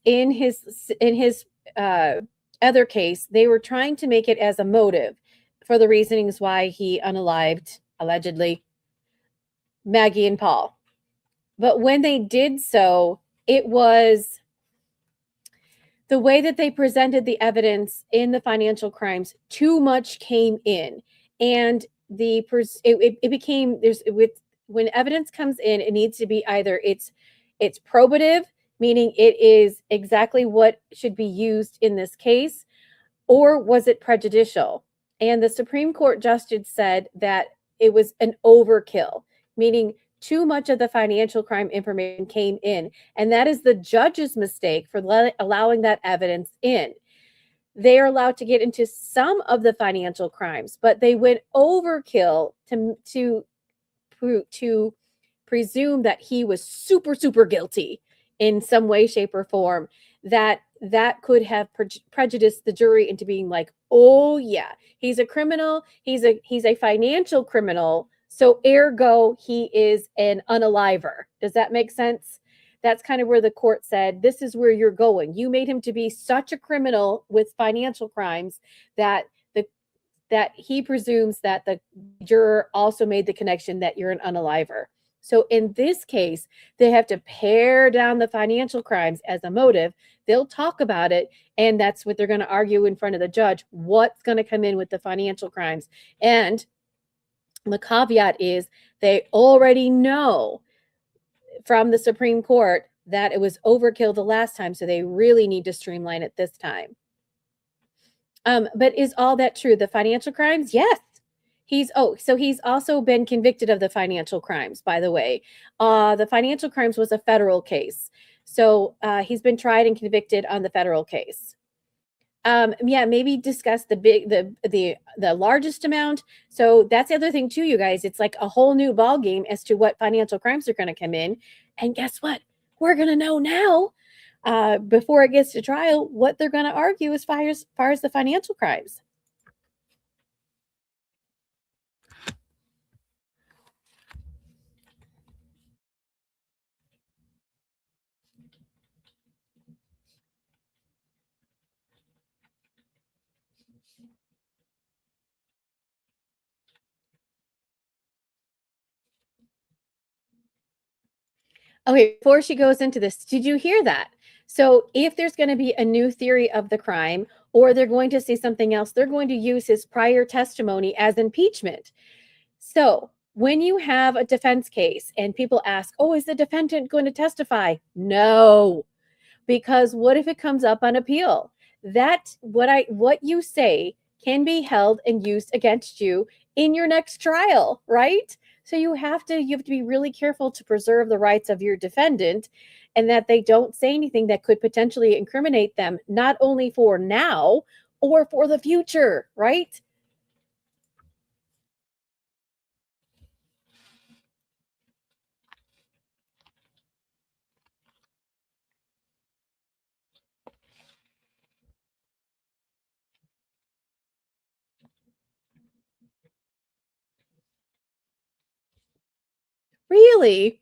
S1: in his uh, other case, they were trying to make it as a motive for the reasonings why he unalived, allegedly, Maggie and Paul. But when they did so, it was the way that they presented the evidence in the financial crimes. Too much came in, and it became when evidence comes in, it needs to be either it's probative, meaning it is exactly what should be used in this case, or was it prejudicial? And the Supreme Court justice said that it was an overkill, meaning too much of the financial crime information came in. And that is the judge's mistake for allowing that evidence in. They are allowed to get into some of the financial crimes, but they went overkill to presume that he was super guilty in some way, shape, or form, that could have prejudiced the jury into being like, oh yeah, he's a criminal, he's a financial criminal, so ergo he is an unaliver. Does that make sense? That's kind of where the court said, this is where you're going. You made him to be such a criminal with financial crimes that that he presumes that the juror also made the connection that you're an unaliver. So in this case, they have to pare down the financial crimes as a motive. They'll talk about it, and that's what they're going to argue in front of the judge, what's going to come in with the financial crimes. And the caveat is they already know from the Supreme Court that it was overkill the last time, so they really need to streamline it this time. But is all that true? The financial crimes? Yes. He's also been convicted of the financial crimes, by the way. The financial crimes was a federal case. So he's been tried and convicted on the federal case. Yeah, maybe discuss the largest amount. So that's the other thing too, you guys. It's like a whole new ball game as to what financial crimes are going to come in. And guess what? We're going to know now, before it gets to trial, what they're going to argue as far as the financial crimes. Okay, before she goes into this, did you hear that? So if there's going to be a new theory of the crime, or they're going to say something else, they're going to use his prior testimony as impeachment. So when you have a defense case and people ask, oh, is the defendant going to testify? No, because what if it comes up on appeal? That what you say can be held and used against you in your next trial, right? So you have to be really careful to preserve the rights of your defendant, and that they don't say anything that could potentially incriminate them, not only for now or for the future, right? Really?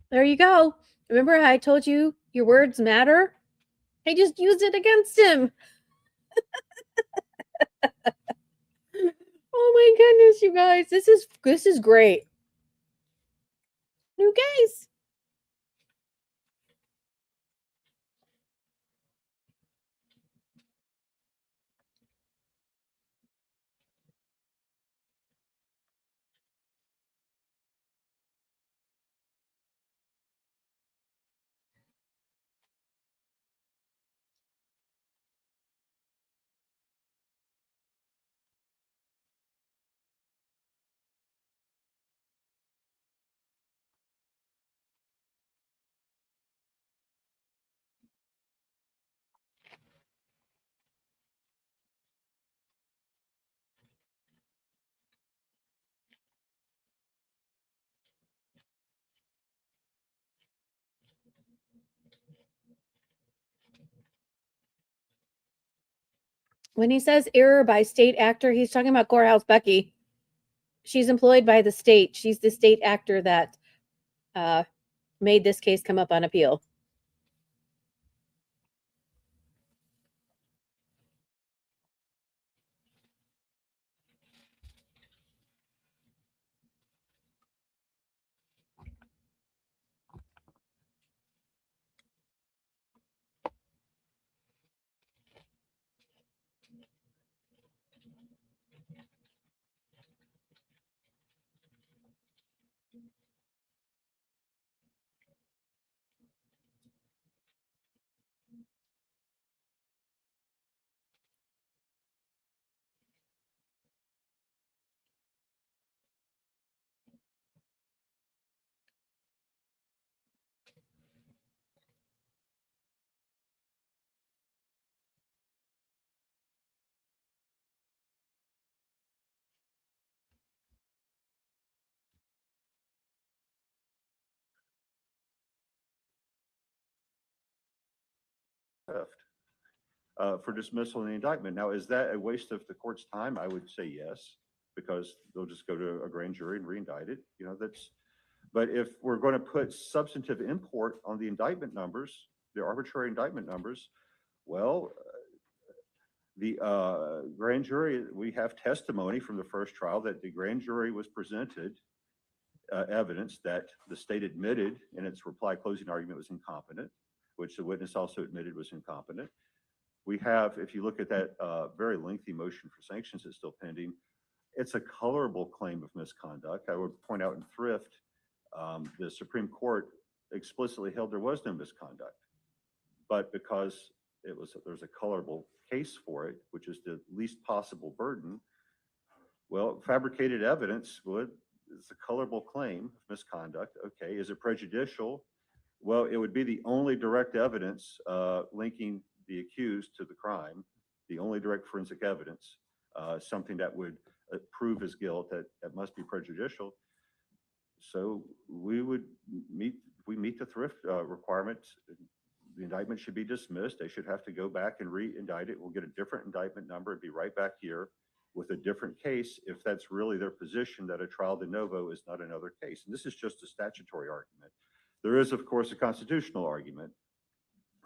S1: There you go. Remember how I told you your words matter? I just used it against him. Oh my goodness, you guys. This is great. New case. When he says error by state actor, he's talking about Courthouse Becky. She's employed by the state. She's the state actor that made this case come up on appeal.
S6: For dismissal in the indictment. Now, is that a waste of the court's time? I would say yes, because they'll just go to a grand jury and re-indict it. You know, but if we're going to put substantive import on the indictment numbers, the arbitrary indictment numbers, well, the grand jury, we have testimony from the first trial that the grand jury was presented evidence that the state admitted in its reply closing argument was incompetent, which the witness also admitted was incompetent. We have, if you look at that very lengthy motion for sanctions that's still pending, it's a colorable claim of misconduct. I would point out in Thrift, the Supreme Court explicitly held there was no misconduct, but because there's a colorable case for it, which is the least possible burden, well, fabricated evidence it's a colorable claim of misconduct. Okay, is it prejudicial? Well, it would be the only direct evidence linking the accused to the crime, the only direct forensic evidence, something that would prove his guilt that must be prejudicial. So we meet the Thrift requirements. The indictment should be dismissed. They should have to go back and re-indict it. We'll get a different indictment number and be right back here with a different case if that's really their position, that a trial de novo is not another case. And this is just a statutory argument. There is, of course, a constitutional argument,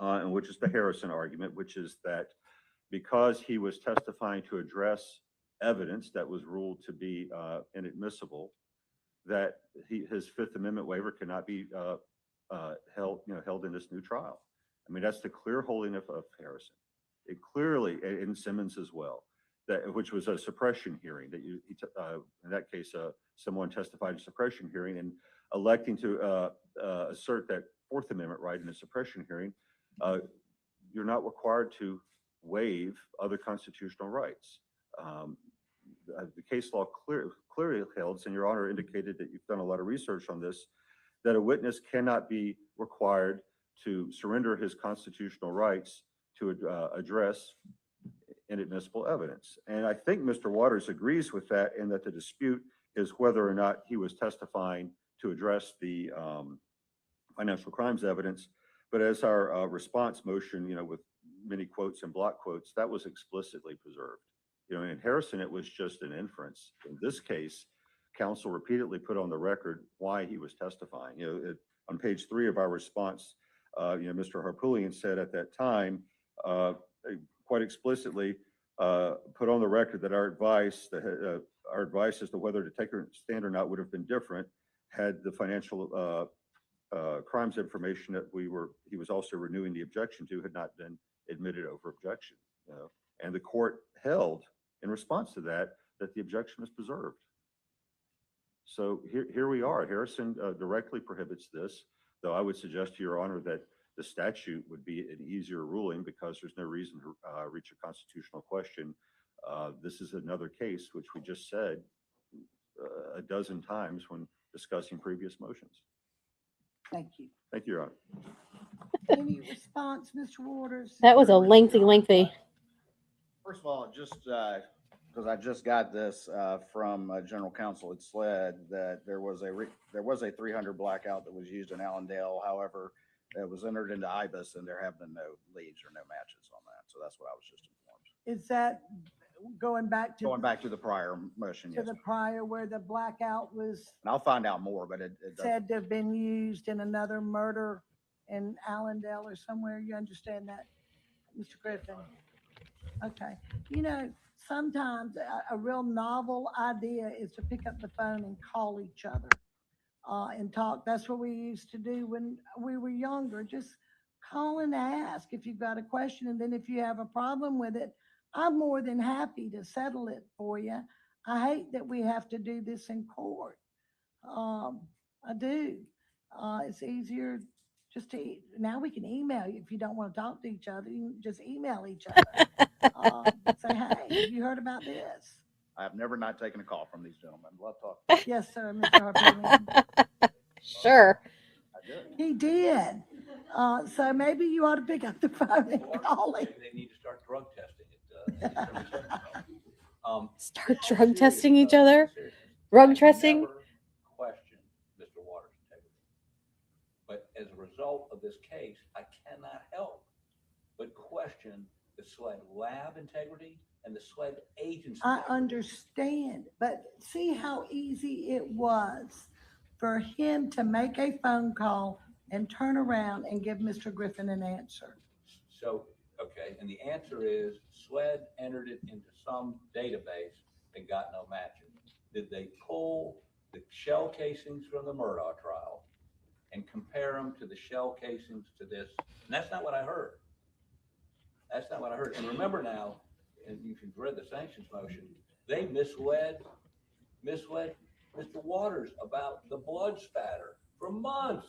S6: and which is the Harrison argument, which is that because he was testifying to address evidence that was ruled to be inadmissible, that his Fifth Amendment waiver cannot be held in this new trial. I mean, that's the clear holding of Harrison. It clearly, in Simmons as well, which was a suppression hearing that in that case, someone testified in a suppression hearing, and electing to assert that Fourth Amendment right in a suppression hearing, you're not required to waive other constitutional rights. The case law clearly held, and Your Honor indicated that you've done a lot of research on this, that a witness cannot be required to surrender his constitutional rights to address inadmissible evidence. And I think Mr. Waters agrees with that, and that the dispute is whether or not he was testifying to address the financial crimes evidence. But as our response motion, with many quotes and block quotes, that was explicitly preserved. In Harrison, it was just an inference. In this case, counsel repeatedly put on the record why he was testifying. On page 3 of our response, Mr. Harpoolian said at that time, quite explicitly, put on the record that our advice as to whether to take a stand or not would have been different had the financial crimes information that he was also renewing the objection to had not been admitted over objection. And the court held in response to that the objection was preserved. So here we are. Harrison directly prohibits this, though I would suggest to Your Honor that the statute would be an easier ruling because there's no reason to reach a constitutional question. This is another case which we just said a dozen times when discussing previous motions.
S2: Thank you.
S6: Thank you, Your Honor.
S2: Any response, Mr. Waters?
S1: That was a lengthy.
S4: First of all, just because I just got this from General Counsel at SLED, that there was a 300 blackout that was used in Allendale. However, it was entered into IBIS, and there have been no leads or no matches on that. So that's what I was just informed.
S2: Is that going back to?
S4: Going back to the prior motion,
S2: To
S4: yes.
S2: the prior where the blackout was
S4: And I'll find out more, but it does.
S2: said to have been used in another murder in Allendale or somewhere. You understand that, Mr. Griffin? Okay. You know, sometimes a real novel idea is to pick up the phone and call each other and talk. That's what we used to do when we were younger. Just call and ask if you've got a question. And then if you have a problem with it, I'm more than happy to settle it for you. I hate that we have to do this in court. I do. It's easier just to, now we can email you. If you don't want to talk to each other, you can just email each other. Say, hey, have you heard about this?
S4: I have never not taken a call from these gentlemen. Love talking.
S2: Yes, sir, Mr. Harper.
S1: Sure.
S4: I did.
S2: He did. So maybe you ought to pick up the phone and call him.
S3: Maybe they need to start drug testing it.
S1: Start drug testing each other? Rug testing?
S3: Question Mr. Waters' integrity. But as a result of this case, I cannot help but question the SLED lab integrity and the SLED agency.
S2: I
S3: integrity.
S2: understand, but see how easy it was for him to make a phone call and turn around and give Mr. Griffin an answer.
S3: So, okay, and the answer is SLED entered it into some database and got no matches. Did they pull the shell casings from the Murdaugh trial and compare them to the shell casings to this? And that's not what I heard. That's not what I heard. And remember now, and you can read the sanctions motion, they misled Mr. Waters about the blood spatter for months.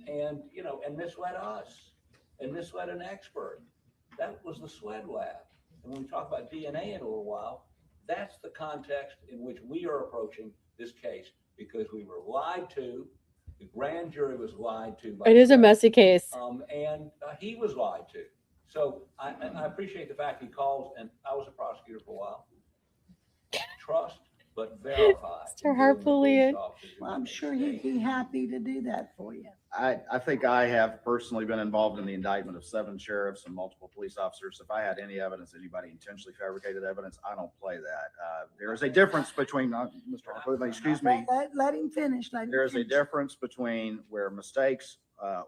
S3: And, you know, and misled us and misled an expert. That was the SLED lab. And when we talk about DNA in a little while, that's the context in which we are approaching this case, because we were lied to. The grand jury was lied to.
S1: It is a
S3: SLED.
S1: messy case.
S3: And he was lied to. So I appreciate the fact he calls, and I was a prosecutor for a while. Trust, but verify.
S1: Mr. Harpulian.
S2: Well, I'm sure he'd be happy to do that for you.
S4: I think I have personally been involved in the indictment of 7 sheriffs and multiple police officers. If I had any evidence, anybody intentionally fabricated evidence, I don't play that. There is a difference between, Mr. Harper, excuse me.
S2: Let him finish.
S4: There is a difference between where mistakes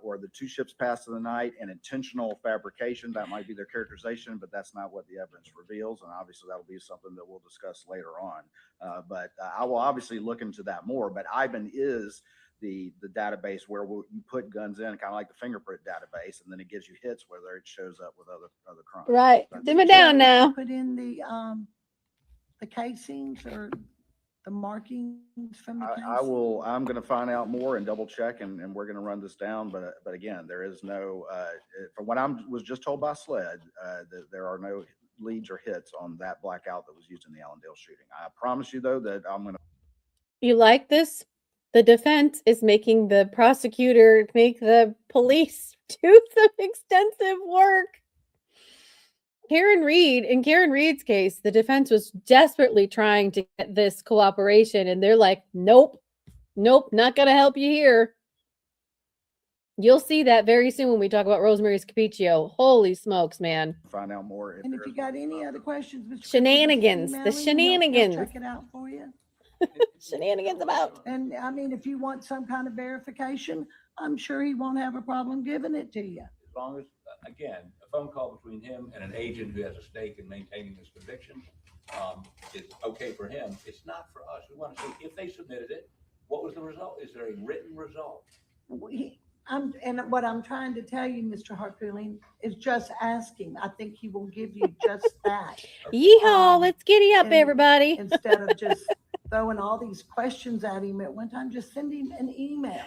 S4: or the 2 ships passed in the night and intentional fabrication. That might be their characterization, but that's not what the evidence reveals. And obviously that'll be something that we'll discuss later on. But I will obviously look into that more. But IBAN is the database where you put guns in, kind of like the fingerprint database, and then it gives you hits whether it shows up with other crimes.
S1: Right.
S4: That's
S1: Dim
S4: it.
S1: it down now.
S2: Put in the casings or the markings from the casings.
S4: I'm going to find out more and double check, and we're going to run this down. But again, there is no, from what was just told by SLED, that there are no leads or hits on that blackout that was used in the Allendale shooting. I promise you though that I'm going to.
S1: You like this? The defense is making the prosecutor make the police do some extensive work. In Karen Reed's case, the defense was desperately trying to get this cooperation, and they're like, nope, not going to help you here. You'll see that very soon when we talk about Rosemary's Capiccio. Holy smokes, man.
S4: Find out more.
S2: And if you got any other questions, Mr. Griffin, just
S1: Shenanigans,
S2: email
S1: the
S2: him, he'll
S1: shenanigans.
S2: Check it out for you.
S1: Shenanigans about.
S2: And I mean, if you want some kind of verification, I'm sure he won't have a problem giving it to you.
S3: As long as, again, a phone call between him and an agent who has a stake in maintaining his conviction is okay for him. It's not for us. We want to see if they submitted it, what was the result? Is there a written result?
S2: And what I'm trying to tell you, Mr. Harpoon, is just ask him. I think he will give you just that
S1: Yeehaw, let's giddy up,
S2: and-
S1: everybody.
S2: instead of just throwing all these questions at him at one time. Just send him an email.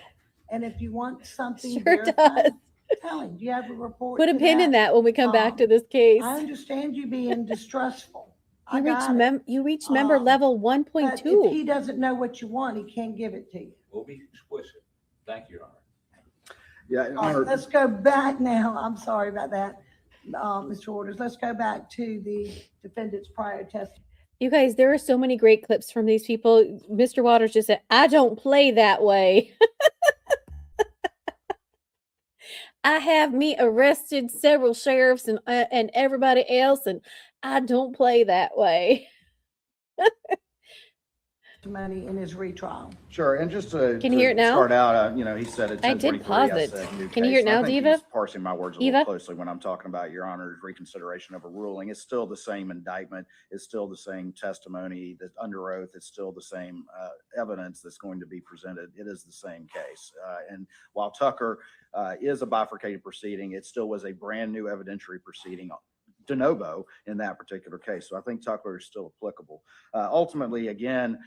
S2: And if you want something
S1: Sure
S2: verified,
S1: does.
S2: tell him. Do you have a report?
S1: Put a
S2: to
S1: pin in that when we come back to this case.
S2: I understand you being distrustful. I
S1: You
S2: got it.
S1: reach member level
S2: But if
S1: 1.2.
S2: he doesn't know what you want, he can't give it to you.
S3: We'll be explicit. Thank you, Your Honor.
S4: Yeah,
S2: All right, let's go back now. I'm sorry about that, Mr. Waters. Let's go back to the defendant's prior testimony.
S1: You guys, there are so many great clips from these people. Mr. Waters just said, I don't play that way. I have me arrested several sheriffs and everybody else, and I don't play that way.
S2: Money in his retrial.
S4: Sure, and just to
S1: Can you hear it now?
S4: start out, he said at
S1: I did
S4: 10:23,
S1: pause
S4: I
S1: it.
S4: said new
S1: Can you hear it
S4: case, and
S1: now,
S4: I think
S1: Diva?
S4: he's parsing my words a little
S1: Diva?
S4: closely when I'm talking about Your Honor's reconsideration of a ruling. It's still the same indictment. It's still the same testimony that's under oath. It's still the same evidence that's going to be presented. It is the same case. And while Tucker is a bifurcated proceeding, it still was a brand new evidentiary proceeding de novo in that particular case. So I think Tucker is still applicable. Ultimately, again,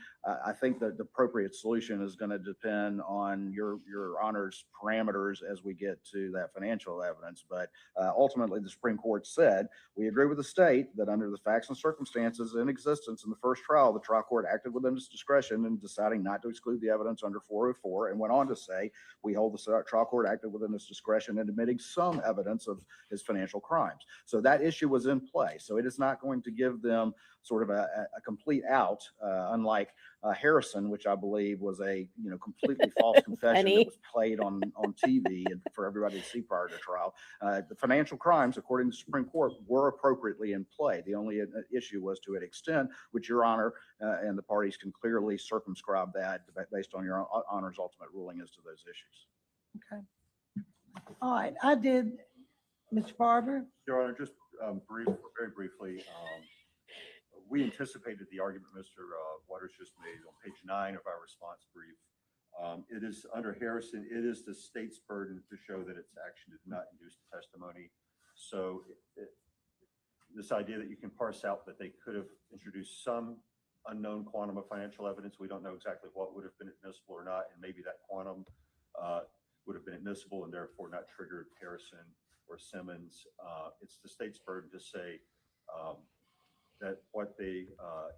S4: I think that the appropriate solution is going to depend on your Honor's parameters as we get to that financial evidence. But ultimately, the Supreme Court said, we agree with the state that under the facts and circumstances in existence in the first trial, the trial court acted within its discretion in deciding not to exclude the evidence under 404, and went on to say, we hold the trial court acted within its discretion in admitting some evidence of his financial crimes. So that issue was in play. So it is not going to give them sort of a complete out, unlike Harrison, which I believe was a completely false confession
S1: Funny.
S4: that was played on TV and for everybody to see prior to trial. The financial crimes, according to the Supreme Court, were appropriately in play. The only issue was to an extent, which Your Honor and the parties can clearly circumscribe that based on Your Honor's ultimate ruling as to those issues.
S2: Okay. All right, I did, Mr. Barber.
S6: Your Honor, just very briefly, we anticipated the argument Mr. Waters just made on page 9 of our response brief. It is under Harrison, it is the state's burden to show that its action did not induce the testimony. So this idea that you can parse out that they could have introduced some unknown quantum of financial evidence, we don't know exactly what would have been admissible or not, and maybe that quantum would have been admissible and therefore not triggered Harrison or Simmons. It's the state's burden to say that what they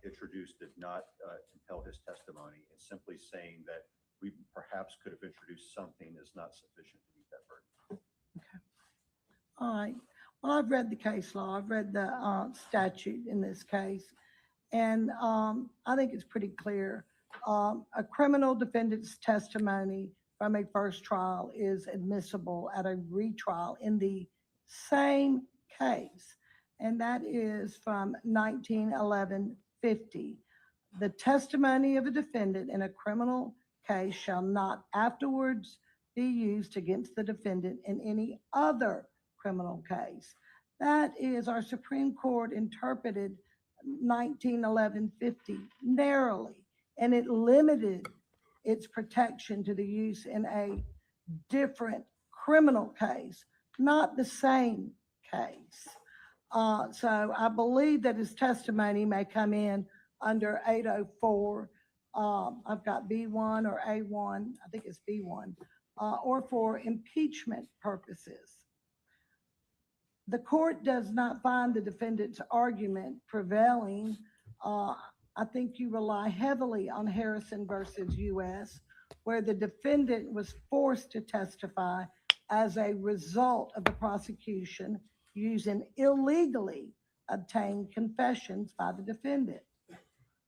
S6: introduced did not compel his testimony, and simply saying that we perhaps could have introduced something is not sufficient to meet that burden.
S2: Okay. All right. Well, I've read the case law. I've read the statute in this case, and I think it's pretty clear. A criminal defendant's testimony from a first trial is admissible at a retrial in the same case, and that is from 1911-50. The testimony of a defendant in a criminal case shall not afterwards be used against the defendant in any other criminal case. That is, our Supreme Court interpreted 1911-50 narrowly, and it limited its protection to the use in a different criminal case, not the same case. So I believe that his testimony may come in under 804. I've got B1 or A1, I think it's B1, or for impeachment purposes. The court does not find the defendant's argument prevailing. I think you rely heavily on Harrison versus U.S., where the defendant was forced to testify as a result of the prosecution using illegally obtained confessions by the defendant.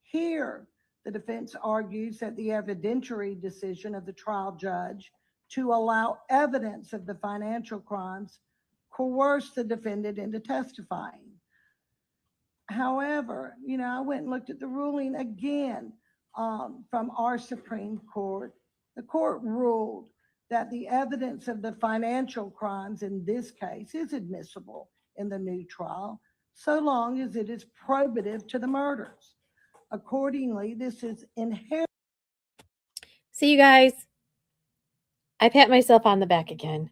S2: Here, the defense argues that the evidentiary decision of the trial judge to allow evidence of the financial crimes coerced the defendant into testifying. However, I went and looked at the ruling again from our Supreme Court. The court ruled that the evidence of the financial crimes in this case is admissible in the new trial, so long as it is probative to the murders. Accordingly, this is inherent.
S1: See, you guys, I pat myself on the back again.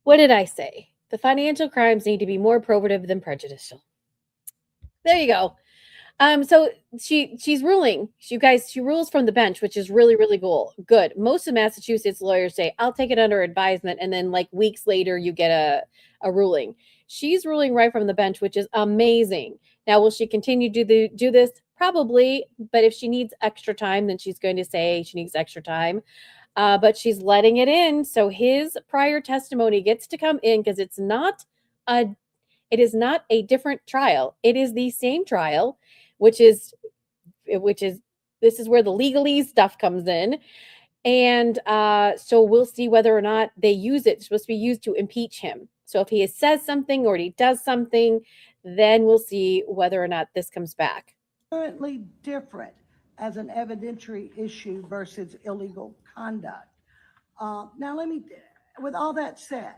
S1: What did I say? The financial crimes need to be more probative than prejudicial. There you go. So she's ruling. You guys, she rules from the bench, which is really, really good. Most of Massachusetts lawyers say, I'll take it under advisement, and then like weeks later, you get a ruling. She's ruling right from the bench, which is amazing. Now, will she continue to do this? Probably, but if she needs extra time, then she's going to say she needs extra time. But she's letting it in, so his prior testimony gets to come in because it is not a different trial. It is the same trial, which is this is where the legalese stuff comes in. And so we'll see whether or not they use it. It's supposed to be used to impeach him. So if he says something or he does something, then we'll see whether or not this comes back.
S2: Currently different as an evidentiary issue versus illegal conduct. Now, with all that said,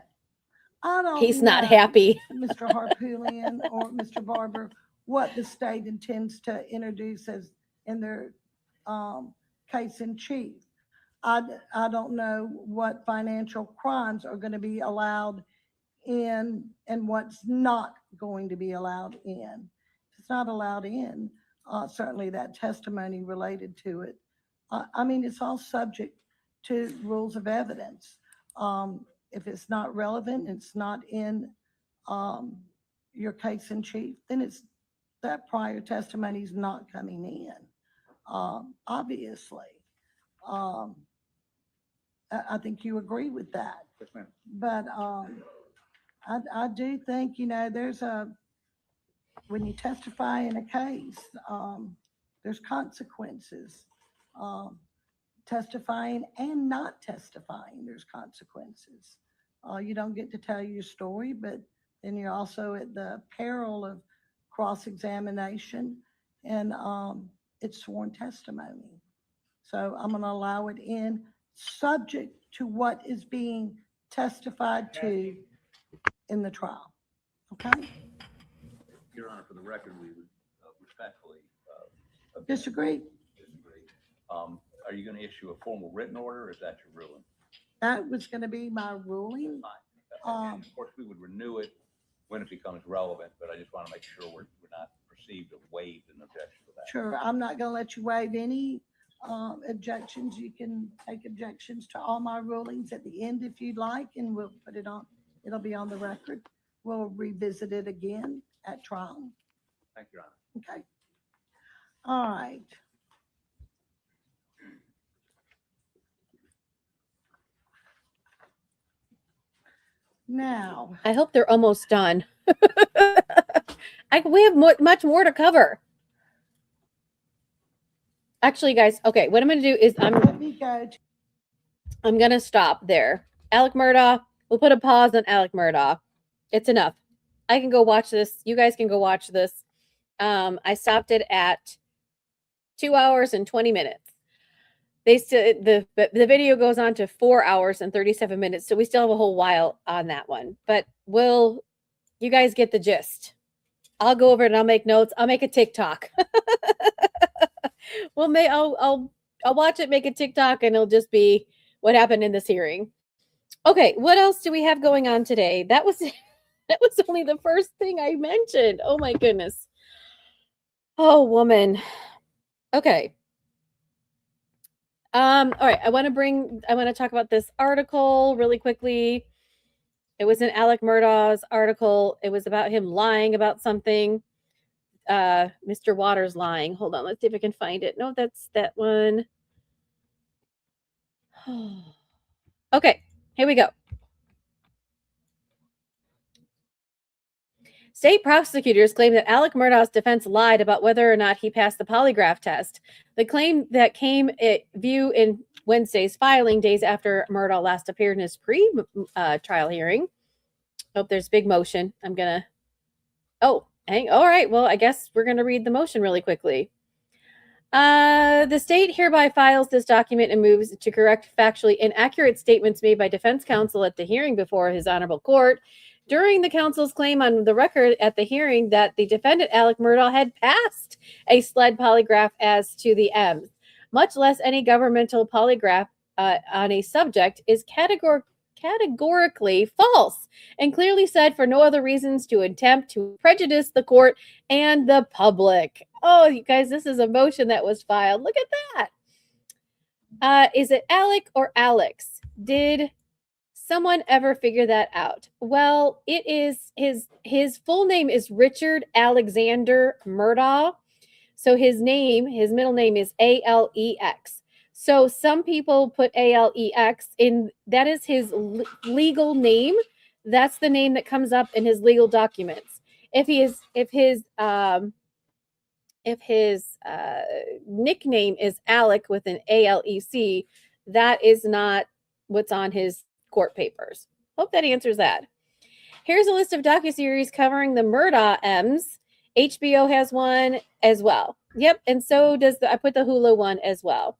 S2: I don't
S1: He's not
S2: know,
S1: happy.
S2: Mr. Harpootlian or Mr. Barber, what the state intends to introduce as in their case in chief. I don't know what financial crimes are going to be allowed in and what's not going to be allowed in. If it's not allowed in, certainly that testimony related to it. I mean, it's all subject to rules of evidence. If it's not relevant, it's not in your case in chief, then it's that prior testimony is not coming in. Obviously, I think you agree with that.
S3: Yes, ma'am.
S2: But I do think, when you testify in a case, there's consequences. Testifying and not testifying, there's consequences. You don't get to tell your story, but then you're also at the peril of cross-examination, and it's sworn testimony. So I'm going to allow it in, subject to what is being testified to in the trial. Okay?
S3: Your Honor, for the record, we would respectfully
S2: Disagree?
S3: disagree. Are you going to issue a formal written order, or is that your ruling?
S2: That was going to be my ruling.
S3: Fine. And of course, we would renew it when it becomes relevant, but I just want to make sure we're not perceived as waived an objection to that.
S2: Sure, I'm not going to let you waive any objections. You can take objections to all my rulings at the end if you'd like, and we'll put it on. It'll be on the record. We'll revisit it again at trial.
S3: Thank you, Your Honor.
S2: Okay. All right. Now,
S1: I hope they're almost done. We have much more to cover. Actually, guys, okay, what I'm going to do is
S2: let me go to
S1: I'm going to stop there. Alec Murdaugh, we'll put a pause on Alec Murdaugh. It's enough. I can go watch this. You guys can go watch this. I stopped it at 2 hours and 20 minutes. They still the video goes on to 4 hours and 37 minutes, so we still have a whole while on that one. But you guys get the gist. I'll go over it and I'll make notes. I'll make a TikTok. I'll watch it, make a TikTok, and it'll just be what happened in this hearing. Okay, what else do we have going on today? That was only the first thing I mentioned. Oh my goodness. Oh, woman. Okay. All right, I want to talk about this article really quickly. It was in Alec Murdaugh's article. It was about him lying about something. Mr. Waters lying. Hold on, let's see if I can find it. No, that's that one. Okay, here we go. State prosecutors claim that Alec Murdaugh's defense lied about whether or not he passed the polygraph test. The claim that came at view in Wednesday's filing, days after Murdaugh last appeared in his pre-trial hearing. Oh, there's big motion. All right. Well, I guess we're going to read the motion really quickly. The state hereby files this document and moves to correct factually inaccurate statements made by defense counsel at the hearing before his honorable court. During the counsel's claim on the record at the hearing that the defendant, Alec Murdaugh, had passed a SLED polygraph as to the M's, much less any governmental polygraph on a subject, is categorically false and clearly said for no other reasons to attempt to prejudice the court and the public. Oh, you guys, this is a motion that was filed. Look at that. Is it Alec or Alex? Did someone ever figure that out? Well, it is his full name is Richard Alexander Murdaugh. So his middle name is Alex. So some people put Alex in. That is his legal name. That's the name that comes up in his legal documents. If his nickname is Alec with an ALEC, That is not what's on his court papers. Hope that answers that. Here's a list of docuseries covering the Murdaugh M's. HBO has one as well. Yep, and so does I put the Hulu one as well.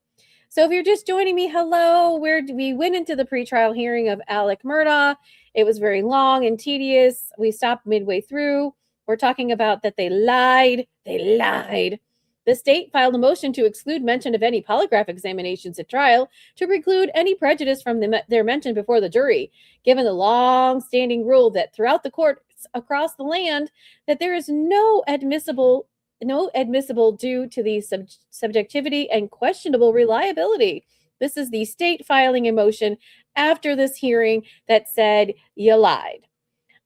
S1: So if you're just joining me, hello. We went into the pretrial hearing of Alec Murdaugh. It was very long and tedious. We stopped midway through. We're talking about that they lied. They lied. The state filed a motion to exclude mention of any polygraph examinations at trial to preclude any prejudice from their mention before the jury, given the long-standing rule that throughout the courts across the land that there is no admissible due to the subjectivity and questionable reliability. This is the state filing a motion after this hearing that said you lied.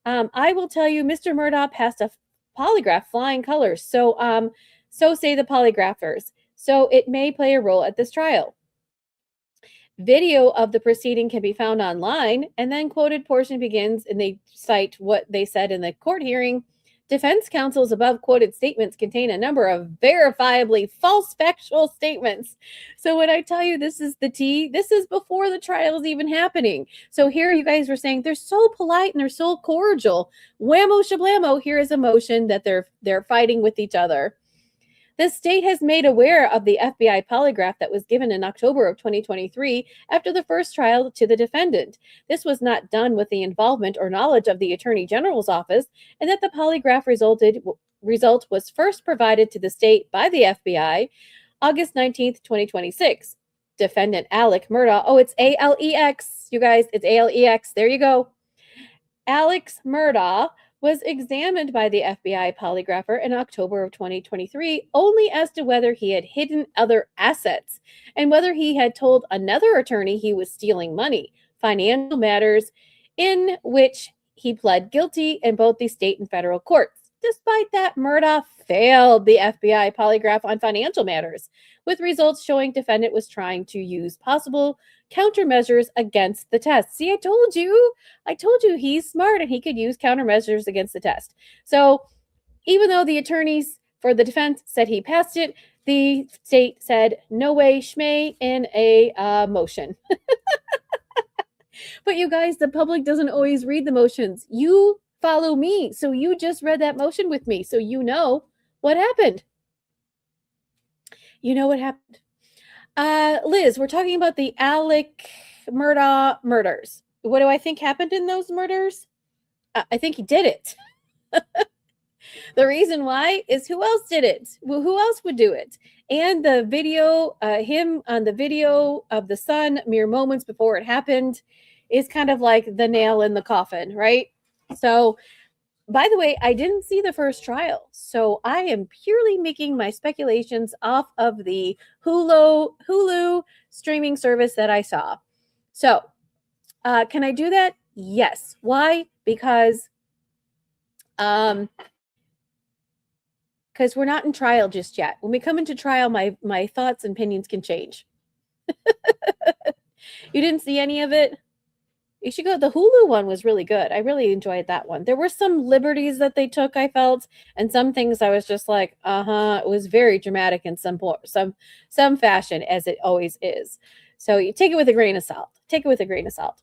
S1: I will tell you, Mr. Murdaugh passed a polygraph flying colors. So say the polygraphers. So it may play a role at this trial. Video of the proceeding can be found online, and then quoted portion begins, and they cite what they said in the court hearing. Defense counsel's above quoted statements contain a number of verifiably false factual statements. So when I tell you this is the tea, this is before the trial is even happening. So here you guys were saying they're so polite and they're so cordial. Whammo shablamo, here is a motion that they're fighting with each other. The state has made aware of the FBI polygraph that was given in October of 2023 after the first trial to the defendant. This was not done with the involvement or knowledge of the Attorney General's office, and that the polygraph result was first provided to the state by the FBI August 19th, 2026. Defendant Alec Murdaugh, oh, it's A-L-E-X, you guys, it's A-L-E-X, there you go. Alex Murdaugh was examined by the FBI polygrapher in October of 2023 only as to whether he had hidden other assets and whether he had told another attorney he was stealing money, financial matters in which he pled guilty in both the state and federal courts. Despite that, Murdaugh failed the FBI polygraph on financial matters, with results showing defendant was trying to use possible countermeasures against the test. See, I told you he's smart and he could use countermeasures against the test. So even though the attorneys for the defense said he passed it, the state said no way schmay in a motion. But you guys, the public doesn't always read the motions. You follow me. So you just read that motion with me. So you know what happened. You know what happened. Liz, we're talking about the Alec Murdaugh murders. What do I think happened in those murders? I think he did it. The reason why is who else did it? Well, who else would do it? And the video, him on the video of the son mere moments before it happened is kind of like the nail in the coffin, right? So, by the way, I didn't see the first trial, so I am purely making my speculations off of the Hulu streaming service that I saw. So, can I do that? Yes. Why? Because we're not in trial just yet. When we come into trial, my thoughts and opinions can change. You didn't see any of it? You should go. The Hulu one was really good. I really enjoyed that one. There were some liberties that they took, I felt, and some things I was just like, It was very dramatic in some fashion, as it always is. So you take it with a grain of salt. Take it with a grain of salt.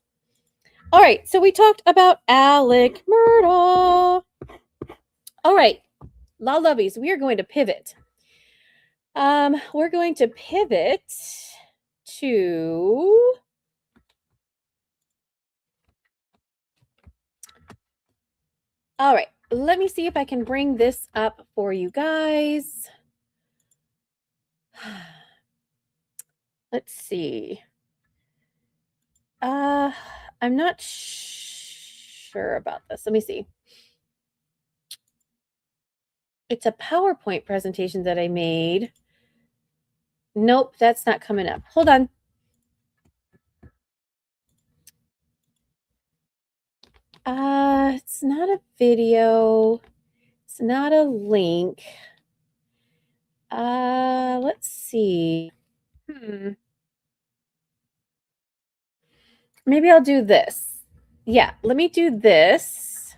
S1: All right. So we talked about Alec Murdaugh. All right. Law Lovies, we are going to pivot. We're going to pivot to... All right, let me see if I can bring this up for you guys. Let's see. I'm not sure about this. Let me see. It's a PowerPoint presentation that I made. Nope, that's not coming up. Hold on. It's not a video. It's not a link. Let's see. Maybe I'll do this. Yeah, let me do this.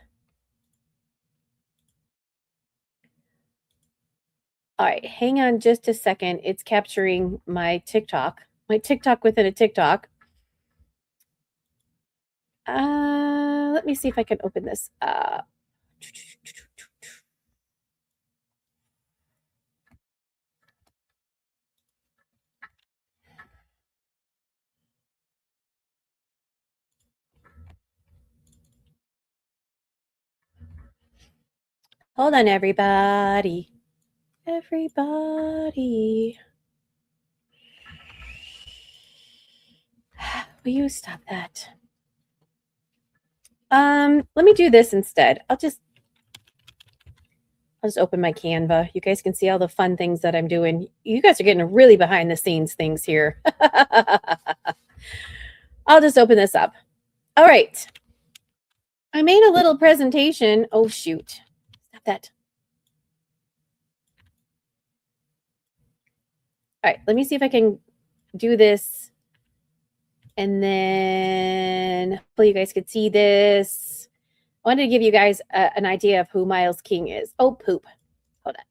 S1: All right, hang on just a second. It's capturing my TikTok. my TikTok within a TikTok. Let me see if I can open this. Hold on, everybody. Everybody. Will you stop that? Let me do this instead. I'll just open my Canva. You guys can see all the fun things that I'm doing. You guys are getting really behind the scenes things here. I'll just open this up. All right. I made a little presentation. Oh, shoot. Stop that. All right. Let me see if I can do this. And then hopefully you guys could see this. I wanted to give you guys an idea of who Miles King is. Oh, poop. Hold on.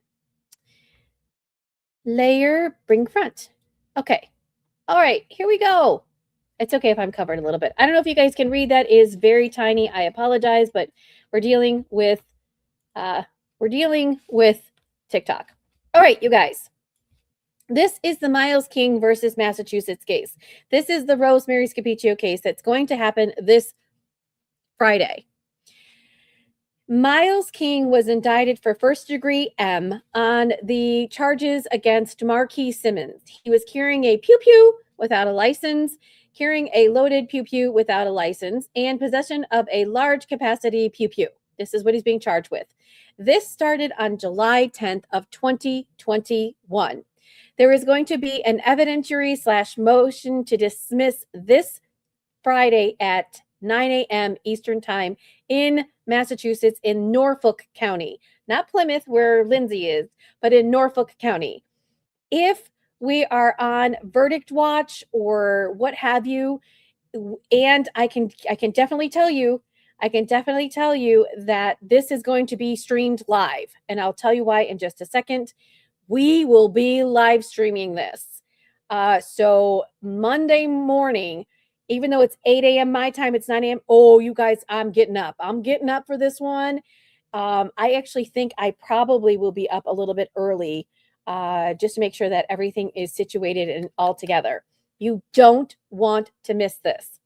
S1: Layer, bring front. Okay. All right, here we go. It's okay if I'm covered a little bit. I don't know if you guys can read. That is very tiny. I apologize, but we're dealing with TikTok. All right, you guys. This is the Miles King versus Massachusetts case. This is the Rosemary Scapicchio case that's going to happen this Friday. Miles King was indicted for first-degree M on the charges against Marquis Simmons. He was carrying a pew-pew without a license, carrying a loaded pew-pew without a license, and possession of a large-capacity pew-pew. This is what he's being charged with. This started on July 10th of 2021. There is going to be an evidentiary/motion to dismiss this Friday at 9 a.m. Eastern Time in Massachusetts in Norfolk County. Not Plymouth, where Lindsay is, but in Norfolk County. If we are on verdict watch or what have you, and I can definitely tell you, that this is going to be streamed live, and I'll tell you why in just a second. We will be live streaming this. So Monday morning, even though it's 8 a.m. my time, it's 9 a.m. Oh, you guys, I'm getting up. I'm getting up for this one. I actually think I probably will be up a little bit early just to make sure that everything is situated and all together. You don't want to miss this.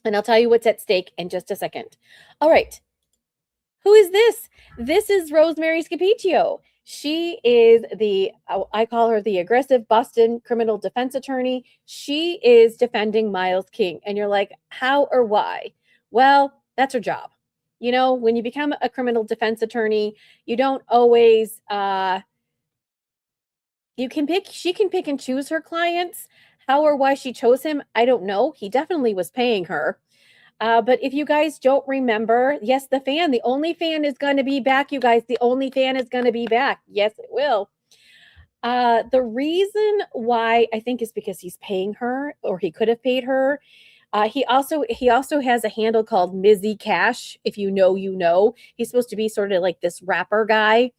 S1: And I'll tell you what's at stake in just a second. All right. Who is this? This is Rosemary Scapicchio. She is I call her the aggressive Boston criminal defense attorney. She is defending Miles King. And you're like, how or why? Well, that's her job. You know, when you become a criminal defense attorney, you don't always, she can pick and choose her clients. How or why she chose him, I don't know. He definitely was paying her. But if you guys don't remember, yes, the only fan is going to be back, you guys. The only fan is going to be back. Yes, it will. The reason why I think is because he's paying her, or he could have paid her. He also has a handle called MissyK. If you know, you know. He's supposed to be sort of like this rapper guy.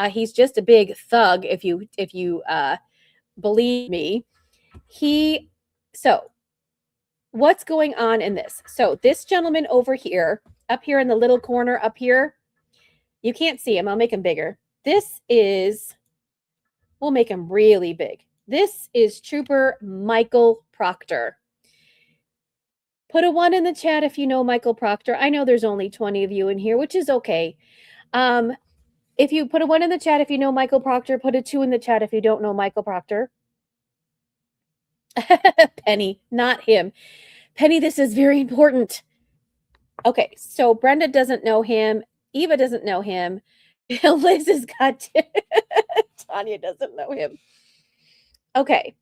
S1: He's just a big thug, if you believe me. What's going on in this? So this gentleman over here, up here in the little corner up here, you can't see him. I'll make him bigger. We'll make him really big. This is Trooper Michael Proctor. Put a 1 in the chat if you know Michael Proctor. I know there's only 20 of you in here, which is okay. If you put a 1 in the chat if you know Michael Proctor, put a 2 in the chat if you don't know Michael Proctor. Penny, not him. Penny, this is very important. Okay, so Brenda doesn't know him. Eva doesn't know him. Liz has got Tanya doesn't know him. Okay.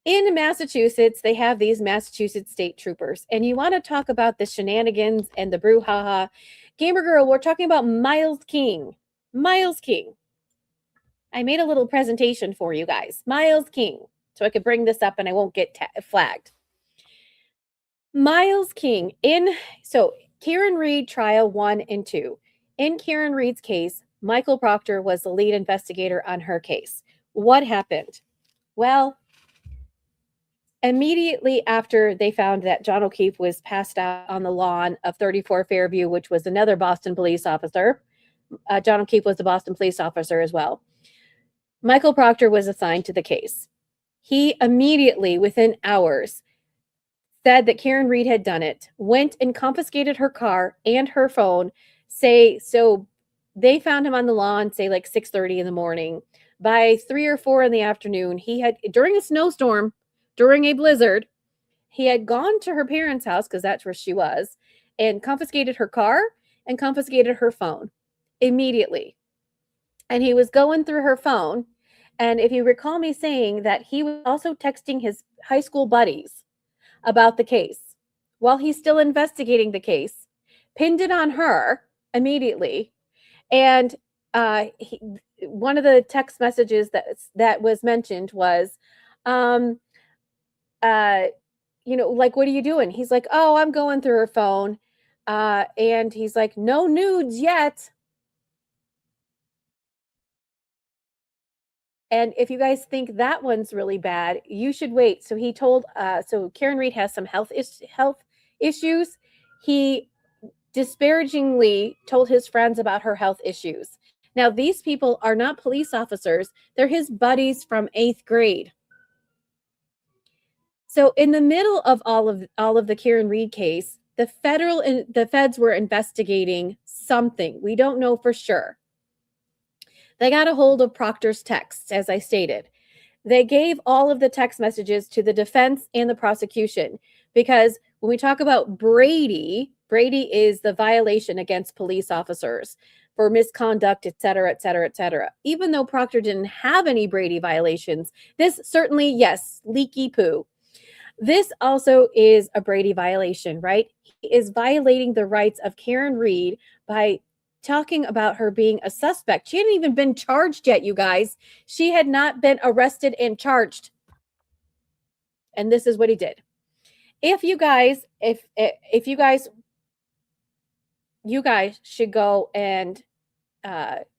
S1: In Massachusetts, they have these Massachusetts state troopers. And you want to talk about the shenanigans and the brouhaha. Gamer Girl, we're talking about Miles King. Miles King. I made a little presentation for you guys. Miles King. So I could bring this up and I won't get flagged. Miles King. Karen Reed trial 1 and 2. In Karen Reed's case, Michael Proctor was the lead investigator on her case. What happened? Well, Immediately after they found that John O'Keefe was passed out on the lawn of 34 Fairview, which was another Boston police officer, John O'Keefe was the Boston police officer as well, Michael Proctor was assigned to the case. He immediately, within hours, said that Karen Reed had done it, went and confiscated her car and her phone. So they found him on the lawn, say like 6:30 in the morning. By 3 or 4 in the afternoon, he had, during a snowstorm, during a blizzard, he had gone to her parents' house, because that's where she was, and confiscated her car and confiscated her phone immediately. And he was going through her phone. And if you recall me saying that he was also texting his high school buddies about the case while he's still investigating the case, pinned it on her immediately. And one of the text messages that was mentioned was, like, what are you doing? He's like, oh, I'm going through her phone. And he's like, no nudes yet. And if you guys think that one's really bad, you should wait. So he told, so Karen Reed has some health issues. He disparagingly told his friends about her health issues. Now, these people are not police officers. They're his buddies from 8th grade. So in the middle of all of the Karen Reed case, the feds were investigating something. We don't know for sure. They got a hold of Proctor's texts, as I stated. They gave all of the text messages to the defense and the prosecution, because when we talk about Brady is the violation against police officers for misconduct, et cetera, et cetera, et cetera. Even though Proctor didn't have any Brady violations, this certainly, yes, leaky poo. This also is a Brady violation, right? He is violating the rights of Karen Reed by talking about her being a suspect. She hadn't even been charged yet, you guys. She had not been arrested and charged. And this is what he did. If you guys should go and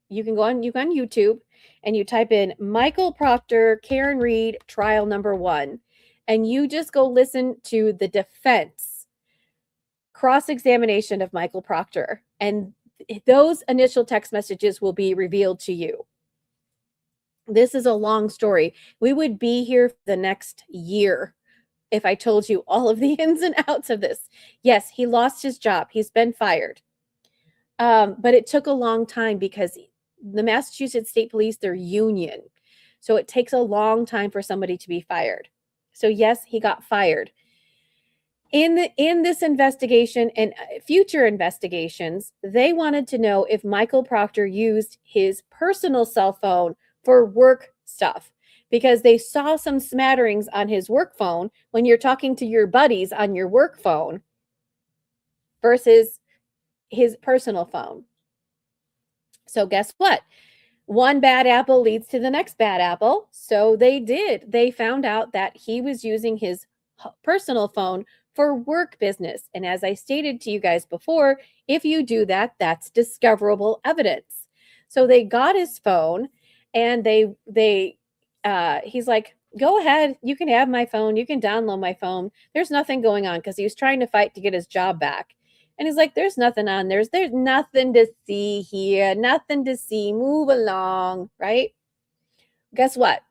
S1: you can go on YouTube and you type in Michael Proctor, Karen Reed, trial number 1, and you just go listen to the defense cross-examination of Michael Proctor, and those initial text messages will be revealed to you. This is a long story. We would be here for the next year if I told you all of the ins and outs of this. Yes, he lost his job. He's been fired. But it took a long time because the Massachusetts State Police, they're union. So it takes a long time for somebody to be fired. So yes, he got fired. In this investigation and future investigations, they wanted to know if Michael Proctor used his personal cell phone for work stuff, because they saw some smatterings on his work phone when you're talking to your buddies on your work phone versus his personal phone. So guess what? One bad apple leads to the next bad apple. So they did. They found out that he was using his personal phone for work business. And as I stated to you guys before, if you do that, that's discoverable evidence. So they got his phone and he's like, go ahead, you can have my phone, you can download my phone. There's nothing going on, because he was trying to fight to get his job back. And he's like, there's nothing on there. There's nothing to see here, nothing to see. Move along, right? Guess what?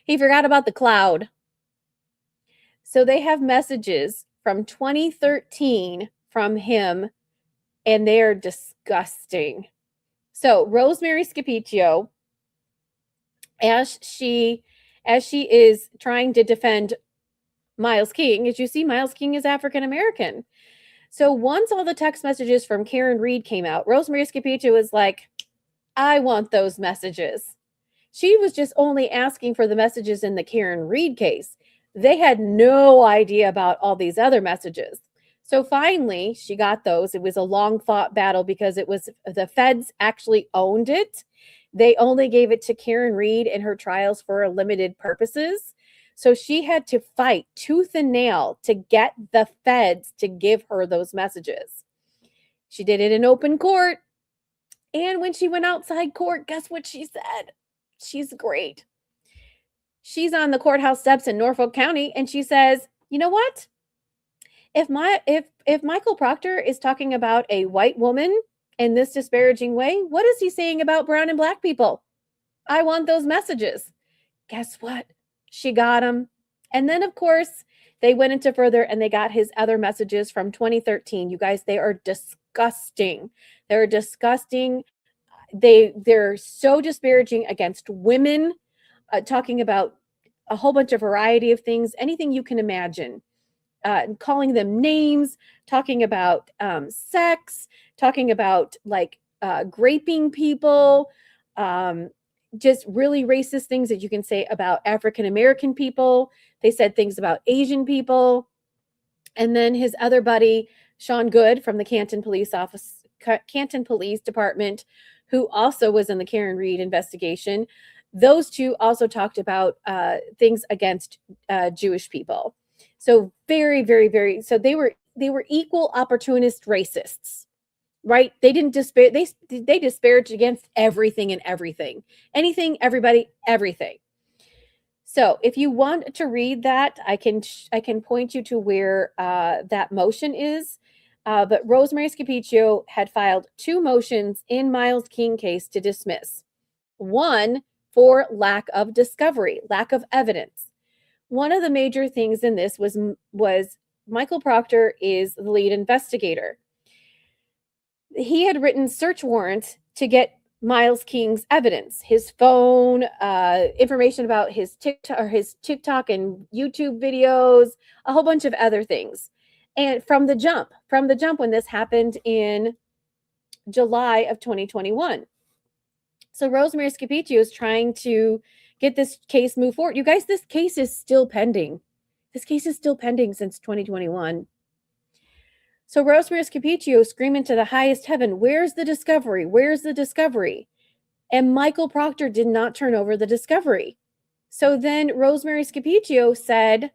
S1: He forgot about the cloud. So they have messages from 2013 from him, and they're disgusting. So Rosemary Scapicchio, as she is trying to defend Miles King, as you see, Miles King is African American. So once all the text messages from Karen Reed came out, Rosemary Scapicchio was like, I want those messages. She was just only asking for the messages in the Karen Reed case. They had no idea about all these other messages. So finally, she got those. It was a long fought battle because it was the feds actually owned it. They only gave it to Karen Reed in her trials for limited purposes. So she had to fight tooth and nail to get the feds to give her those messages. She did it in open court. And when she went outside court, guess what she said? She's great. she's on the courthouse steps in Norfolk County and she says, you know what? If Michael Proctor is talking about a white woman in this disparaging way, what is he saying about brown and black people? I want those messages. Guess what? She got them. And then, of course, they went into further and they got his other messages from 2013. You guys, they are disgusting. They're disgusting. They're so disparaging against women, talking about a whole bunch of variety of things, anything you can imagine. Calling them names, talking about sex, talking about like graping people, just really racist things that you can say about African American people. They said things about Asian people. And then his other buddy, Sean Good from the Canton Police Department, who also was in the Karen Reed investigation. Those two also talked about things against Jewish people. So very, very, very. So they were equal opportunist racists, right? They didn't despair. They disparaged against everything and everything, anything, everybody, everything. So if you want to read that, I can point you to where that motion is. But Rosemary Scapicchio had filed 2 motions in Miles King case to dismiss. One for lack of discovery, lack of evidence. One of the major things in this was Michael Proctor is the lead investigator. He had written search warrants to get Miles King's evidence, his phone, information about his TikTok and YouTube videos, a whole bunch of other things. And from the jump when this happened in July of 2021. So Rosemary Scapicchio is trying to get this case moved forward. You guys, this case is still pending. This case is still pending since 2021. So Rosemary Scapicchio screaming to the highest heaven, where's the discovery? Where's the discovery? And Michael Proctor did not turn over the discovery. So then Rosemary Scapicchio said,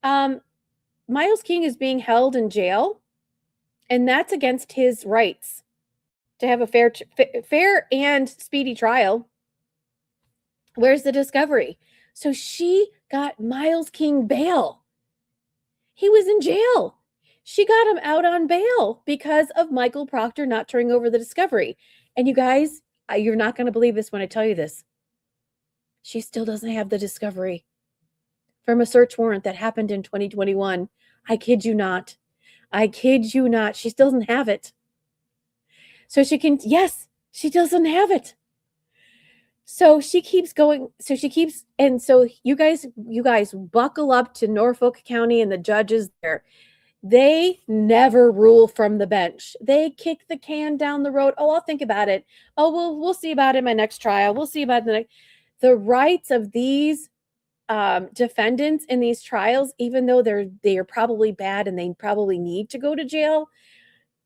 S1: Miles King is being held in jail, and that's against his rights to have a fair and speedy trial. Where's the discovery? So she got Miles King bail. He was in jail. She got him out on bail because of Michael Proctor not turning over the discovery. And you guys, you're not going to believe this when I tell you this. She still doesn't have the discovery from a search warrant that happened in 2021. I kid you not. I kid you not. She still doesn't have it. So she she doesn't have it. So she keeps going. And so you guys buckle up to Norfolk County and the judges there. They never rule from the bench. They kick the can down the road. Oh, I'll think about it. Oh, we'll see about it in my next trial. We'll see about the rights of these defendants in these trials, even though they are probably bad and they probably need to go to jail.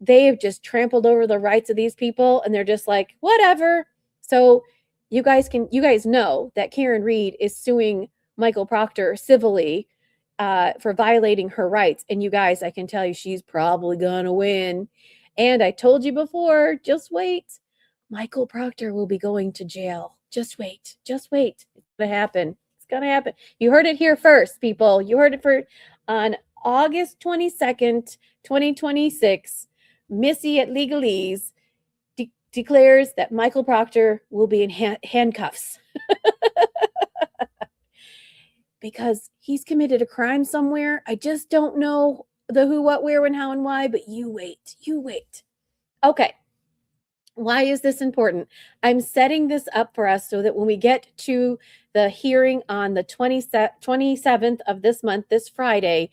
S1: They have just trampled over the rights of these people, and they're just like, whatever. So you guys know that Karen Reed is suing Michael Proctor civilly for violating her rights. And you guys, I can tell you she's probably gonna win. And I told you before, just wait. Michael Proctor will be going to jail. Just wait. Just wait. It's gonna happen. It's gonna happen. You heard it here first, people. You heard it on August 22nd, 2026. Missy at Legalese declares that Michael Proctor will be in handcuffs because he's committed a crime somewhere. I just don't know the who, what, where, when, how, and why, but you wait. Okay. Why is this important? I'm setting this up for us so that when we get to the hearing on the 27th of this month, this Friday,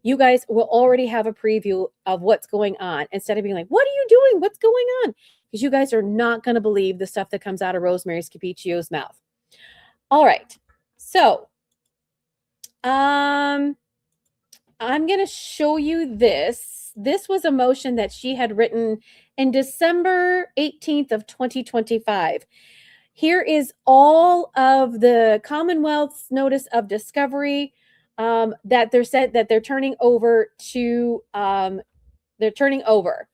S1: you guys will already have a preview of what's going on instead of being like, what are you doing? What's going on? Because you guys are not going to believe the stuff that comes out of Rosemary Scapicchio's mouth. All right. So, I'm going to show you this. This was a motion that she had written in December 18th of 2025. Here is all of the Commonwealth's notice of discovery that they're turning over to, they're turning over.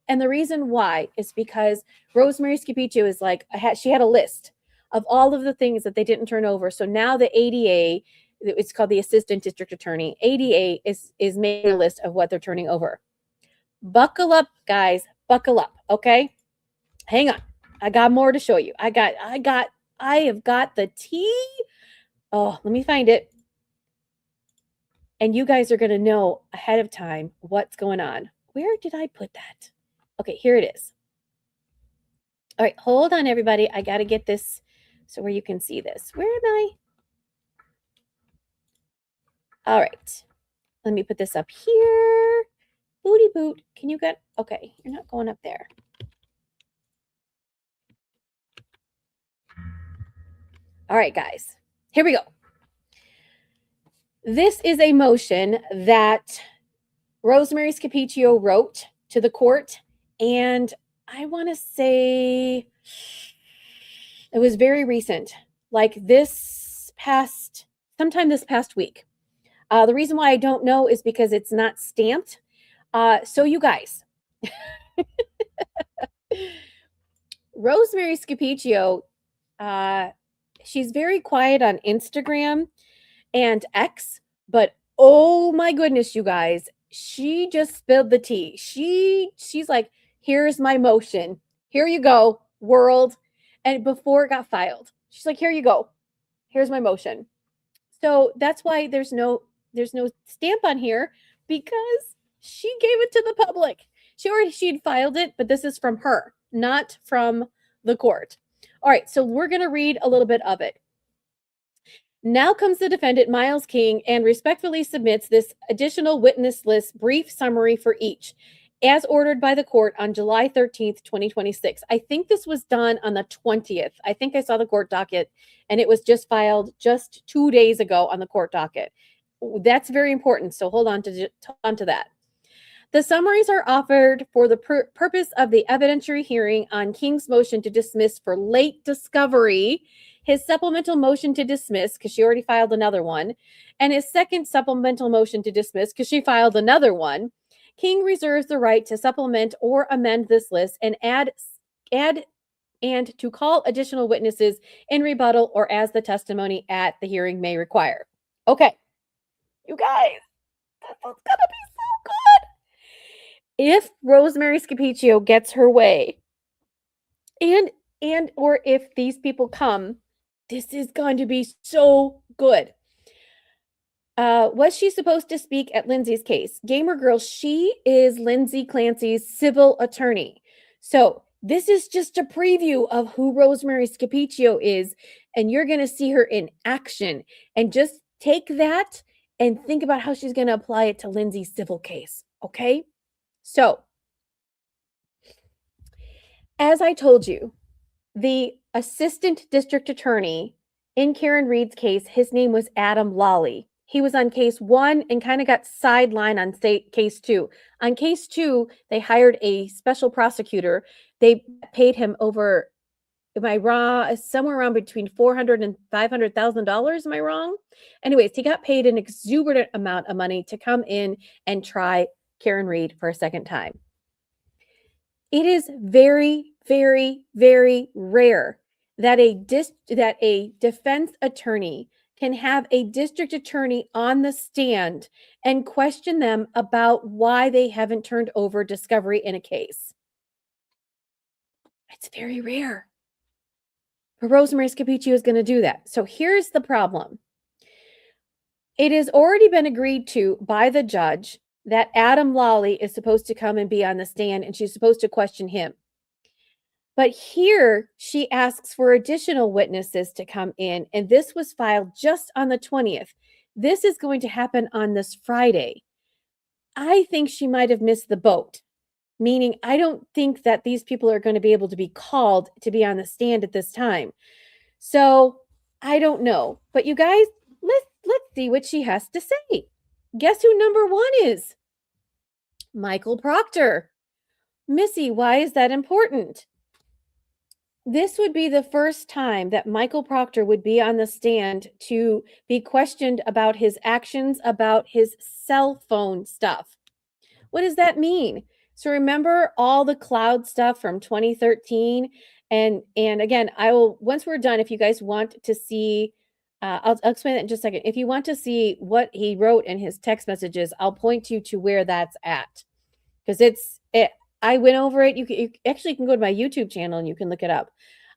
S1: And the reason why is because Rosemary Scapicchio is like, she had a list. of all of the things that they didn't turn over. So now the ADA, it's called the Assistant District Attorney, ADA is making a list of what they're turning over. Buckle up, guys. Buckle up, okay? Hang on. I got more to show you. I have got the tea. Oh, let me find it. And you guys are going to know ahead of time what's going on. Where did I put that? Okay, here it is. All right, hold on, everybody. I got to get this so where you can see this. Where am I? All right. Let me put this up here. Booty boot. Can you get? Okay, you're not going up there. All right, guys. Here we go. This is a motion that Rosemary Scapicchio wrote to the court, and I want to say it was very recent, like sometime this past week. The reason why I don't know is because it's not stamped. So you guys, Rosemary Scapicchio, she's very quiet on Instagram and X, but oh my goodness, you guys, she just spilled the tea. She's like, here's my motion. Here you go, world. And before it got filed, she's like, here you go. Here's my motion. So that's why there's no stamp on here, because she gave it to the public. She'd filed it, but this is from her, not from the court. All right, so we're going to read a little bit of it. Now comes the defendant, Miles King, and respectfully submits this additional witness list brief summary for each, as ordered by the court on July 13th, 2026. I think this was done on the 20th. I think I saw the court docket, and it was just filed just 2 days ago on the court docket. That's very important, so hold on to that. The summaries are offered for the purpose of the evidentiary hearing on King's motion to dismiss for late discovery, his supplemental motion to dismiss, because she already filed another one, and his second supplemental motion to dismiss, because she filed another one. King reserves the right to supplement or amend this list and add and to call additional witnesses in rebuttal or as the testimony at the hearing may require. Okay, you guys, this is gonna be so good. If Rosemary Scapicchio gets her way, and or if these people come, this is going to be so good. Was she supposed to speak at Lindsay's case? Gamer Girl, she is Lindsay Clancy's civil attorney. So this is just a preview of who Rosemary Scapicchio is, and you're going to see her in action. And just take that and think about how she's going to apply it to Lindsay's civil case, okay? So, as I told you, the assistant district attorney in Karen Reed's case, his name was Adam Lawley. He was on case 1 and kind of got sidelined on case 2. On case 2, they hired a special prosecutor. They paid him over, am I wrong? Somewhere around between $400,000 and $500,000. Am I wrong? Anyways, he got paid an exuberant amount of money to come in and try Karen Reed for a second time. It is very, very, very rare that a defense attorney can have a district attorney on the stand and question them about why they haven't turned over discovery in a case. It's very rare. But Rosemary Scapicchio is going to do that. So here's the problem. It has already been agreed to by the judge that Adam Lawley is supposed to come and be on the stand, and she's supposed to question him. But here she asks for additional witnesses to come in, and this was filed just on the 20th. This is going to happen on this Friday. I think she might have missed the boat, meaning I don't think that these people are going to be able to be called to be on the stand at this time. So I don't know. But you guys, let's see what she has to say. Guess who number 1 is? Michael Proctor. Missy, why is that important? This would be the first time that Michael Proctor would be on the stand to be questioned about his actions, about his cell phone stuff. What does that mean? So remember all the cloud stuff from 2013 And again, I will, once we're done, if you guys want to see, I'll explain that in just a second. If you want to see what he wrote in his text messages, I'll point you to where that's at, because I went over it. You actually can go to my YouTube channel and you can look it up.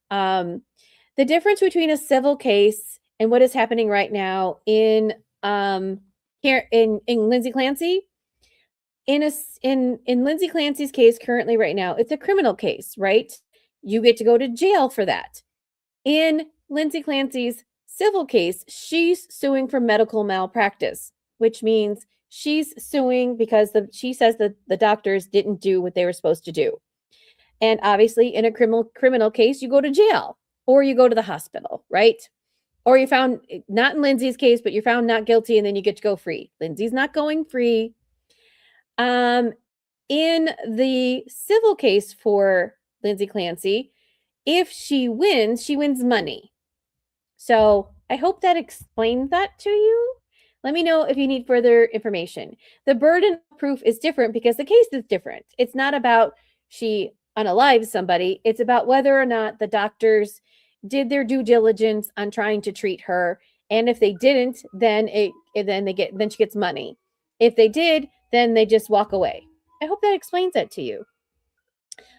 S1: The difference between a civil case and what is happening right now in Lindsay Clancy. In Lindsay Clancy's case currently right now, it's a criminal case, right? You get to go to jail for that. In Lindsay Clancy's civil case, she's suing for medical malpractice, which means she's suing because she says that the doctors didn't do what they were supposed to do. And obviously, in a criminal case, you go to jail or you go to the hospital, right? Or you're found, not in Lindsay's case, but you're found not guilty and then you get to go free. Lindsay's not going free. In the civil case for Lindsay Clancy, if she wins money. So I hope that explains that to you. Let me know if you need further information. The burden of proof is different because the case is different. It's not about she unalives somebody. It's about whether or not the doctors did their due diligence on trying to treat her. And if they didn't, then she gets money. If they did, then they just walk away. I hope that explains that to you.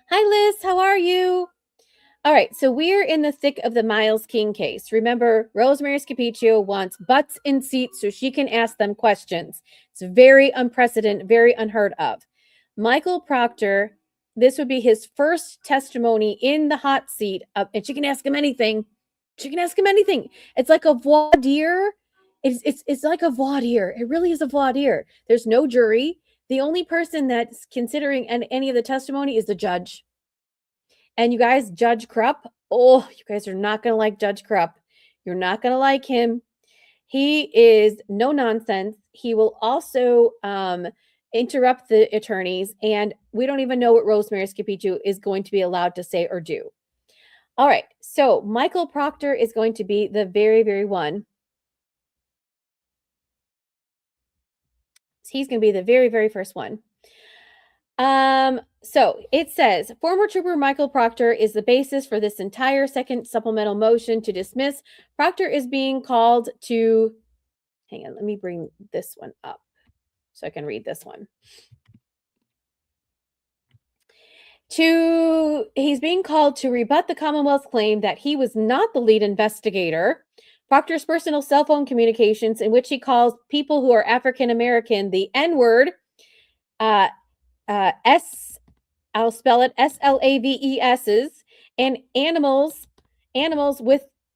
S1: Hi, Liz. How are you? All right. So we're in the thick of the Miles King case. Remember, Rosemary Scapiccio wants butts in seats so she can ask them questions. It's very unprecedented, very unheard of. Michael Proctor, this would be his first testimony in the hot seat, and she can ask him anything. She can ask him anything. It's like a voir dire. It's like a voir dire. It really is a voir dire. There's no jury. The only person that's considering any of the testimony is the judge. And you guys, Judge Krupp, oh, you guys are not going to like Judge Krupp. You're not going to like him. He is no nonsense. He will also interrupt the attorneys, and we don't even know what Rosemary Scapiccio is going to be allowed to say or do. All right, so Michael Proctor is going to be the very, very one. He's going to be the very, very first one. So it says, former trooper Michael Proctor is the basis for this entire second supplemental motion to dismiss. Proctor is being called to, hang on, let me bring this one up so I can read this one. He's being called to rebut the Commonwealth's claim that he was not the lead investigator. Proctor's personal cell phone communications, in which he calls people who are African American the N-word, I'll spell it SLAVESs, and animals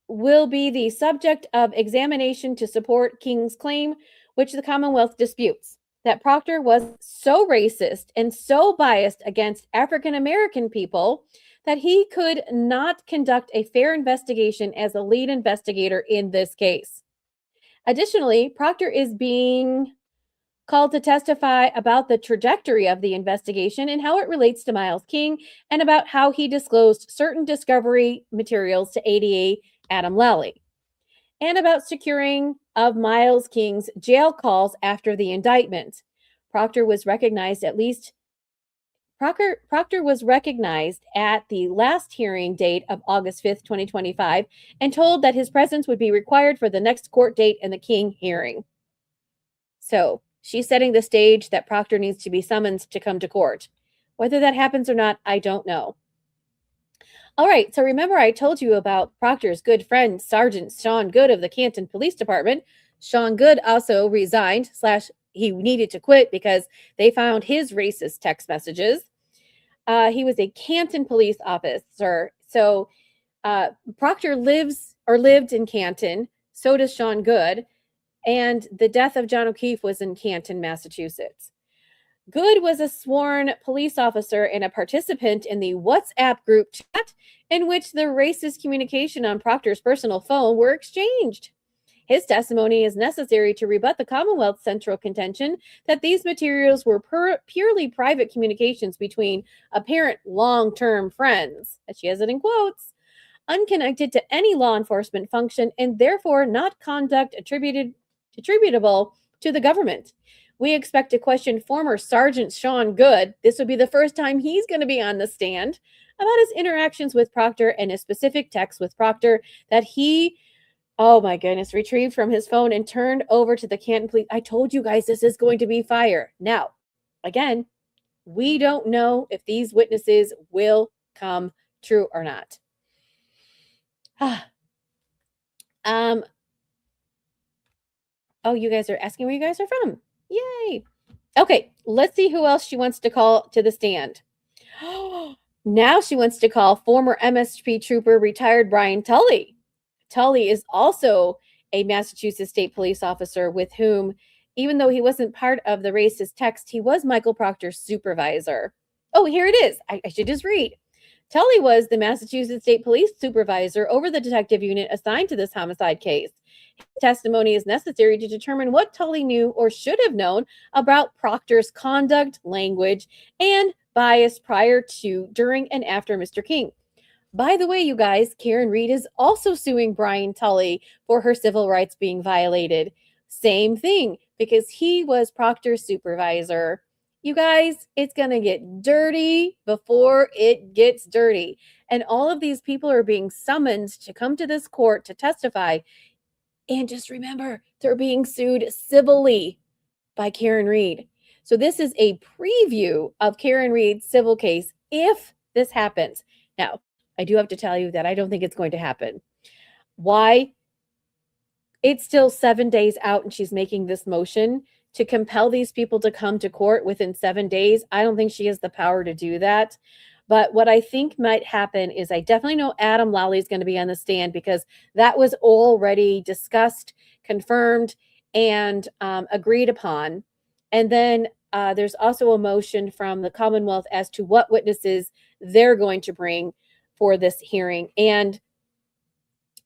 S1: will be the subject of examination to support King's claim, which the Commonwealth disputes, that Proctor was so racist and so biased against African American people that he could not conduct a fair investigation as a lead investigator in this case. Additionally, Proctor is being called to testify about the trajectory of the investigation and how it relates to Miles King, and about how he disclosed certain discovery materials to ADA Adam Lally, and about securing of Miles King's jail calls after the indictment. Proctor was recognized at the last hearing date of August 5th, 2025, and told that his presence would be required for the next court date in the King hearing. So she's setting the stage that Proctor needs to be summoned to come to court. Whether that happens or not, I don't know. All right, so remember I told you about Proctor's good friend, Sergeant Sean Good of the Canton Police Department. Sean Good also resigned / he needed to quit because they found his racist text messages. He was a Canton police officer. So Proctor lived in Canton. So does Sean Good. And the death of John O'Keefe was in Canton, Massachusetts. Good was a sworn police officer and a participant in the WhatsApp group chat in which the racist communication on Proctor's personal phone were exchanged. His testimony is necessary to rebut the Commonwealth's central contention that these materials were purely private communications between apparent long-term friends, as she has it in quotes, unconnected to any law enforcement function, and therefore not conduct attributable to the government. We expect to question former Sergeant Sean Good. This would be the first time he's going to be on the stand about his interactions with Proctor and a specific text with Proctor that he, oh my goodness, retrieved from his phone and turned over to the Canton police. I told you guys this is going to be fire. Now, again, we don't know if these witnesses will come true or not. Oh, you guys are asking where you guys are from. Yay. Okay, let's see who else she wants to call to the stand. Now she wants to call former MSP trooper retired Brian Tully. Tully is also a Massachusetts State Police officer with whom, even though he wasn't part of the racist text, he was Michael Proctor's supervisor. Oh, here it is. I should just read. Tully was the Massachusetts State Police supervisor over the detective unit assigned to this homicide case. His testimony is necessary to determine what Tully knew or should have known about Proctor's conduct, language, and bias prior to, during, and after Mr. King. By the way, you guys, Karen Reed is also suing Brian Tully for her civil rights being violated. Same thing, because he was Proctor's supervisor. You guys, it's going to get dirty before it gets dirty. And all of these people are being summoned to come to this court to testify. And just remember, they're being sued civilly by Karen Reed. So this is a preview of Karen Reed's civil case if this happens. Now, I do have to tell you that I don't think it's going to happen. Why? It's still 7 days out and she's making this motion to compel these people to come to court within 7 days. I don't think she has the power to do that. But what I think might happen is I definitely know Adam Lally is going to be on the stand because that was already discussed, confirmed, and agreed upon. And then there's also a motion from the Commonwealth as to what witnesses they're going to bring for this hearing. And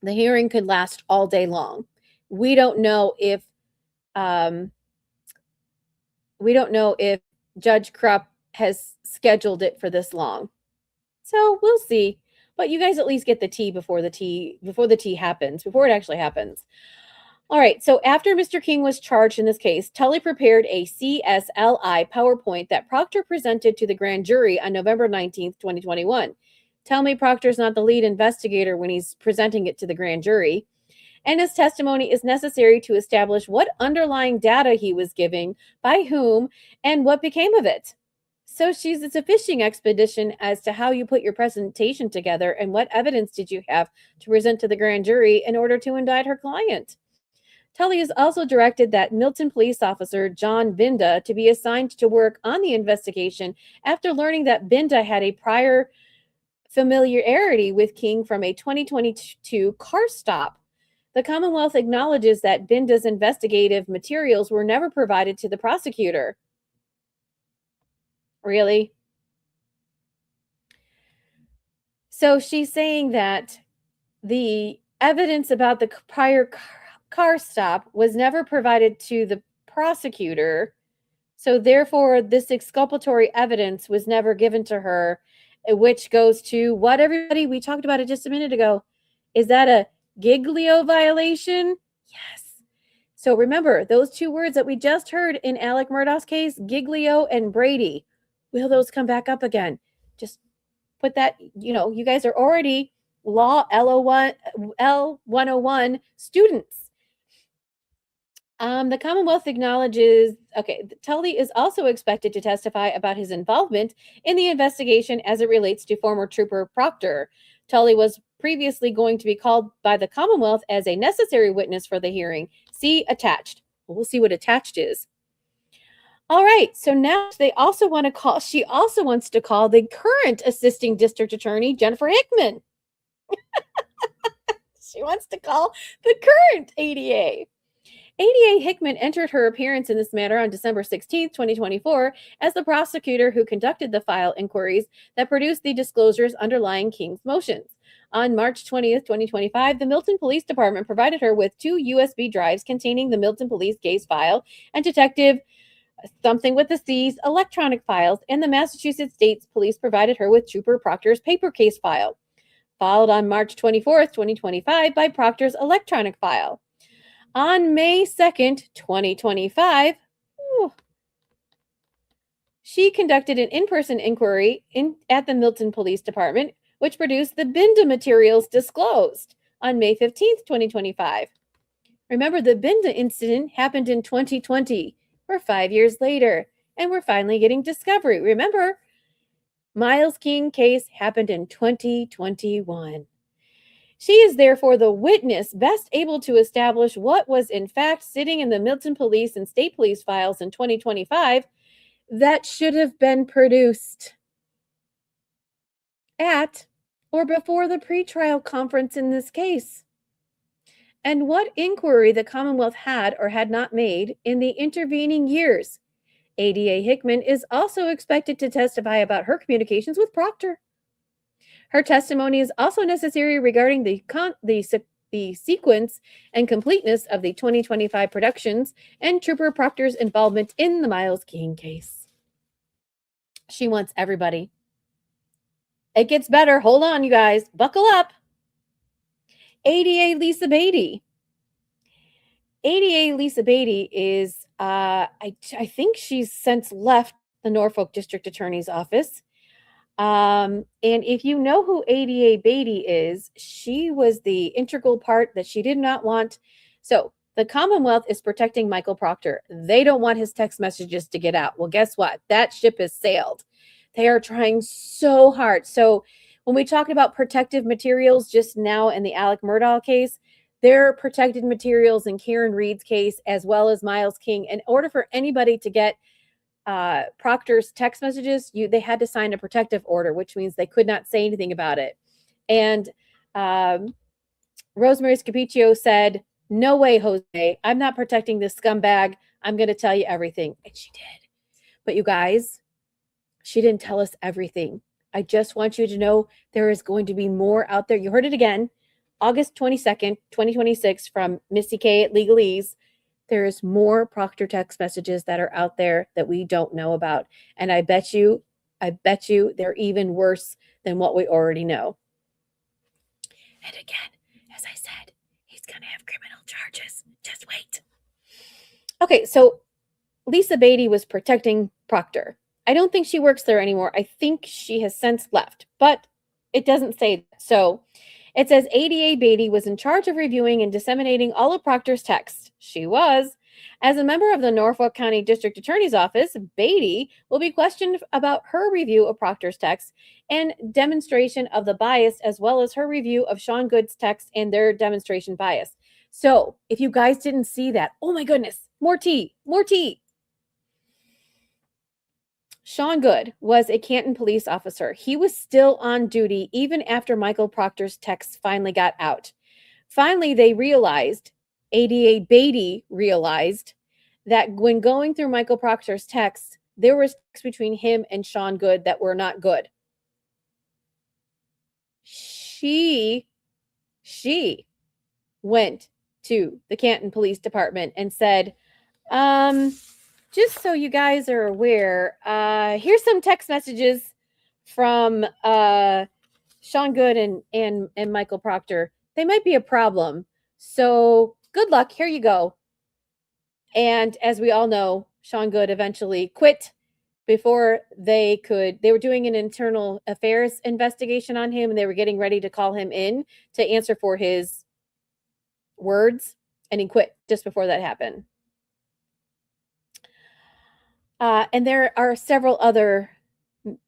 S1: the hearing could last all day long. We don't know if Judge Krupp has scheduled it for this long. So we'll see. But you guys at least get the tea before the tea happens, before it actually happens. All right, so after Mr. King was charged in this case, Tully prepared a CSLI PowerPoint that Proctor presented to the grand jury on November 19th, 2021. Tell me Proctor's not the lead investigator when he's presenting it to the grand jury. And his testimony is necessary to establish what underlying data he was giving, by whom, and what became of it. So it's a fishing expedition as to how you put your presentation together and what evidence did you have to present to the grand jury in order to indict her client. Tully has also directed that Milton police officer John Binda to be assigned to work on the investigation after learning that Binda had a prior familiarity with King from a 2022 car stop. The Commonwealth acknowledges that Binda's investigative materials were never provided to the prosecutor. Really? So she's saying that the evidence about the prior car stop was never provided to the prosecutor. So therefore, this exculpatory evidence was never given to her, which goes to what everybody, we talked about it just a minute ago. Is that a Giglio violation? Yes. So remember, those two words that we just heard in Alec Murdaugh's case, Giglio and Brady, will those come back up again? Just put that, you guys are already law L101 students. The Commonwealth acknowledges, Tully is also expected to testify about his involvement in the investigation as it relates to former trooper Proctor. Tully was previously going to be called by the Commonwealth as a necessary witness for the hearing. See attached. We'll see what attached is. All right, so now she also wants to call the current assisting district attorney, Jennifer Hickman. She wants to call the current ADA. ADA Hickman entered her appearance in this matter on December 16, 2024, as the prosecutor who conducted the file inquiries that produced the disclosures underlying King's motions. On March 20th, 2025, the Milton Police Department provided her with 2 USB drives containing the Milton Police case file and Detective something with the C's electronic files, and the Massachusetts State Police provided her with Trooper Proctor's paper case file, followed on March 24th, 2025 by Proctor's electronic file. On May 2nd, 2025, she conducted an in-person inquiry at the Milton Police Department, which produced the Binda materials disclosed on May 15th, 2025. Remember, the Binda incident happened in 2020. We're 5 years later, and we're finally getting discovery. Remember, Miles King case happened in 2021. She is therefore the witness best able to establish what was in fact sitting in the Milton Police and State Police files in 2025 that should have been produced at or before the pretrial conference in this case, and what inquiry the Commonwealth had or had not made in the intervening years. ADA Hickman is also expected to testify about her communications with Proctor. Her testimony is also necessary regarding the sequence and completeness of the 2025 productions and Trooper Proctor's involvement in the Miles King case. She wants everybody. It gets better. Hold on, you guys. Buckle up. ADA Lisa Beatty. ADA Lisa Beatty is, I think she's since left the Norfolk District Attorney's Office. And if you know who ADA Beatty is, she was the integral part that she did not want. So the Commonwealth is protecting Michael Proctor. They don't want his text messages to get out. Well, guess what? That ship has sailed. They are trying so hard. So when we talk about protective materials just now in the Alec Murdaugh case, there are protected materials in Karen Reed's case as well as Miles King. In order for anybody to get Proctor's text messages, they had to sign a protective order, which means they could not say anything about it. And Rosemary Scapiccio said, "No way, Jose. I'm not protecting this scumbag. I'm going to tell you everything." And she did. But you guys, she didn't tell us everything. I just want you to know there is going to be more out there. You heard it again. August 22nd, 2026 from MissyK at Legalese. There is more Proctor text messages that are out there that we don't know about. And I bet you they're even worse than what we already know. And again, as I said, he's going to have criminal charges. Just wait. Okay, so Lisa Beatty was protecting Proctor. I don't think she works there anymore. I think she has since left, but it doesn't say that. So it says ADA Beatty was in charge of reviewing and disseminating all of Proctor's texts. She was. As a member of the Norfolk County District Attorney's Office, Beatty will be questioned about her review of Proctor's texts and demonstration of the bias, as well as her review of Sean Good's texts and their demonstration bias. So if you guys didn't see that, oh my goodness, more tea. Sean Good was a Canton police officer. He was still on duty even after Michael Proctor's texts finally got out. Finally, ADA Beatty realized that when going through Michael Proctor's texts, there was texts between him and Sean Good that were not good. She went to the Canton Police Department and said, just so you guys are aware, here's some text messages from Sean Good and Michael Proctor. They might be a problem. So good luck. Here you go. And as we all know, Sean Good eventually quit before they were doing an internal affairs investigation on him, and they were getting ready to call him in to answer for his words, and he quit just before that happened. And there are several other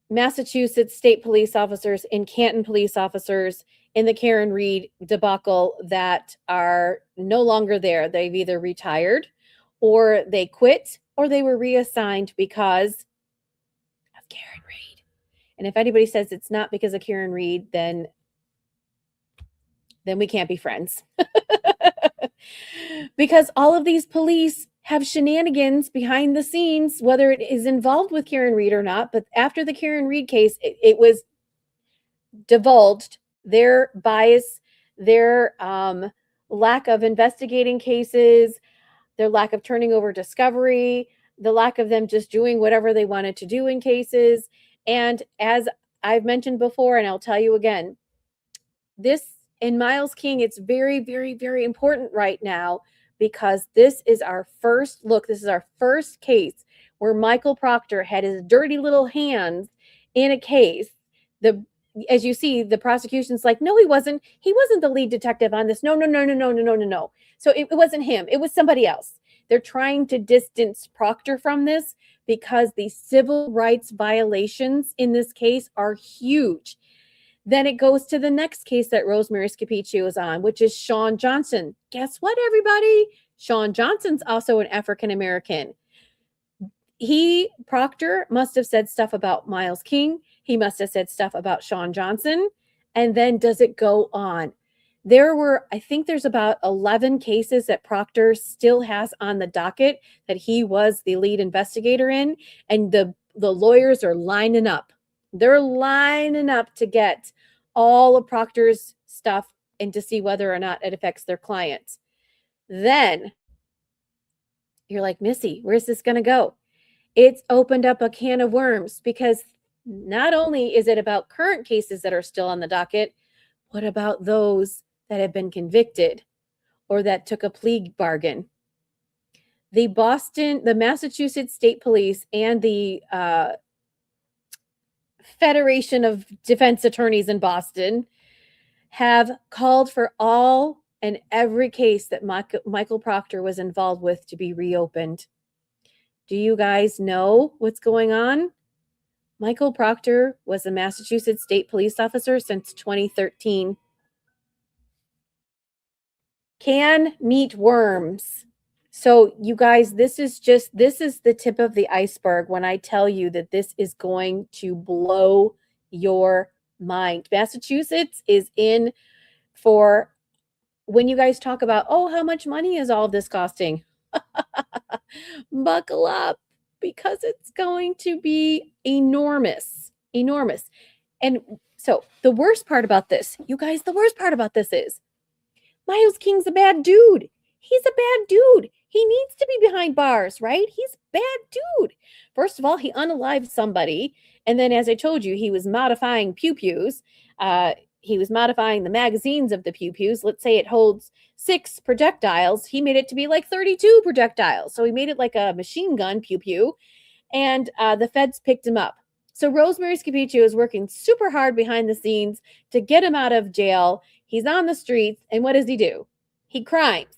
S1: Massachusetts state police officers and Canton police officers in the Karen Reed debacle that are no longer there. They've either retired or they quit or they were reassigned because of Karen Reed. And if anybody says it's not because of Karen Reed, then we can't be friends. Because all of these police have shenanigans behind the scenes, whether it is involved with Karen Reed or not. But after the Karen Reed case, it was divulged their bias, their lack of investigating cases, their lack of turning over discovery, the lack of them just doing whatever they wanted to do in cases. And as I've mentioned before, and I'll tell you again, this in Miles King, it's very, very, very important right now because this is our first look. This is our first case where Michael Proctor had his dirty little hands in a case. As you see, the prosecution's like, no, he wasn't. He wasn't the lead detective on this. No. So it wasn't him. It was somebody else. They're trying to distance Proctor from this because the civil rights violations in this case are huge. Then it goes to the next case that Rosemary Scapiccio is on, which is Sean Johnson. Guess what, everybody? Sean Johnson's also an African-American. Proctor must have said stuff about Miles King. He must have said stuff about Sean Johnson. And then does it go on? I think there's about 11 cases that Proctor still has on the docket that he was the lead investigator in. And the lawyers are lining up. They're lining up to get all of Proctor's stuff and to see whether or not it affects their clients. Then you're like, Missy, where's this going to go? It's opened up a can of worms because not only is it about current cases that are still on the docket, what about those that have been convicted or that took a plea bargain? The Massachusetts State Police and the Federation of Defense Attorneys in Boston have called for all and every case that Michael Proctor was involved with to be reopened. Do you guys know what's going on? Michael Proctor was a Massachusetts State Police officer since 2013. Can meet worms. So you guys, this is the tip of the iceberg when I tell you that this is going to blow your mind. Massachusetts is in for, when you guys talk about, oh, how much money is all of this costing? Buckle up, because it's going to be enormous. And so the worst part about this, you guys, is Miles King's a bad dude. He's a bad dude. He needs to be behind bars, right? He's a bad dude. First of all, he unalived somebody. And then, as I told you, he was modifying pew-pews. He was modifying the magazines of the pew-pews. Let's say it holds 6 projectiles. He made it to be like 32 projectiles. So he made it like a machine gun pew-pew. And the feds picked him up. So Rosemary Scapiccio is working super hard behind the scenes to get him out of jail. He's on the streets. And what does he do? He crimes.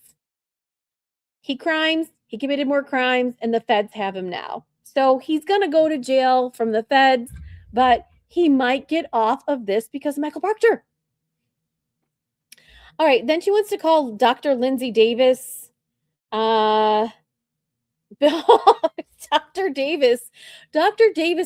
S1: He committed more crimes, and the feds have him now. So he's going to go to jail from the feds, but he might get off of this because of Michael Proctor. All right, then she wants to call Dr. Lindsay Davis. Dr. Davis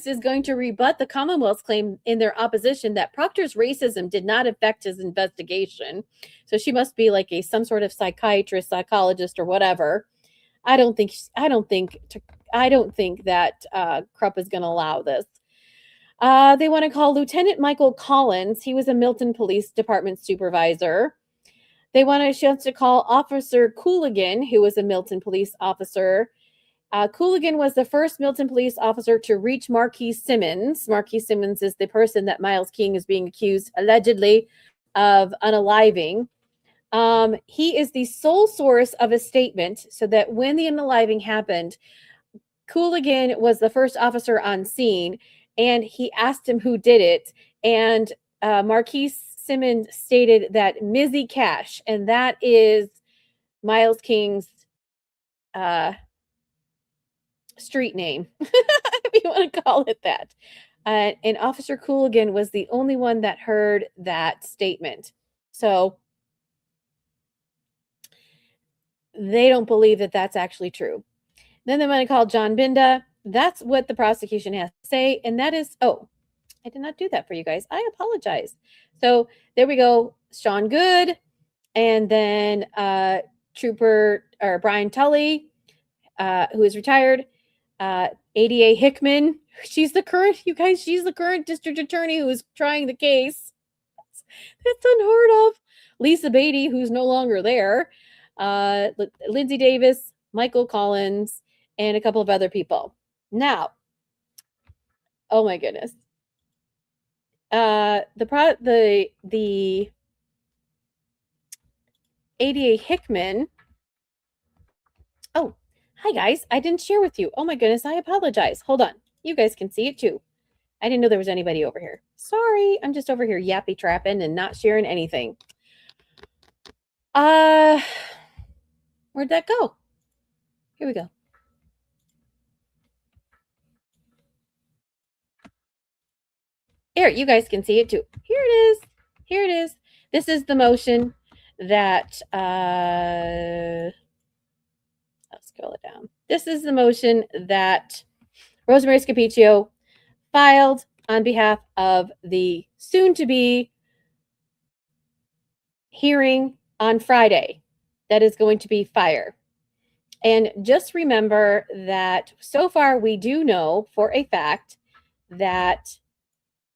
S1: is going to rebut the Commonwealth's claim in their opposition that Proctor's racism did not affect his investigation. So she must be like some sort of psychiatrist, psychologist, or whatever. I don't think that Krupp is going to allow this. They want to call Lieutenant Michael Collins. He was a Milton Police Department supervisor. She wants to call Officer Cooligan, who was a Milton police officer. Cooligan was the first Milton police officer to reach Marquis Simmons. Marquis Simmons is the person that Miles King is being accused, allegedly, of unaliving. He is the sole source of a statement, so that when the unaliving happened, Cooligan was the first officer on scene, and he asked him who did it, and Marquis Simmons stated that MissyK, and that is Miles King's street name, if you want to call it that. And Officer Cooligan was the only one that heard that statement. So they don't believe that that's actually true. Then they want to call John Binda. That's what the prosecution has to say. And that is, oh, I did not do that for you guys. I apologize. So there we go. Sean Good. And then Brian Tully, who is retired. ADA Hickman. She's the current district attorney who is trying the case. That's unheard of. Lisa Beatty, who's no longer there. Lindsay Davis, Michael Collins, and a couple of other people. Now, oh my goodness. The ADA Hickman. Oh, Hi, guys. I didn't share with you. Oh, my goodness. I apologize. Hold on. You guys can see it, too. I didn't know there was anybody over here. Sorry. I'm just over here yappy trapping and not sharing anything. Where'd that go? Here we go. Here, you guys can see it, too. Here it is. Here it is. This is the motion that, I'll scroll it down. This is the motion that Rosemary Scapicchio filed on behalf of the soon-to-be hearing on Friday. That is going to be fire. And just remember that so far we do know for a fact that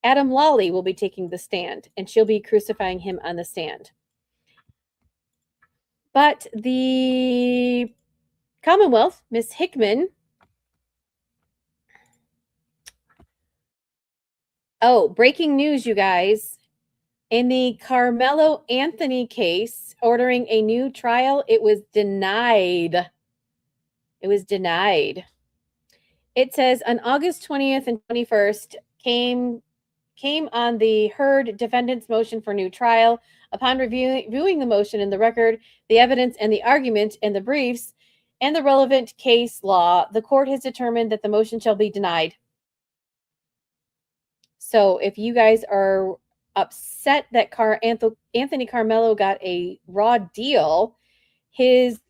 S1: Adam Lawley will be taking the stand and she'll be crucifying him on the stand. But the Commonwealth, Miss Hickman, oh, breaking news, you guys. In the Carmelo Anthony case, ordering a new trial, it was denied. It was denied. It says on August 20th and 21st came on the heard defendant's motion for new trial. Upon reviewing the motion in the record, the evidence and the argument in the briefs and the relevant case law, the court has determined that the motion shall be denied. So if you guys are upset that Anthony Carmelo got a raw deal, his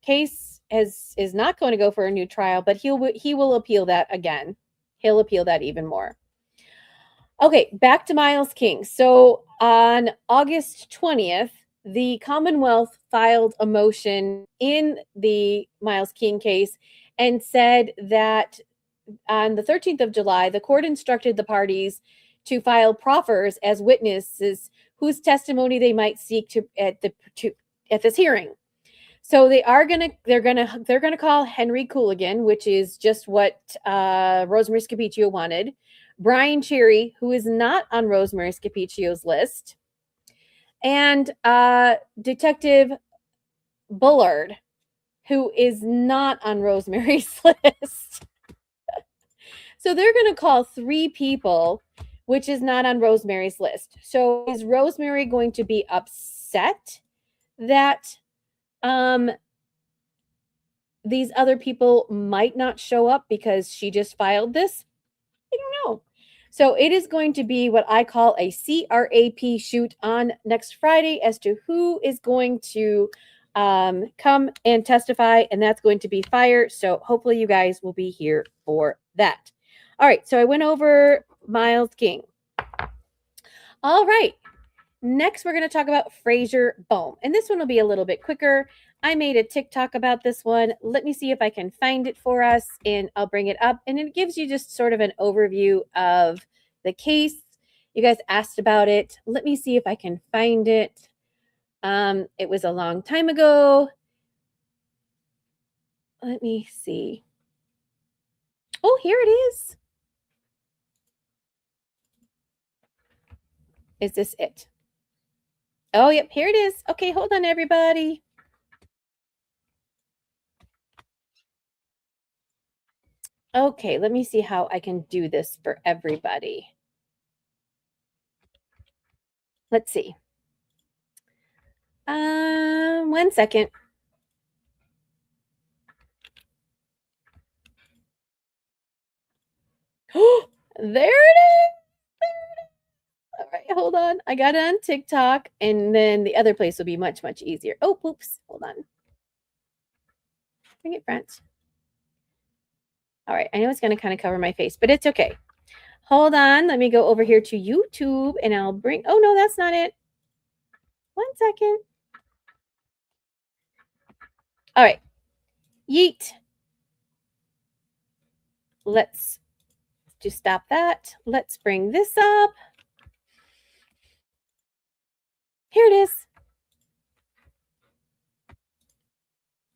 S1: case is not going to go for a new trial, but he will appeal that again. He'll appeal that even more. Okay, back to Miles King. So on August 20th, the Commonwealth filed a motion in the Miles King case and said that on the 13th of July, the court instructed the parties to file proffers as witnesses whose testimony they might seek at this hearing. So they're gonna call Henry Cooligan, which is just what Rosemary Scapicchio wanted. Brian Cherry, who is not on Rosemary Scapicchio's list, and Detective Bullard, who is not on Rosemary's list. So they're going to call 3 people, which is not on Rosemary's list. So is Rosemary going to be upset that these other people might not show up because she just filed this? I don't know. So it is going to be what I call a CRAP shoot on next Friday as to who is going to come and testify, and that's going to be fire. So hopefully you guys will be here for that. All right, so I went over Miles King. All right, next we're going to talk about Fraser Bohm, and this one will be a little bit quicker. I made a TikTok about this one. Let me see if I can find it for us, and I'll bring it up, and it gives you just sort of an overview of the case. You guys asked about it. Let me see if I can find it. It was a long time ago. Let me see. Oh, here it is. Is this it? Oh, yep, here it is. Okay, hold on, everybody. Okay, let me see how I can do this for everybody. Let's see. 1 second. Oh, there it is. All right, hold on. I got it on TikTok, and then the other place will be much, much easier. Oh, oops. Hold on. Bring it front. All right, I know it's going to kind of cover my face, but it's okay. Hold on. Let me go over here to YouTube, and I'll bring... Oh, no, that's not it. 1 second. All right. Yeet. Let's just stop that. Let's bring this up. Here it is.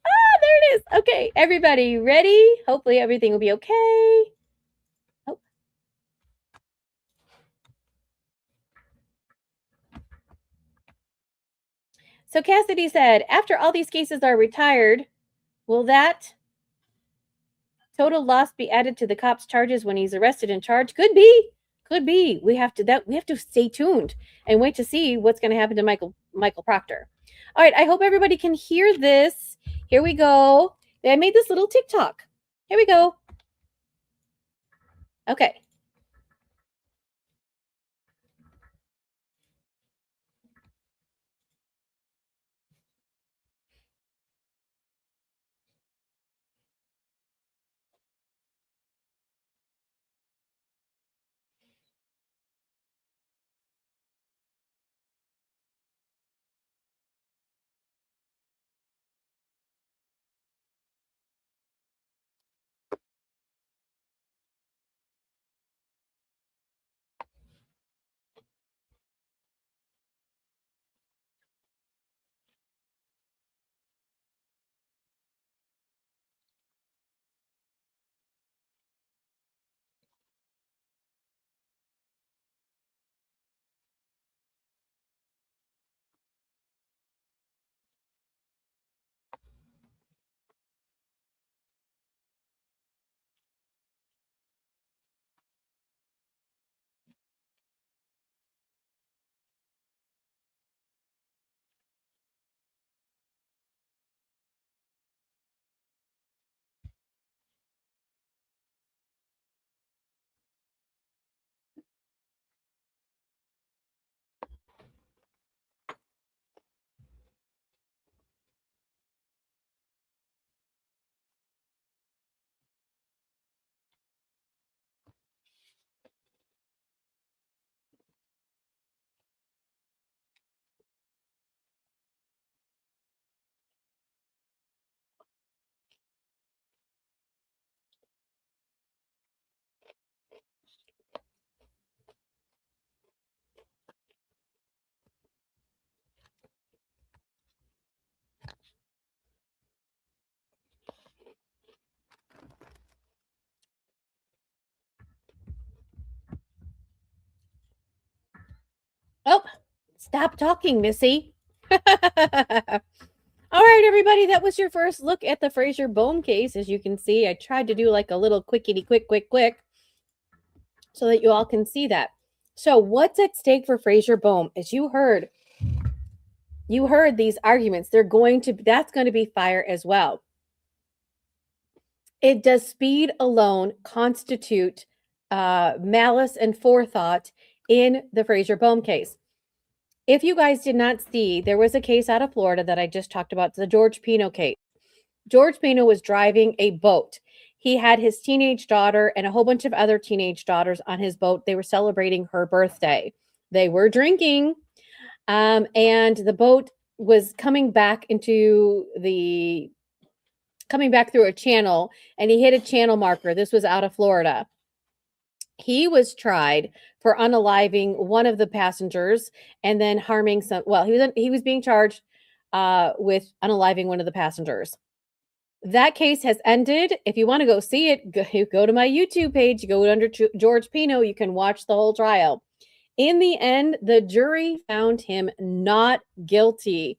S1: Ah, there it is. Okay, everybody ready? Hopefully everything will be okay. Oh. So Cassidy said, after all these cases are retired, Will that total loss be added to the cop's charges when he's arrested and charged? Could be. Could be. We have to stay tuned and wait to see what's going to happen to Michael Proctor. All right, I hope everybody can hear this. Here we go. I made this little TikTok. Here we go. Okay. Oh, stop talking, Missy. All right, everybody, that was your first look at the Frazier Bohm case. As you can see, I tried to do like a little quickity quick so that you all can see that. So what's at stake for Frazier Bohm? As you heard these arguments. That's going to be fire as well. Does speed alone constitute malice and forethought in the Frazier Bohm case? If you guys did not see, there was a case out of Florida that I just talked about, the George Pino case. George Pino was driving a boat. He had his teenage daughter and a whole bunch of other teenage daughters on his boat. They were celebrating her birthday. They were drinking, and the boat was coming back through a channel, and he hit a channel marker. This was out of Florida. He was tried for unaliving one of the passengers and then harming some. Well, he was being charged with unaliving one of the passengers. That case has ended. If you want to go see it, go to my YouTube page. You go under George Pino. You can watch the whole trial. In the end, the jury found him not guilty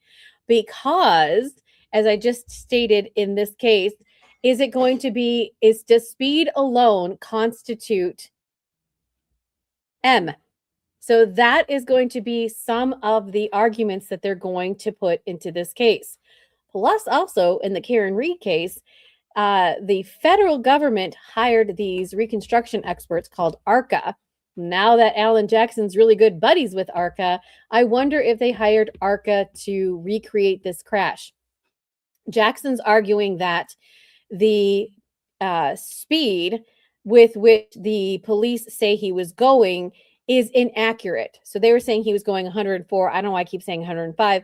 S1: because, as I just stated in this case, does speed alone constitute M? So that is going to be some of the arguments that they're going to put into this case. Plus, also in the Karen Reed case, the federal government hired these reconstruction experts called ARCA. Now that Alan Jackson's really good buddies with ARCA, I wonder if they hired ARCA to recreate this crash. Jackson's arguing that the speed with which the police say he was going is inaccurate. So they were saying he was going 104. I don't know why I keep saying 105.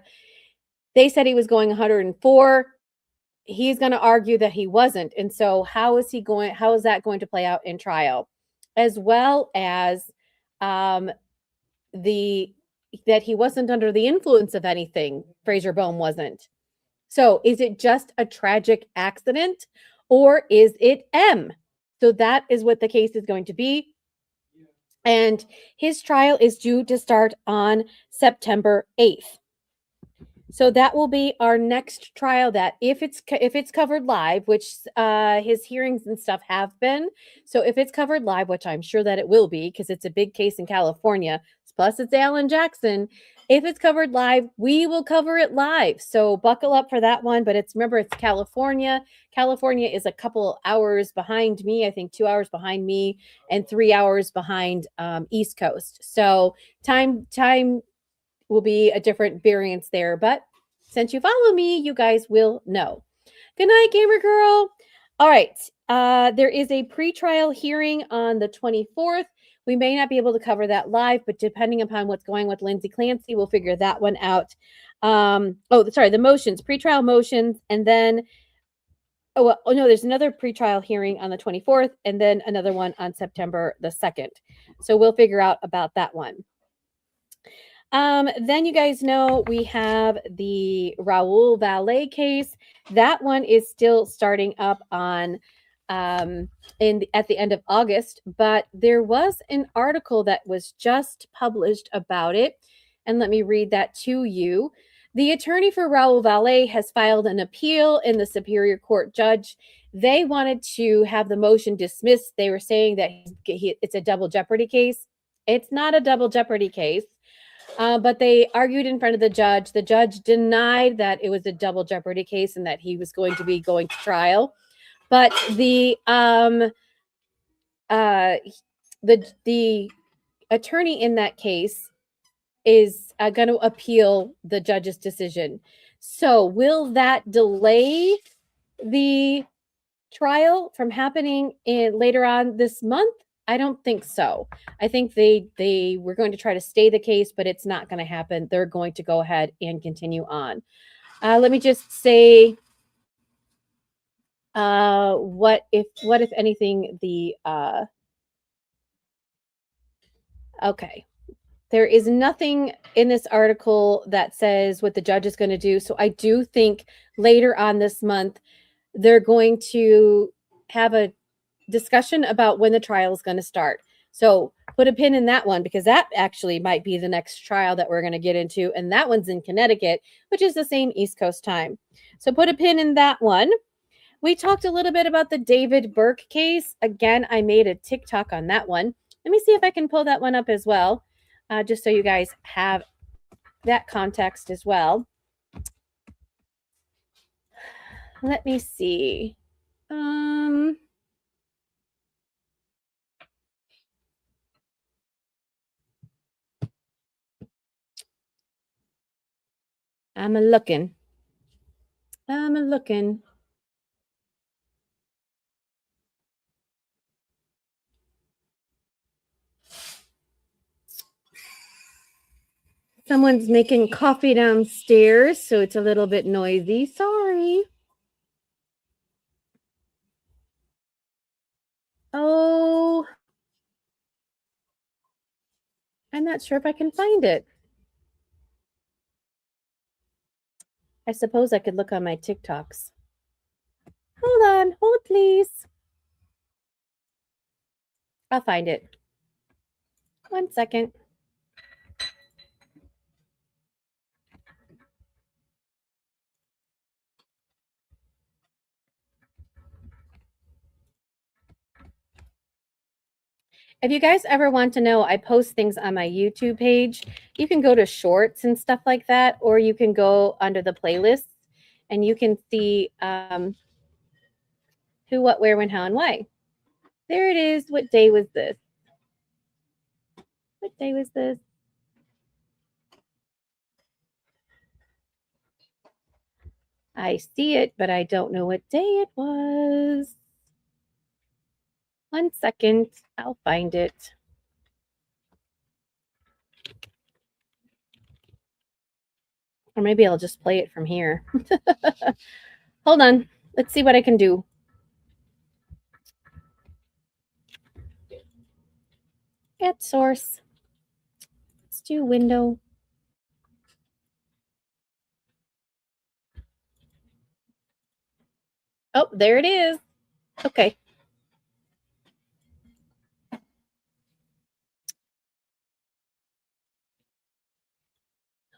S1: They said he was going 104. He's going to argue that he wasn't. And so how is that going to play out in trial? As well as that he wasn't under the influence of anything. Frazier Bohm wasn't. So is it just a tragic accident or is it M? So that is what the case is going to be. And his trial is due to start on September 8th. So that will be our next trial. That if it's covered live, which his hearings and stuff have been. So if it's covered live, which I'm sure that it will be, because it's a big case in California. Plus, it's Alan Jackson. If it's covered live, we will cover it live. So buckle up for that one. But remember, it's California. California is a couple hours behind me. I think 2 hours behind me and 3 hours behind East Coast. So time will be a different variance there. But since you follow me, you guys will know. Good night, gamer girl. All right. There is a pretrial hearing on the 24th. We may not be able to cover that live, but depending upon what's going with Lindsay Clancy, we'll figure that one out. The motions, pretrial motions, and then there's another pretrial hearing on the 24th, and then another one on September the 2nd. So we'll figure out about that one. Then you guys know we have the Raul Valet case. That one is still starting up on at the end of August, but there was an article that was just published about it. And let me read that to you. The attorney for Raul Valet has filed an appeal in the Superior Court judge. They wanted to have the motion dismissed. They were saying that it's a double jeopardy case. It's not a double jeopardy case. But they argued in front of the judge. The judge denied that it was a double jeopardy case and that he was going to be going to trial. But the attorney in that case is going to appeal the judge's decision. So will that delay the trial from happening later on this month? I don't think so. I think they were going to try to stay the case, but it's not going to happen. They're going to go ahead and continue on. Let me just say, what if anything, okay. There is nothing in this article that says what the judge is going to do. So I do think later on this month, they're going to have a discussion about when the trial is going to start. So put a pin in that one, because that actually might be the next trial that we're going to get into. And that one's in Connecticut, which is the same East Coast time. So put a pin in that one. We talked a little bit about the David Burke case. Again, I made a TikTok on that one. Let me see if I can pull that one up as well, just so you guys have that context as well. Let me see. I'm looking. Someone's making coffee downstairs, so it's a little bit noisy. Sorry. Oh, I'm not sure if I can find it. I suppose I could look on my TikToks. Hold please. I'll find it. 1 second. If you guys ever want to know, I post things on my YouTube page. You can go to shorts and stuff like that, or you can go under the playlists and you can see who, what, where, when, how, and why. There it is. What day was this? What day was this? I see it, but I don't know what day it was. 1 second. I'll find it. Or maybe I'll just play it from here. Hold on. Let's see what I can do. Get source. Let's do window. Oh, there it is. Okay.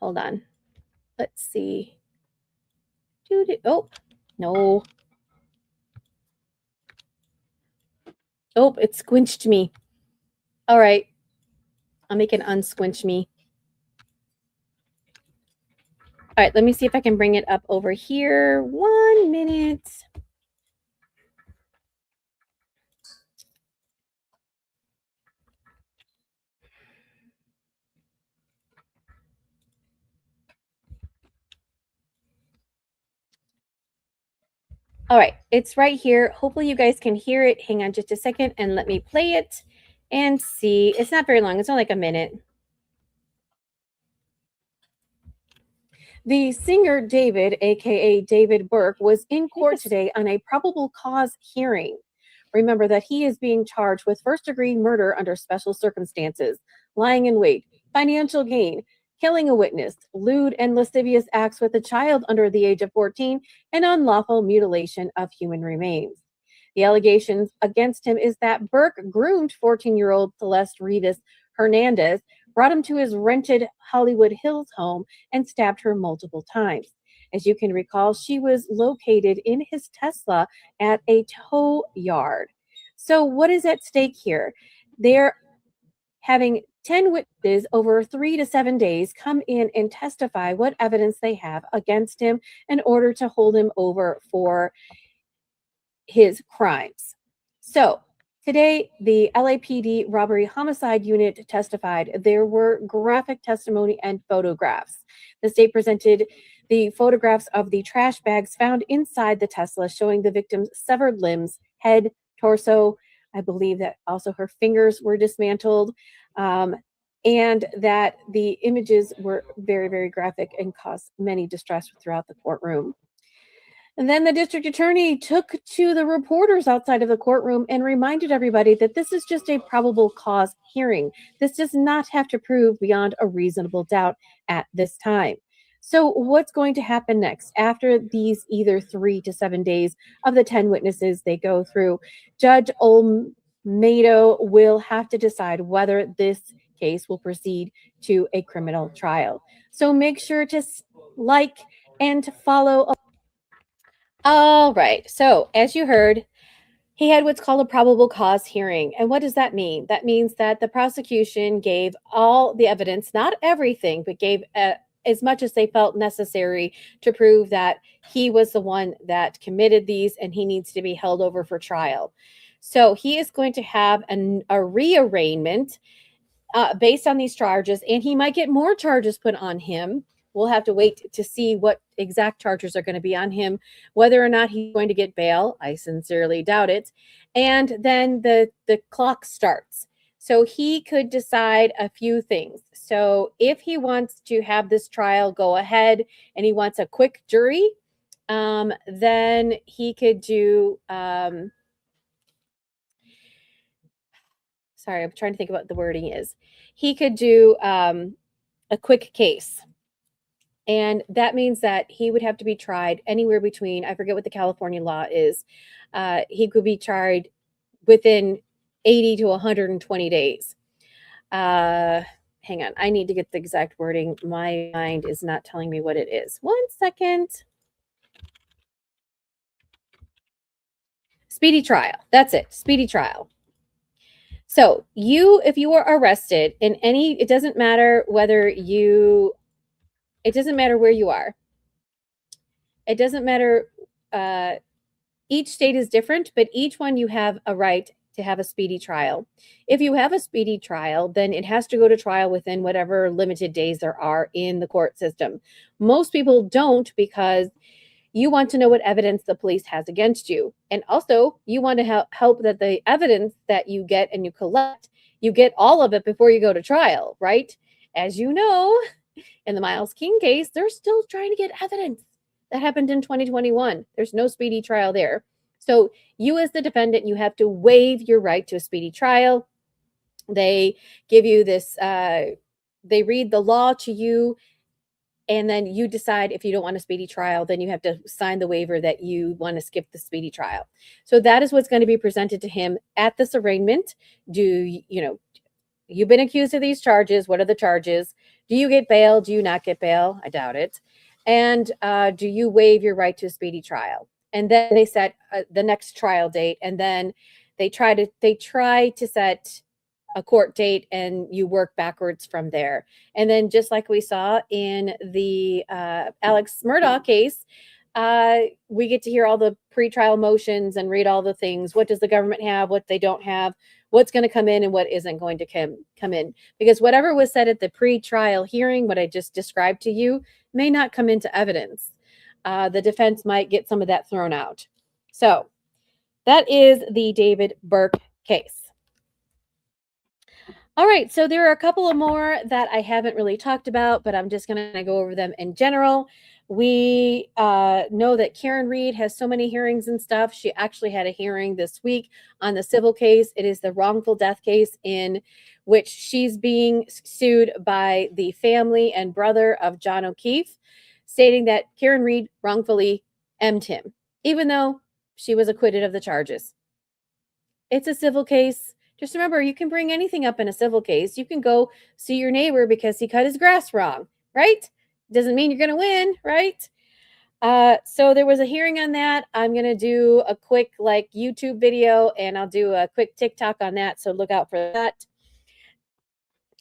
S1: Hold on. let's see. Oh, no. Oh, it squinched me. All right. I'll make it unsquinch me. All right, let me see if I can bring it up over here. 1 minute. All right, it's right here. Hopefully you guys can hear it. Hang on just a second and let me play it and see. It's not very long. It's only like a minute. The singer David, aka David Burke, was in court today on a probable cause hearing. Remember that he is being charged with first-degree murder under special circumstances, lying in wait, financial gain, killing a witness, lewd and lascivious acts with a child under the age of 14, and unlawful mutilation of human remains. The allegations against him is that Burke groomed 14-year-old Celeste Rivas Hernandez, brought him to his rented Hollywood Hills home, and stabbed her multiple times. As you can recall, she was located in his Tesla at a tow yard. So, what is at stake here? They're having 10 witnesses over 3 to 7 days come in and testify what evidence they have against him in order to hold him over for his crimes. So, today, the LAPD robbery homicide unit testified. There were graphic testimony and photographs. The state presented the photographs of the trash bags found inside the Tesla, showing the victim's severed limbs, head, torso. I believe that also her fingers were dismantled, and that the images were very, very graphic and caused many distress throughout the courtroom. And then the district attorney took to the reporters outside of the courtroom and reminded everybody that this is just a probable cause hearing. This does not have to prove beyond a reasonable doubt at this time. So, what's going to happen next after these either 3 to 7 days of the 10 witnesses they go through? Judge Olmedo will have to decide whether this case will proceed to a criminal trial. So, make sure to like and follow. All right. So, as you heard, he had what's called a probable cause hearing. And what does that mean? That means that the prosecution gave all the evidence, not everything, but gave as much as they felt necessary to prove that he was the one that committed these and he needs to be held over for trial. So, he is going to have a rearrangement based on these charges, and he might get more charges put on him. We'll have to wait to see what exact charges are going to be on him, whether or not he's going to get bail. I sincerely doubt it. And then the clock starts. So he could decide a few things. So if he wants to have this trial go ahead and he wants a quick jury, then he could do, sorry, I'm trying to think about what the wording is. He could do a quick case. And that means that he would have to be tried anywhere between, I forget what the California law is. He could be tried within 80 to 120 days. Hang on, I need to get the exact wording. My mind is not telling me what it is. 1 second. Speedy trial. That's it. Speedy trial. So if you are arrested in any, it doesn't matter whether it doesn't matter where you are. It doesn't matter. Each state is different, but each one you have a right to have a speedy trial. If you have a speedy trial, then it has to go to trial within whatever limited days there are in the court system. Most people don't, because you want to know what evidence the police has against you. And also, you want to help that the evidence that you get and you collect, you get all of it before you go to trial, right? As you know, in the Miles King case, they're still trying to get evidence. That happened in 2021. There's no speedy trial there. So you as the defendant, you have to waive your right to a speedy trial. They give you this, they read the law to you, and then you decide if you don't want a speedy trial, then you have to sign the waiver that you want to skip the speedy trial. So that is what's going to be presented to him at this arraignment. You've been accused of these charges. What are the charges? Do you get bail? Do you not get bail? I doubt it. And do you waive your right to a speedy trial? And then they set the next trial date, and then they try to set a court date, and you work backwards from there. And then, just like we saw in the Alex Murdaugh case, we get to hear all the pretrial motions and read all the things. What does the government have? What they don't have? What's going to come in and what isn't going to come in? Because whatever was said at the pretrial hearing, what I just described to you, may not come into evidence. The defense might get some of that thrown out. So that is the David Burke case. All right, so there are a couple of more that I haven't really talked about, but I'm just going to go over them in general. We know that Karen Reed has so many hearings and stuff. She actually had a hearing this week on the civil case. It is the wrongful death case in which she's being sued by the family and brother of John O'Keefe, stating that Karen Reed wrongfully M'd him, even though she was acquitted of the charges. It's a civil case. Just remember, you can bring anything up in a civil case. You can go see your neighbor because he cut his grass wrong, right? Doesn't mean you're going to win, right? So there was a hearing on that. I'm going to do a quick YouTube video, and I'll do a quick TikTok on that. So look out for that.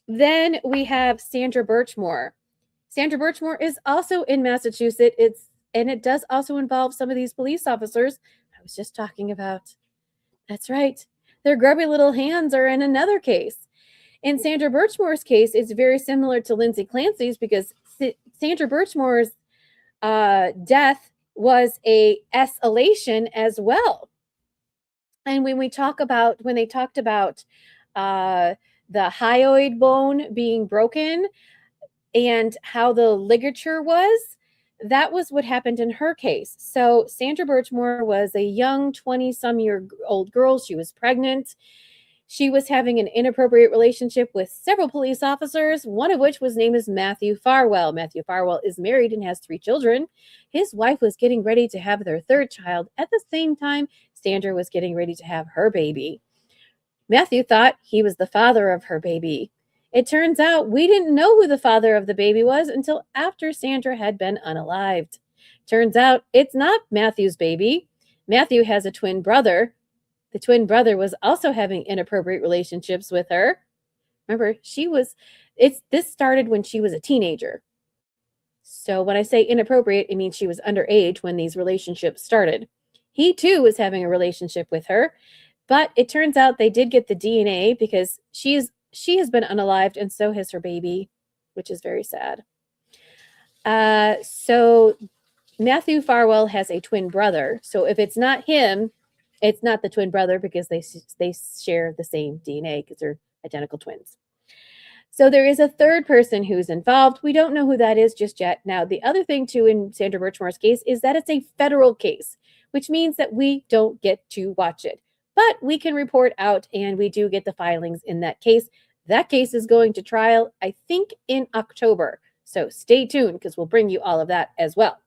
S1: Then we have Sandra Birchmore. Sandra Birchmore is also in Massachusetts. And it does also involve some of these police officers I was just talking about. That's right. Their grubby little hands are in another case. In Sandra Birchmore's case, it's very similar to Lindsay Clancy's because Sandra Birchmore's death was a escalation as well. And when they talked about the hyoid bone being broken and how the ligature was, that was what happened in her case. So Sandra Birchmore was a young 20-some-year-old girl. She was pregnant. She was having an inappropriate relationship with several police officers, one of which was named as Matthew Farwell. Matthew Farwell is married and has 3 children. His wife was getting ready to have their 3rd child at the same time Sandra was getting ready to have her baby. Matthew thought he was the father of her baby. It turns out we didn't know who the father of the baby was until after Sandra had been unalived. Turns out it's not Matthew's baby. Matthew has a twin brother. The twin brother was also having inappropriate relationships with her. Remember, this started when she was a teenager. So when I say inappropriate, it means she was underage when these relationships started. He too was having a relationship with her, but it turns out they did get the DNA because she has been unalived, and so has her baby, which is very sad. So Matthew Farwell has a twin brother. So if it's not him, it's not the twin brother because they share the same DNA because they're identical twins. So there is a 3rd person who's involved. We don't know who that is just yet. Now, the other thing too in Sandra Birchmore's case is that it's a federal case, which means that we don't get to watch it. But we can report out, and we do get the filings in that case. That case is going to trial, I think, in October. So stay tuned because we'll bring you all of that as well.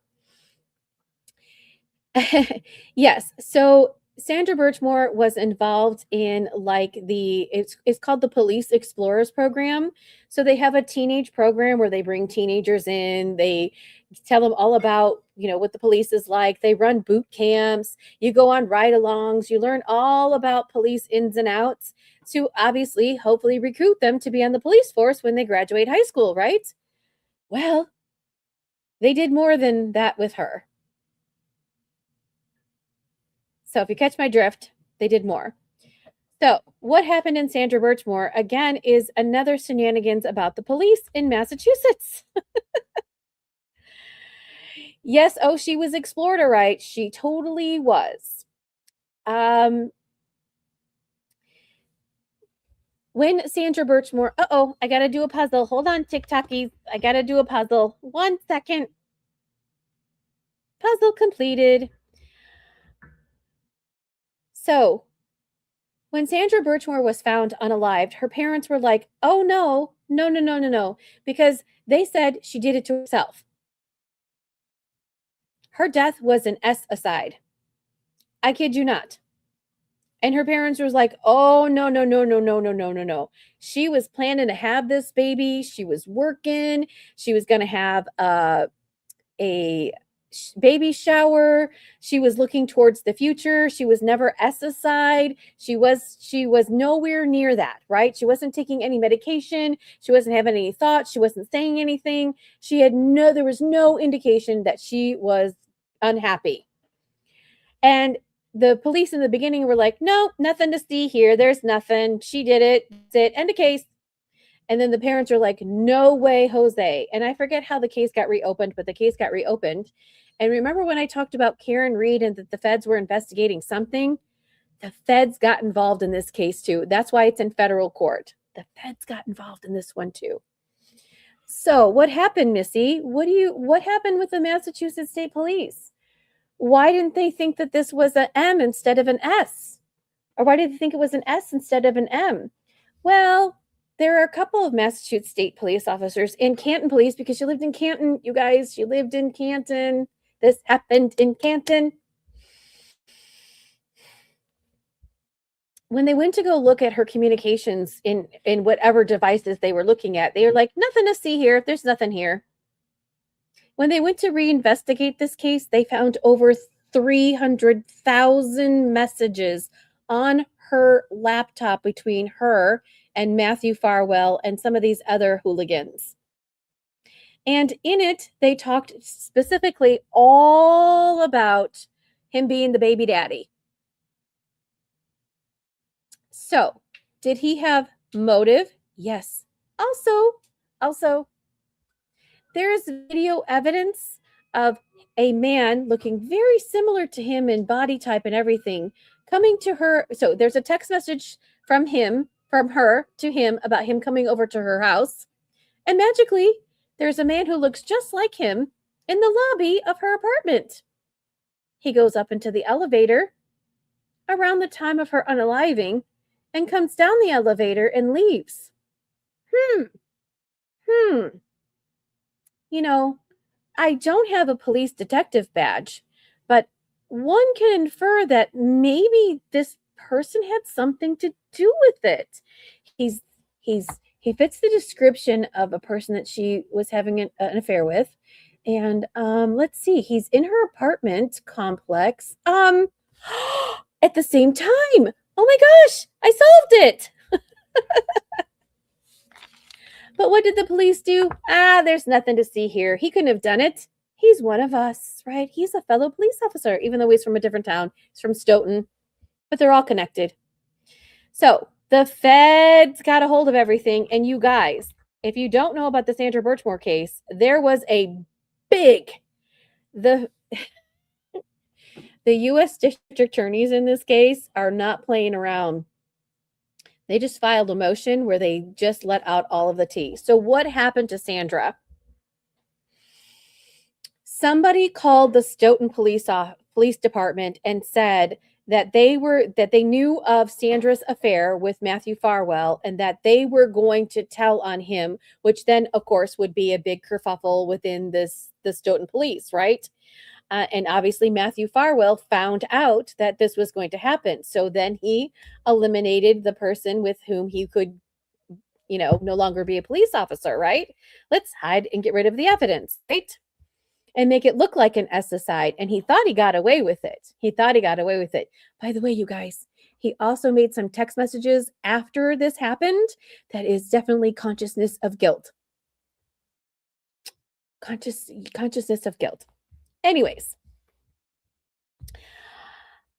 S1: Yes, so Sandra Birchmore was involved in it's called the Police Explorers Program. So they have a teenage program where they bring teenagers in. They tell them all about, what the police is like. They run boot camps. You go on ride-alongs. You learn all about police ins and outs to obviously, hopefully recruit them to be on the police force when they graduate high school, right? Well, they did more than that with her. So if you catch my drift, they did more. So what happened in Sandra Birchmore, again, is another shenanigans about the police in Massachusetts. Yes, she was explored, all right. She totally was. When Sandra Birchmore, I got to do a puzzle. Hold on, TikTokies. I got to do a puzzle. 1 second. Puzzle completed. So when Sandra Birchmore was found unalived, her parents were like, oh, no, because they said she did it to herself. Her death was an S-aside. I kid you not. And her parents was like, oh, no. She was planning to have this baby. She was working. She was going to have a baby shower. She was looking towards the future. She was never S-side. She was nowhere near that, right? She wasn't taking any medication. She wasn't having any thoughts. She wasn't saying anything. There was no indication that she was unhappy. And the police in the beginning were like, no, nothing to see here. There's nothing. She did it. That's it. End of case. And then the parents are like, no way, Jose. And I forget how the case got reopened, but the case got reopened. And remember when I talked about Karen Reed and that the feds were investigating something? The feds got involved in this case too. That's why it's in federal court. The feds got involved in this one too. So what happened, Missy? What happened with the Massachusetts State Police? Why didn't they think that this was an M instead of an S? Or why did they think it was an S instead of an M? Well, there are a couple of Massachusetts State Police officers in Canton Police, because she lived in Canton, you guys. She lived in Canton. This happened in Canton. When they went to go look at her communications in whatever devices they were looking at, they were like, nothing to see here. There's nothing here. When they went to reinvestigate this case, they found over 300,000 messages on her laptop between her and Matthew Farwell and some of these other hooligans. And in it, they talked specifically all about him being the baby daddy. So, did he have motive? Yes. Also, there is video evidence of a man looking very similar to him in body type and everything coming to her. So there's a text message from her to him about him coming over to her house. And magically, there's a man who looks just like him in the lobby of her apartment. He goes up into the elevator around the time of her unaliving and comes down the elevator and leaves. You know, I don't have a police detective badge, but one can infer that maybe this person had something to do with it. He fits the description of a person that she was having an affair with. And let's see, he's in her apartment complex at the same time. Oh my gosh, I solved it. But what did the police do? There's nothing to see here. He couldn't have done it. He's one of us, right? He's a fellow police officer, even though he's from a different town. He's from Stoughton, but they're all connected. So the feds got a hold of everything. And you guys, if you don't know about the Sandra Birchmore case, there was a big, the U.S. district attorneys in this case are not playing around. They just filed a motion where they just let out all of the tea. So what happened to Sandra? Somebody called the Stoughton police department and said that they knew of Sandra's affair with Matthew Farwell and that they were going to tell on him, which then, of course, would be a big kerfuffle within the Stoughton police, right? And obviously Matthew Farwell found out that this was going to happen. So then he eliminated the person with whom he could, no longer be a police officer, right? Let's hide and get rid of the evidence, right? And make it look like an S-side. And he thought he got away with it. By the way, you guys, he also made some text messages after this happened that is definitely consciousness of guilt. Consciousness of guilt. Anyways,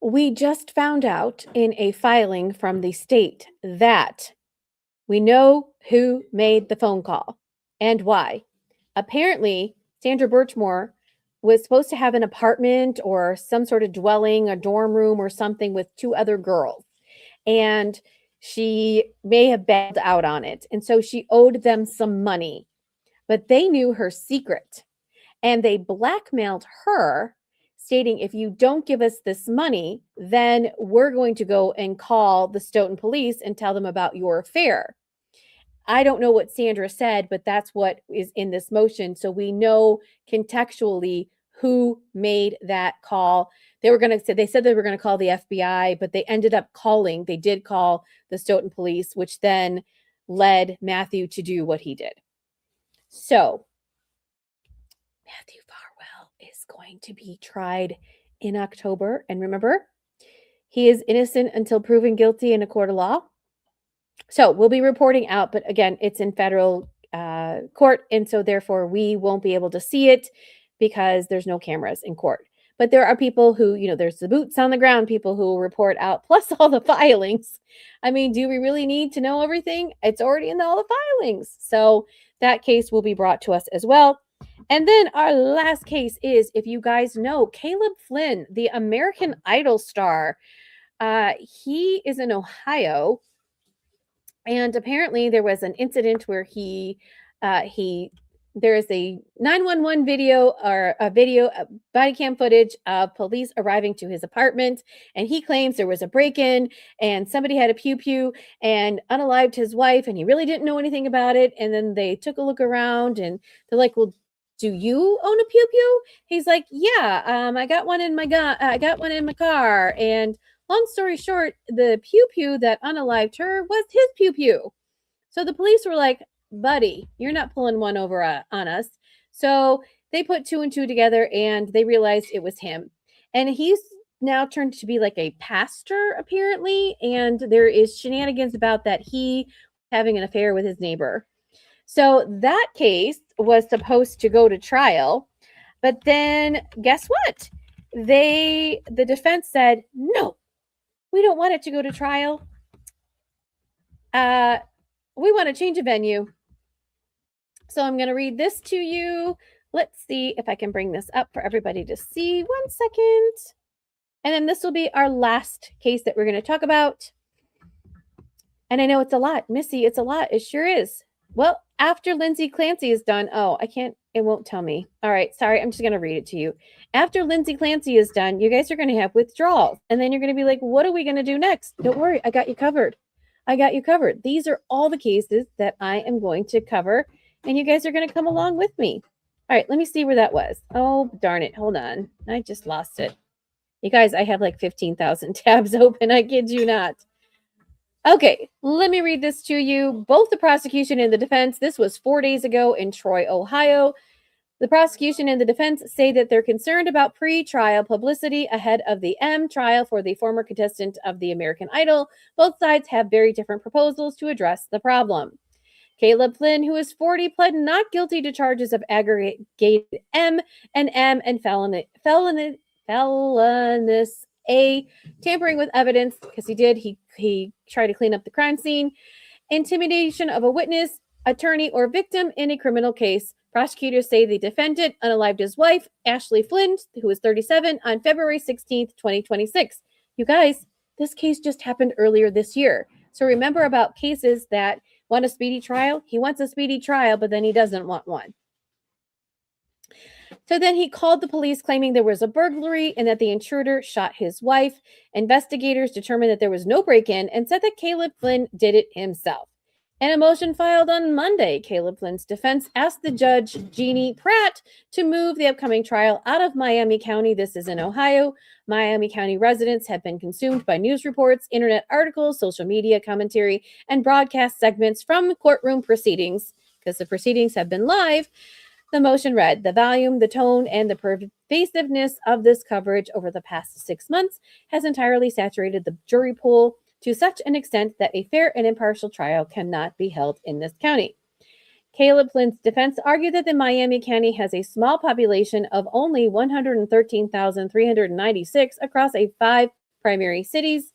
S1: we just found out in a filing from the state that we know who made the phone call and why. Apparently, Sandra Birchmore was supposed to have an apartment or some sort of dwelling, a dorm room or something with two other girls. And she may have bailed out on it. And so she owed them some money. But they knew her secret. And they blackmailed her, stating, if you don't give us this money, then we're going to go and call the Stoughton police and tell them about your affair. I don't know what Sandra said, but that's what is in this motion. So we know contextually who made that call. They said they were going to call the FBI, but they did call the Stoughton police, which then led Matthew to do what he did. So Matthew Farwell going to be tried in October. And remember, he is innocent until proven guilty in a court of law. So we'll be reporting out, but again, it's in federal court. And so therefore we won't be able to see it because there's no cameras in court. But there are people who, there's the boots on the ground, people who will report out, plus all the filings. I mean, do we really need to know everything? It's already in all the filings. So that case will be brought to us as well. And then our last case is, if you guys know, Caleb Flynn, the American Idol star. He is in Ohio. And apparently there was an incident where there is a 911 video or a body cam footage of police arriving to his apartment. And he claims there was a break-in and somebody had a pew-pew and unalived his wife. And he really didn't know anything about it. And then they took a look around and they're like, well, do you own a pew-pew? He's like, yeah, I got one in my car. And long story short, the pew-pew that unalived her was his pew-pew. So the police were like, buddy, you're not pulling one over on us. So they put 2 and 2 together and they realized it was him. And he's now turned to be like a pastor, apparently. And there is shenanigans about that he having an affair with his neighbor. So that case was supposed to go to trial. But then guess what? The defense said, no, we don't want it to go to trial. We want to change a venue. So I'm going to read this to you. Let's see if I can bring this up for everybody to see. 1 second. And then this will be our last case that we're going to talk about. And I know it's a lot. Missy, it's a lot. It sure is. Well, after Lindsay Clancy is done. Oh, it won't tell me. All right. Sorry. I'm just going to read it to you. After Lindsay Clancy is done, you guys are going to have withdrawals. And then you're going to be like, what are we going to do next? Don't worry. I got you covered. These are all the cases that I am going to cover. And you guys are going to come along with me. All right. Let me see where that was. Oh, darn it. Hold on. I just lost it. You guys, I have like 15,000 tabs open. I kid you not. Okay, let me read this to you. Both the prosecution and the defense, this was 4 days ago in Troy, Ohio. The prosecution and the defense say that they're concerned about pre-trial publicity ahead of the M trial for the former contestant of the American Idol. Both sides have very different proposals to address the problem. Caleb Flynn, who is 40, pled not guilty to charges of aggregated M and felonious A, tampering with evidence, because he tried to clean up the crime scene, intimidation of a witness, attorney, or victim in a criminal case. Prosecutors say the defendant unalived his wife, Ashley Flynn, who was 37, on February 16th, 2026. You guys, this case just happened earlier this year. So remember about cases that want a speedy trial? He wants a speedy trial, but then he doesn't want one. So then he called the police claiming there was a burglary and that the intruder shot his wife. Investigators determined that there was no break-in and said that Caleb Flynn did it himself. In a motion filed on Monday, Caleb Flynn's defense asked the judge, Jeannie Pratt, to move the upcoming trial out of Miami County. This is in Ohio. Miami County residents have been consumed by news reports, internet articles, social media commentary, and broadcast segments from courtroom proceedings, because the proceedings have been live. The motion read, the volume, the tone, and the pervasiveness of this coverage over the past 6 months has entirely saturated the jury pool to such an extent that a fair and impartial trial cannot be held in this county. Caleb Flynn's defense argued that the Miami County has a small population of only 113,396 across 5 primary cities.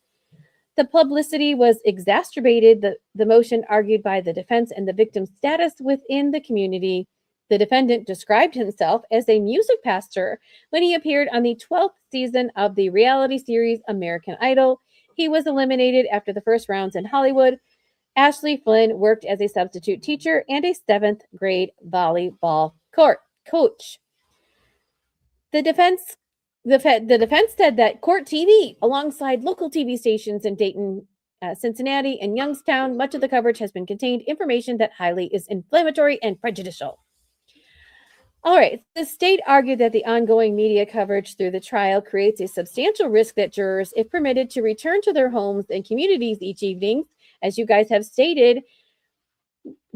S1: The publicity was exacerbated, the motion argued by the defense, and the victim's status within the community. The defendant described himself as a music pastor when he appeared on the 12th season of the reality series American Idol. He was eliminated after the first rounds in Hollywood. Ashley Flynn worked as a substitute teacher and a 7th grade volleyball coach. The defense said that Court TV, alongside local TV stations in Dayton, Cincinnati, and Youngstown, much of the coverage has been contained information that highly is inflammatory and prejudicial. All right, the state argued that the ongoing media coverage through the trial creates a substantial risk that jurors, if permitted to return to their homes and communities each evening, as you guys have stated,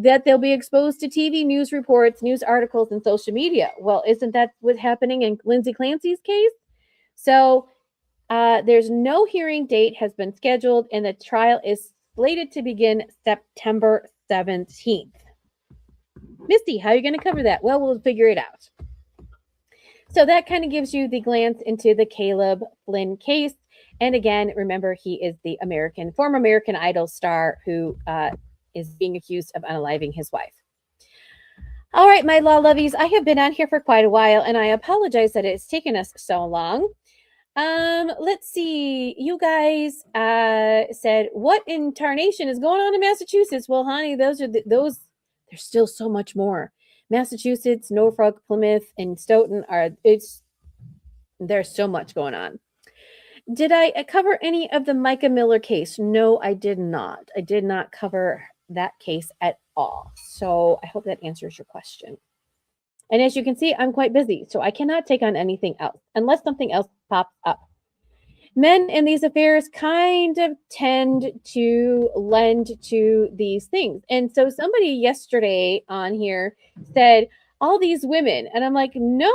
S1: that they'll be exposed to TV news reports, news articles, and social media. Well, isn't that what's happening in Lindsay Clancy's case? So there's no hearing date has been scheduled, and the trial is slated to begin September 17th. Misty, how are you going to cover that? Well, we'll figure it out. So that kind of gives you the glance into the Caleb Flynn case. And again, remember, he is the former American Idol star who is being accused of unaliving his wife. All right, my law lovies, I have been on here for quite a while, and I apologize that it's taken us so long. Let's see. You guys said, what in tarnation is going on in Massachusetts? Well, honey, those. There's still so much more. Massachusetts, Norfolk, Plymouth, and Stoughton there's so much going on. Did I cover any of the Micah Miller case? No, I did not. I did not cover that case at all. So I hope that answers your question. And as you can see, I'm quite busy, so I cannot take on anything else unless something else pops up. Men in these affairs kind of tend to lend to these things. And so somebody yesterday on here said, all these women. And I'm like, no.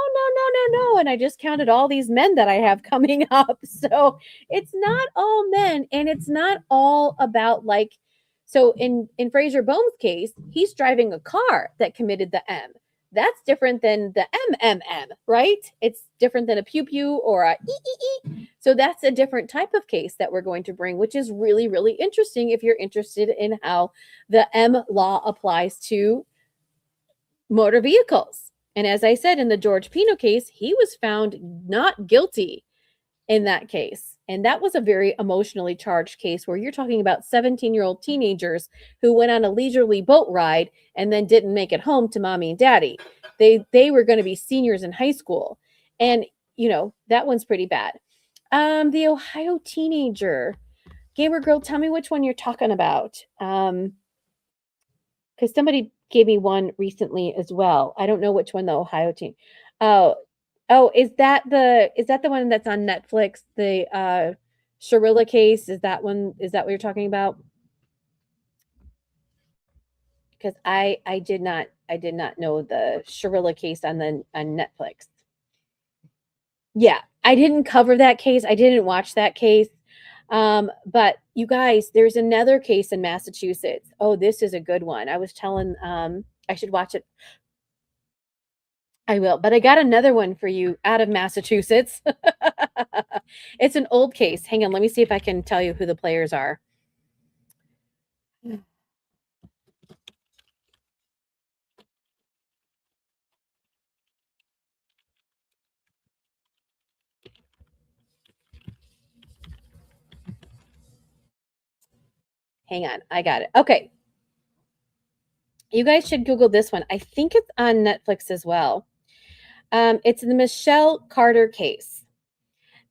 S1: And I just counted all these men that I have coming up. So it's not all men. And it's not all about like, so in Fraser Bohm's case, he's driving a car that committed the M. That's different than the MMM, right? It's different than a pew pew or a ee. So that's a different type of case that we're going to bring, which is really, really interesting if you're interested in how the M law applies to motor vehicles. And as I said, in the George Pino case, he was found not guilty in that case. And that was a very emotionally charged case where you're talking about 17-year-old teenagers who went on a leisurely boat ride and then didn't make it home to mommy and daddy. They were going to be seniors in high school. And, you know, that one's pretty bad. The Ohio teenager. Gamer Girl, tell me which one you're talking about. Because somebody gave me one recently as well. I don't know which one the Ohio teen. Oh, is that the one that's on Netflix? The Sharilla case? Is that what you're talking about? Because I did not know the Sharilla case on Netflix. Yeah, I didn't cover that case. I didn't watch that case. But you guys, there's another case in Massachusetts. Oh, this is a good one. I was telling I should watch it. I will, but I got another one for you out of Massachusetts. It's an old case. Hang on, let me see if I can tell you who the players are. Hang on, I got it. Okay. You guys should Google this one. I think it's on Netflix as well. It's the Michelle Carter case.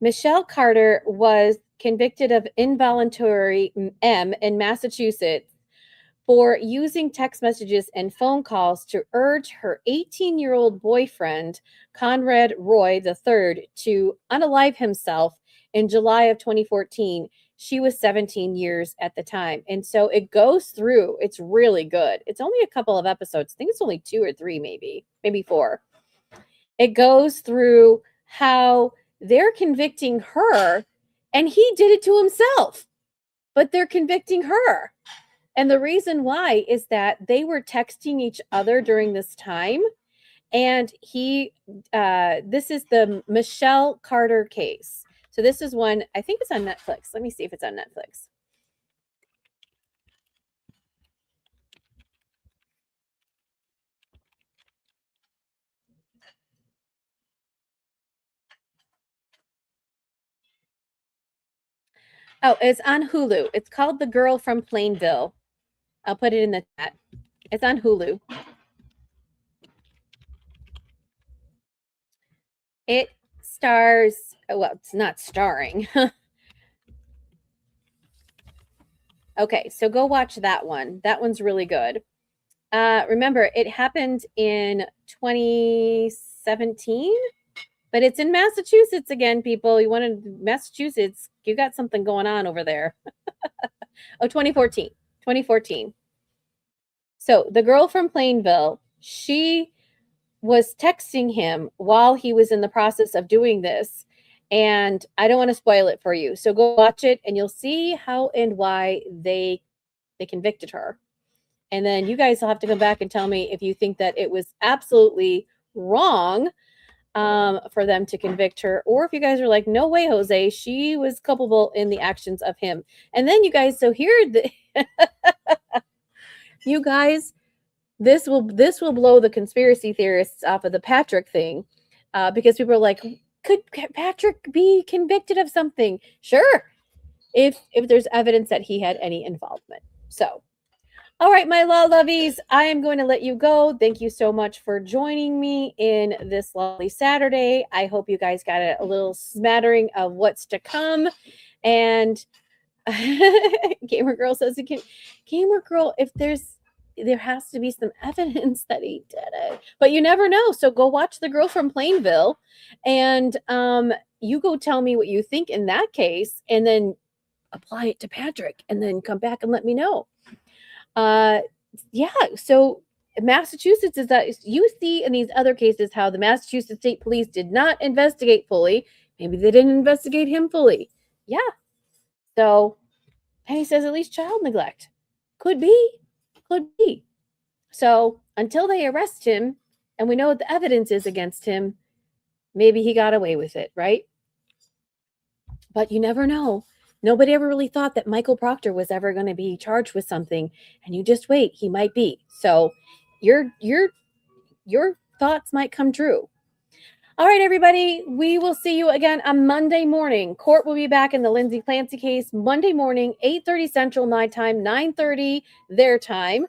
S1: Michelle Carter was convicted of involuntary M in Massachusetts for using text messages and phone calls to urge her 18-year-old boyfriend, Conrad Roy III, to unalive himself in July of 2014. She was 17 years at the time. And so it goes through. It's really good. It's only a couple of episodes. I think it's only 2 or 3, maybe 4. It goes through how they're convicting her and he did it to himself, but they're convicting her. And the reason why is that they were texting each other during this time. And this is the Michelle Carter case. So this is one, I think it's on Netflix. Let me see if it's on Netflix. Oh, it's on Hulu. It's called The Girl from Plainville. I'll put it in the chat. It's on Hulu. It stars, well, it's not starring. Okay, so go watch that one. That one's really good. Remember, it happened in 2017, but it's in Massachusetts again, people. You wanted Massachusetts, you got something going on over there. Oh, 2014. So the girl from Plainville, she was texting him while he was in the process of doing this. And I don't want to spoil it for you. So go watch it and you'll see how and why they convicted her. And then you guys will have to come back and tell me if you think that it was absolutely wrong for them to convict her, or if you guys are like, no way, Jose, she was culpable in the actions of him. And then you guys, so here, you guys, this will blow the conspiracy theorists off of the Patrick thing, because people are like, could Patrick be convicted of something? Sure, if there's evidence that he had any involvement. So, all right, my law lovies, I am going to let you go. Thank you so much for joining me in this lovely Saturday. I hope you guys got a little smattering of what's to come. And Gamer Girl says, Gamer Girl, if there has to be some evidence that he did it, but you never know. So go watch The Girl from Plainville, and you go tell me what you think in that case, and then apply it to Patrick, and then come back and let me know. Yeah, so Massachusetts is that you see in these other cases how the Massachusetts State Police did not investigate fully. Maybe they didn't investigate him fully. Yeah. So Penny says at least child neglect. Could be. Could be. So until they arrest him and we know what the evidence is against him, maybe he got away with it, right? But you never know. Nobody ever really thought that Michael Proctor was ever going to be charged with something, and you just wait, he might be. So your thoughts might come true. All right, everybody, we will see you again on Monday morning. Court will be back in the Lindsay Clancy case Monday morning, 8:30 Central, my time, 9:30 their time.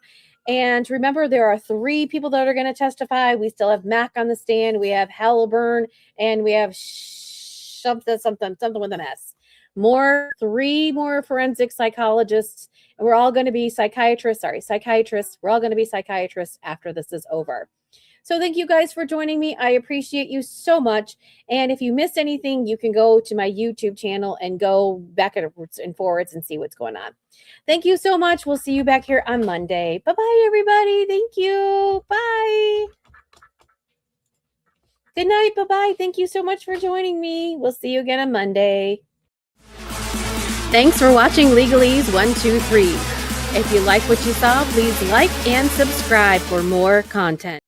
S1: And remember, there are 3 people that are going to testify. We still have Mac on the stand. We have Halliburn, and we have something with an S. 3 more forensic psychologists, and we're all going to be psychiatrists. We're all going to be psychiatrists after this is over. So thank you guys for joining me. I appreciate you so much. And if you missed anything, you can go to my YouTube channel and go backwards and forwards and see what's going on. Thank you so much. We'll see you back here on Monday. Bye-bye, everybody. Thank you. Bye. Good night. Bye-bye. Thank you so much for joining me. We'll see you again on Monday. Thanks for watching Legalese 1, 2, 3. If you like what you saw, please like and subscribe for more content.